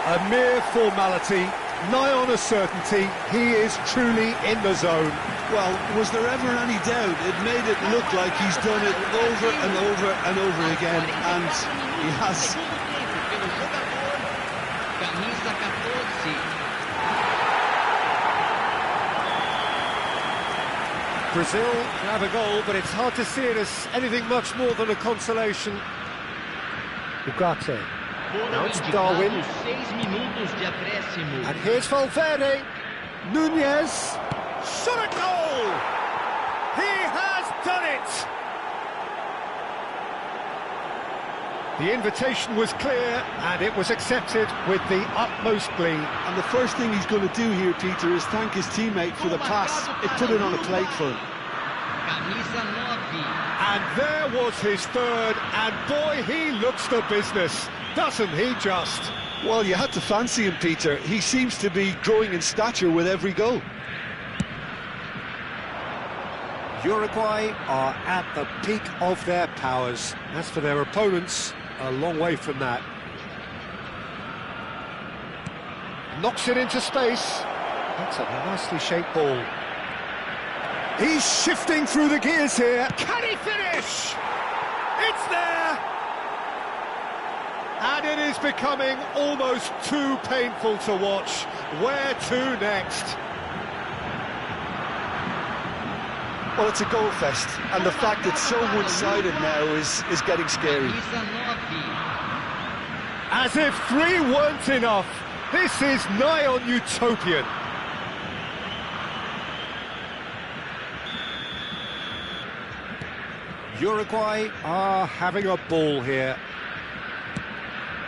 A mere formality, nigh on a certainty, he is truly in the zone. Well, was there ever any doubt? It made it look like he's done it over and over and over again, and he has. Brazil have a goal, but it's hard to see it as anything much more than a consolation. Ugarte. Now it's Darwin. And here's Valverde. Nunez. Shot a goal! He has done it! The invitation was clear, and it was accepted with the utmost glee. And the first thing he's going to do here, Peter, is thank his teammate for the pass. It put it on a plate for him. And there was his third, and boy, he looks the business, doesn't he just? Well, you had to fancy him, Peter. He seems to be growing in stature with every goal. Uruguay are at the peak of their powers. As for their opponents, a long way from that. Knocks it into space. That's a nicely shaped ball. He's shifting through the gears here. Can he finish? It's there! And it is becoming almost too painful to watch. Where to next? Well, it's a goal fest, and the fact it's so one-sided now is getting scary. As if 3 weren't enough, this is nigh on utopian. Uruguay are having a ball here.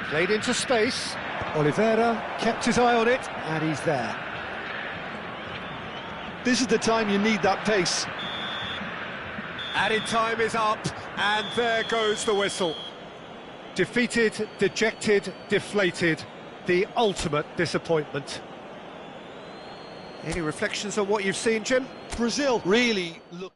Played into space. Oliveira kept his eye on it, and he's there. This is the time you need that pace. Added time is up, and there goes the whistle. Defeated, dejected, deflated. The ultimate disappointment. Any reflections on what you've seen, Jim? Brazil really look.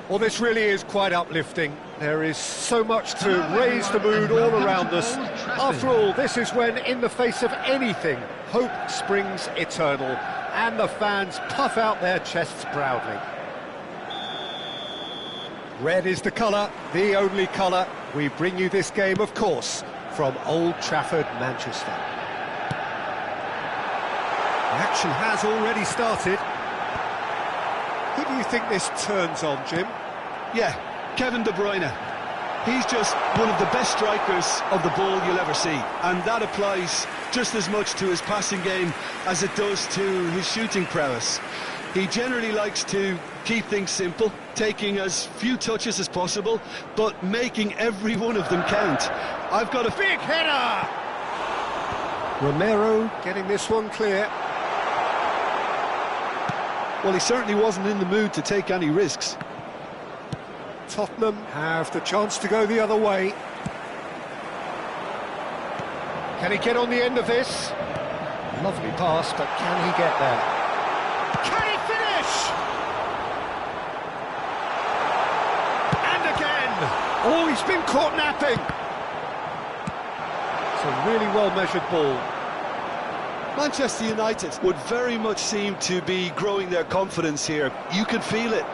Well, this really is quite uplifting. There is so much to raise the mood all around us. After all, this is when, in the face of anything, hope springs eternal, and the fans puff out their chests proudly. Red is the colour, the only colour. We bring you this game, of course, from Old Trafford, Manchester. The action has already started. Who do you think this turns on, Jim? Yeah, Kevin De Bruyne. He's just one of the best strikers of the ball you'll ever see, and that applies just as much to his passing game as it does to his shooting prowess. He generally likes to keep things simple, taking as few touches as possible, but making every one of them count. I've got a big header! Romero getting this one clear. Well, he certainly wasn't in the mood to take any risks. Tottenham have the chance to go the other way. Can he get on the end of this? Lovely pass, but can he get there? Can he finish? And again! Oh, he's been caught napping! It's a really well-measured ball. Manchester United would very much seem to be growing their confidence here. You can feel it.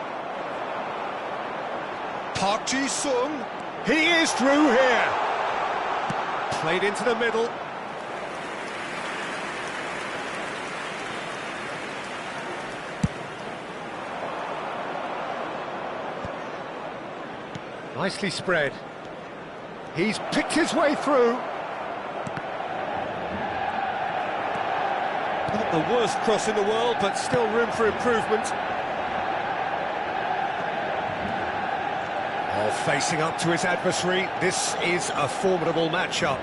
Park Ji-sung, he is through here. Played into the middle. Nicely spread. He's picked his way through. Not the worst cross in the world, but still room for improvement. Facing up to his adversary, this is a formidable matchup.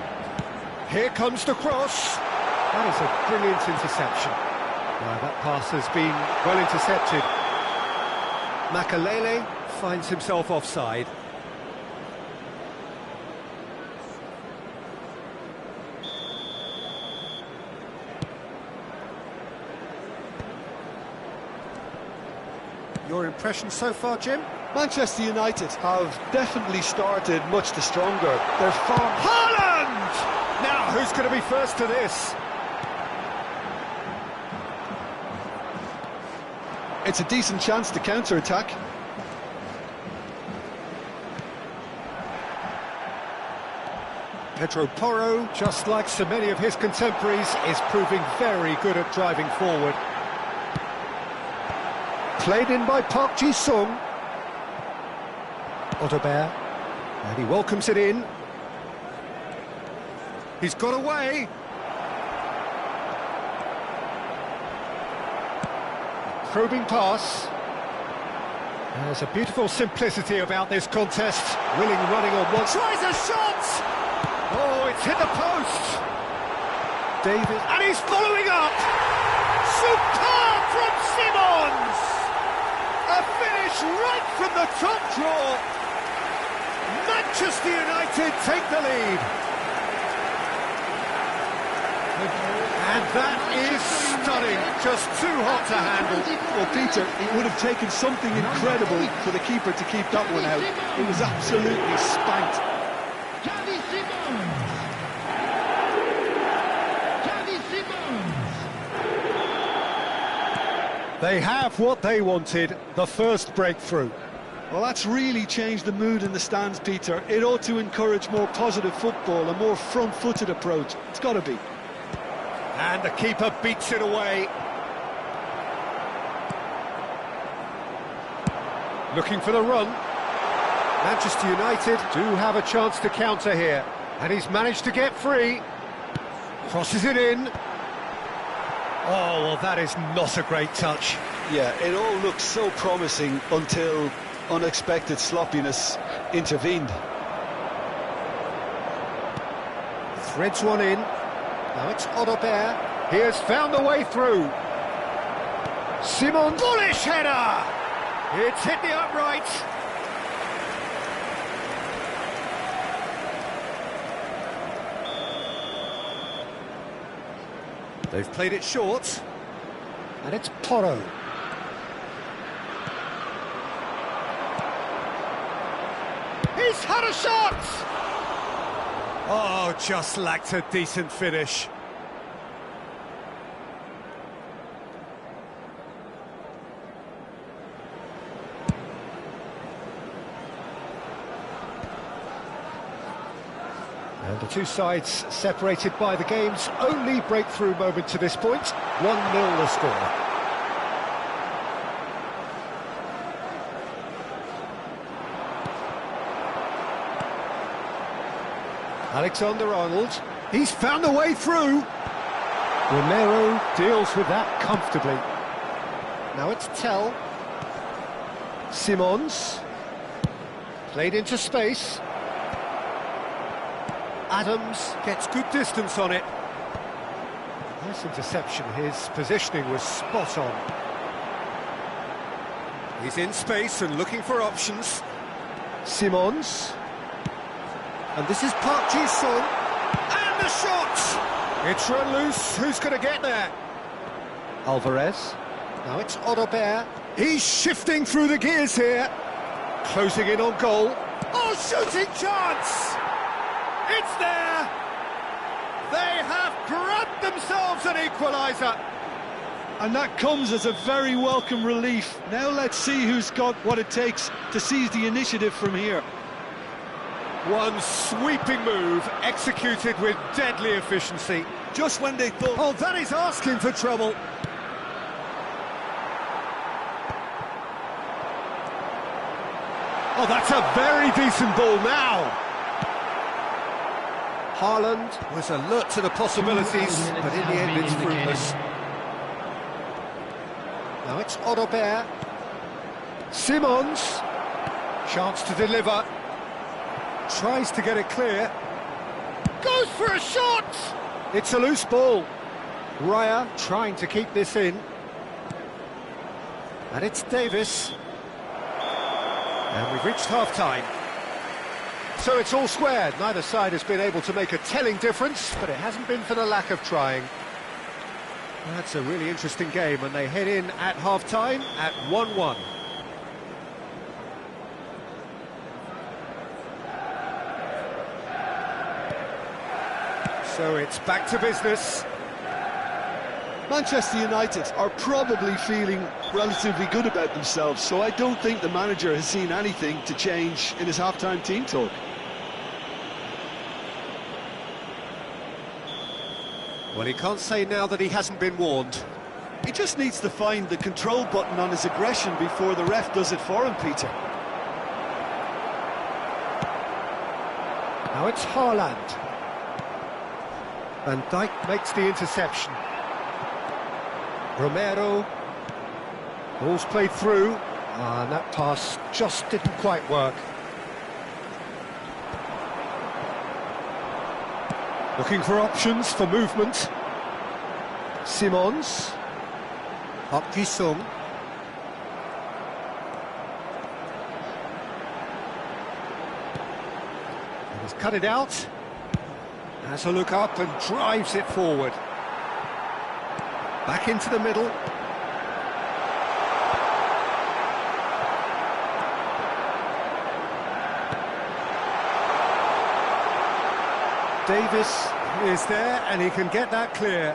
Here comes the cross. That is a brilliant interception. That pass has been well intercepted. Makalele finds himself offside. Your impression so far, Jim? Manchester United have definitely started much the stronger. They're far... Haaland! Now, who's going to be first to this? It's a decent chance to counter-attack. Pedro Porro, just like so many of his contemporaries, is proving very good at driving forward. Played in by Park Ji-sung. Odobert, and he welcomes it in. He's got away. Probing pass. There's a beautiful simplicity about this contest. Willing running on one. Tries a shot! Oh, it's hit the post. David, and he's following up. Superb from Simons! A finish right from the top draw. Manchester United take the lead. And that is stunning, just too hot to handle. Well, Peter, it would have taken something incredible for the keeper to keep that one out. It was absolutely spanked. They have what they wanted, the first breakthrough. Well, that's really changed the mood in the stands, Peter. It ought to encourage more positive football, a more front-footed approach. It's got to be. And the keeper beats it away. Looking for the run. Manchester United do have a chance to counter here. And he's managed to get free. Crosses it in. Oh, well, that is not a great touch. Yeah, it all looked so promising until unexpected sloppiness intervened. Threads one in. Now it's Odobert. He has found the way through. Simon, bullish header! It's hit the upright. They've played it short. And it's Porro. He's had a shot! Oh, just lacked a decent finish. And the two sides separated by the game's only breakthrough moment to this point. 1-0 the score. Alexander-Arnold, he's found a way through. Romero deals with that comfortably. Now it's Tell. Simons. Played into space. Adams gets good distance on it. Nice interception, his positioning was spot on. He's in space and looking for options. Simons. And this is Park Ji-sung. And the shot! It's run loose. Who's going to get there? Alvarez. Now it's Odobert. He's shifting through the gears here. Closing in on goal. Oh, shooting chance! It's there! They have grabbed themselves an equaliser. And that comes as a very welcome relief. Now let's see who's got what it takes to seize the initiative from here. One sweeping move, executed with deadly efficiency. Just when they thought... Oh, that is asking for trouble. Oh, that's a very decent ball now. Haaland was alert to the possibilities, but in the end it's fruitless. Now it's Odobert. Simons, chance to deliver. Tries to get it clear. Goes for a shot! It's a loose ball. Raya trying to keep this in. And it's Davis. And we've reached half-time. So it's all squared. Neither side has been able to make a telling difference, but it hasn't been for the lack of trying. That's a really interesting game, and they head in at half-time at 1-1. So it's back to business. Manchester United are probably feeling relatively good about themselves, so I don't think the manager has seen anything to change in his half-time team talk. Well, he can't say now that he hasn't been warned. He just needs to find the control button on his aggression before the ref does it for him, Peter. Now it's Haaland. Van Dijk makes the interception. Romero. Ball's played through. And that pass just didn't quite work. Looking for options for movement. Simons. Park Ji-sung. He's cut it out. Has a look up and drives it forward. Back into the middle. Davis is there and he can get that clear.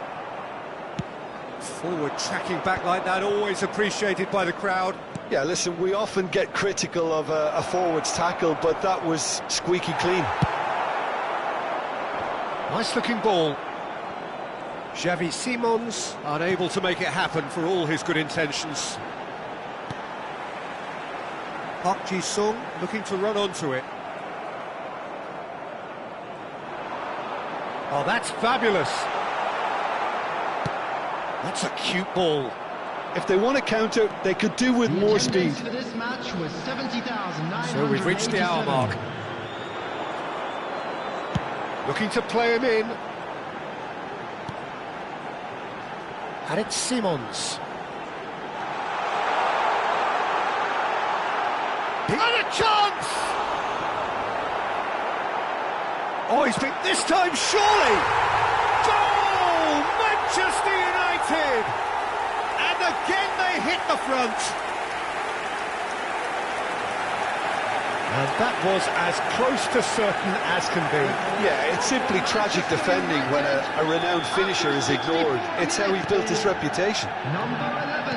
Forward tracking back like that, always appreciated by the crowd. Yeah, listen, we often get critical of a forward's tackle, but that was squeaky clean. Nice looking ball. Xavi Simons unable to make it happen for all his good intentions. Park Ji-sung looking to run onto it. Oh, that's fabulous. That's a cute ball. If they want to counter, they could do with more speed. For this match was 70,987. So we've reached the hour mark. Looking to play him in. And it's Simons. And a chance! Oh, he's been this time, surely! Goal! Manchester United! And again they hit the front. And that was as close to certain as can be. Yeah, it's simply tragic defending when a renowned finisher is ignored. It's how he built his reputation. Number 11,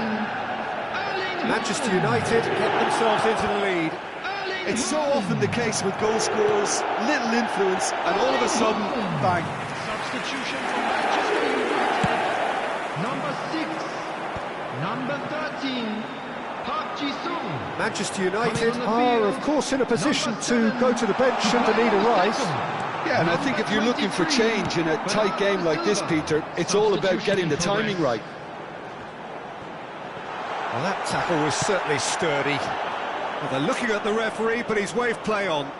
Erling Manchester United get themselves into the lead. Erling It's so often the case with goal scorers, little influence, and all of a sudden, bang. Substitution for Manchester United. Number 6, number 13, Park Ji-sung. Manchester United Coming on the are, field, of course, in a position number to 7, go to the bench should the need arise. Yeah, and I think if you're looking for change in a tight game like this, Peter, it's all about getting the timing right. Well, that tackle was certainly sturdy. Well, they're looking at the referee, but he's waved play on.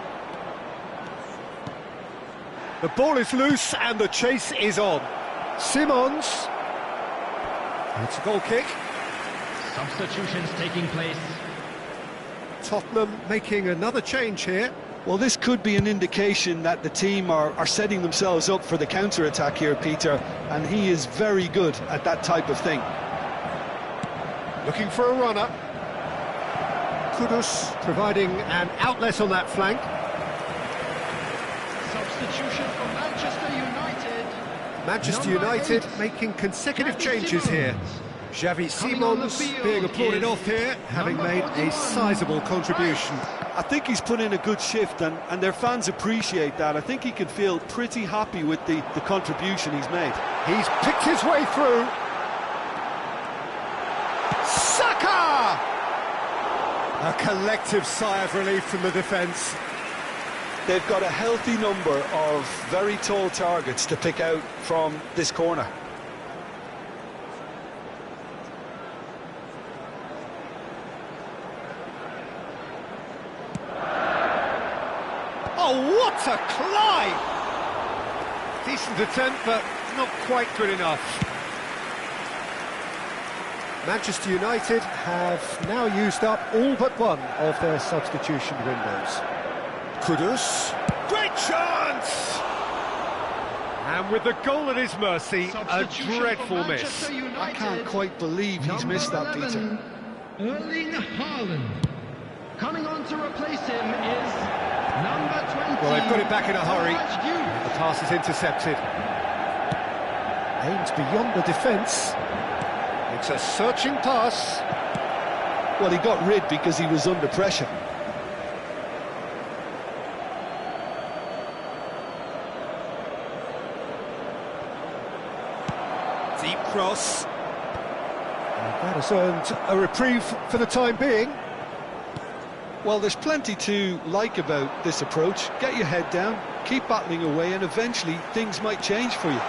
The ball is loose and the chase is on. Simons. It's a goal kick. Substitutions taking place. Tottenham making another change here. Well, this could be an indication that the team are setting themselves up for the counter-attack here, Peter, and he is very good at that type of thing. Looking for a runner. Kudus providing an outlet on that flank. Substitution for Manchester United. Manchester Number United 8, making consecutive Xavi changes here. Simons. Xavi Coming on the Simons field being applauded is off here, having number made a 41, sizable contribution. I think he's put in a good shift, and their fans appreciate that. I think he can feel pretty happy with the contribution he's made. He's picked his way through. Saka! A collective sigh of relief from the defence. They've got a healthy number of very tall targets to pick out from this corner. Oh, what a climb! Decent attempt, but not quite good enough. Manchester United have now used up all but one of their substitution windows. Kudus. Great chance! And with the goal at his mercy, a Substitution for dreadful miss. Manchester United. I can't quite believe he's missed that, Peter. 11, Erling Haaland. Coming on to replace him is number 20. Well, they've got it back in a hurry. Raj Youth. The pass is intercepted. Aimed beyond the defence. It's a searching pass. Well, he got rid because he was under pressure. Deep cross. And that has earned a reprieve for the time being. Well, there's plenty to like about this approach. Get your head down, keep battling away, and eventually things might change for you.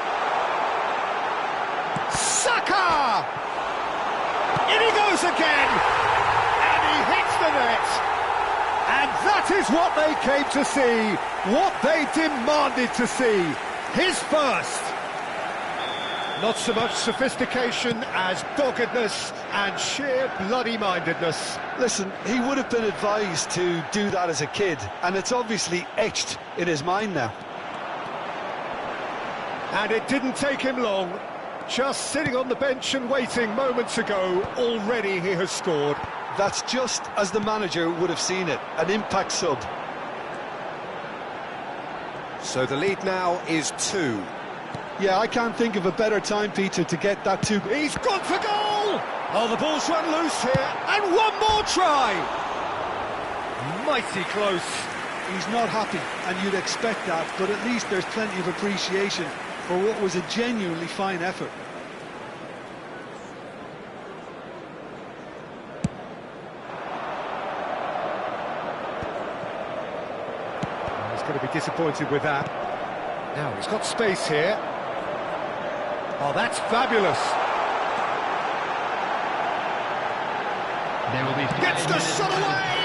Saka! In he goes again! And he hits the net! And that is what they came to see, what they demanded to see. His first! Not so much sophistication as doggedness and sheer bloody-mindedness. Listen, he would have been advised to do that as a kid, and it's obviously etched in his mind now. And it didn't take him long. Just sitting on the bench and waiting moments ago, already he has scored. That's just as the manager would have seen it, an impact sub. So the lead now is 2. Yeah, I can't think of a better time, Peter, to get that 2. He's gone for goal! Oh, the ball's run loose here, and one more try! Mighty close. He's not happy, and you'd expect that, but at least there's plenty of appreciation for what was a genuinely fine effort. He's going to be disappointed with that. Now, he's got space here. Oh, that's fabulous. There will be 5 Gets the minutes shot added. away!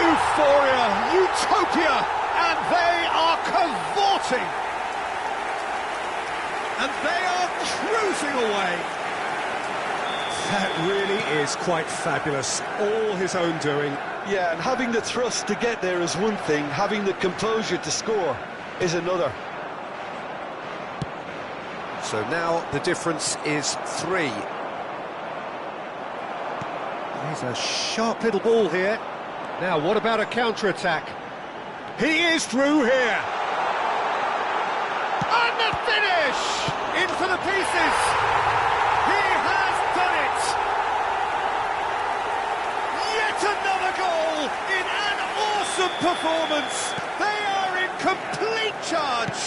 Euphoria, utopia, and they are cavorting. And they are cruising away. That really is quite fabulous. All his own doing. Yeah, and having the thrust to get there is one thing, having the composure to score is another. So now the difference is 3. There's a sharp little ball here. Now, what about a counter-attack? He is through here. And the finish! In for the pieces. He has done it. Yet another goal in an awesome performance. They are in complete charge.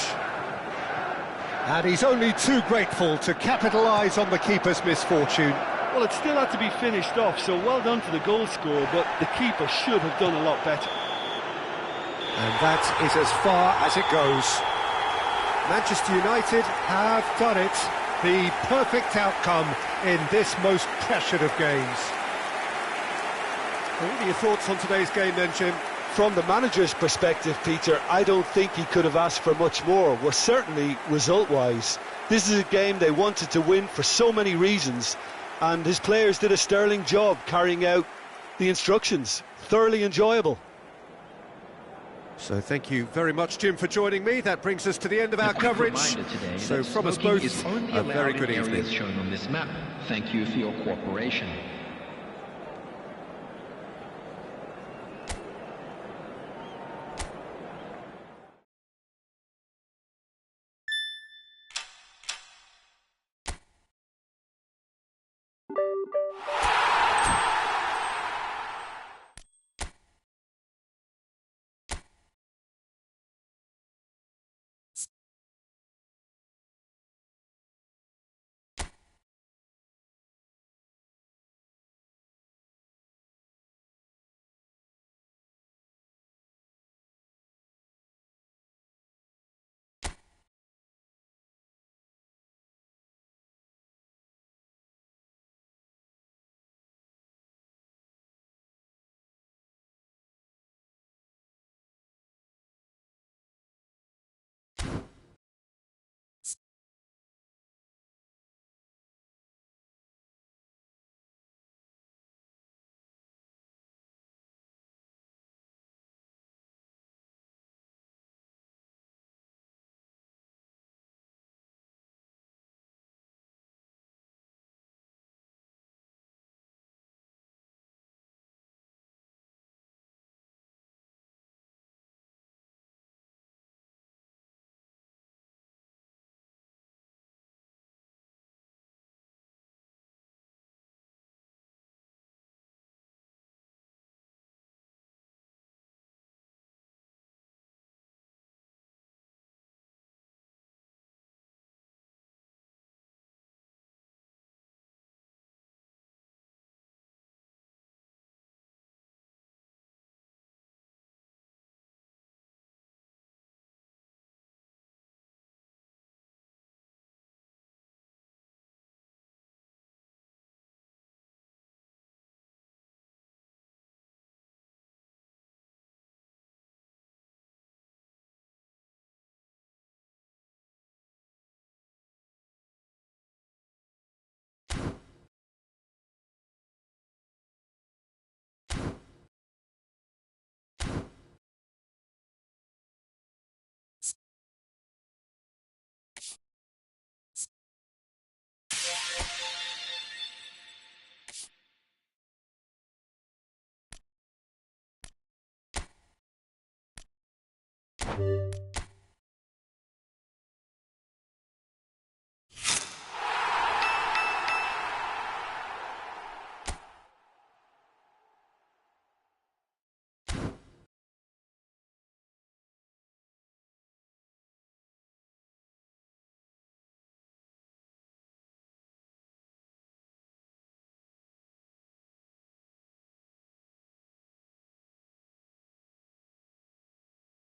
And he's only too grateful to capitalise on the keeper's misfortune. Well, it still had to be finished off, so well done to the goal scorer, but the keeper should have done a lot better. And that is as far as it goes. Manchester United have done it. The perfect outcome in this most pressured of games. What are your thoughts on today's game then, Jim? From the manager's perspective, Peter, I don't think he could have asked for much more. Well, certainly result-wise. This is a game they wanted to win for so many reasons, and his players did a sterling job carrying out the instructions. thoroughly enjoyable. So thank you very much, Jim, for joining me. That brings us to the end of our coverage. So from us both, a very good evening. Shown on this map. Thank you for your cooperation.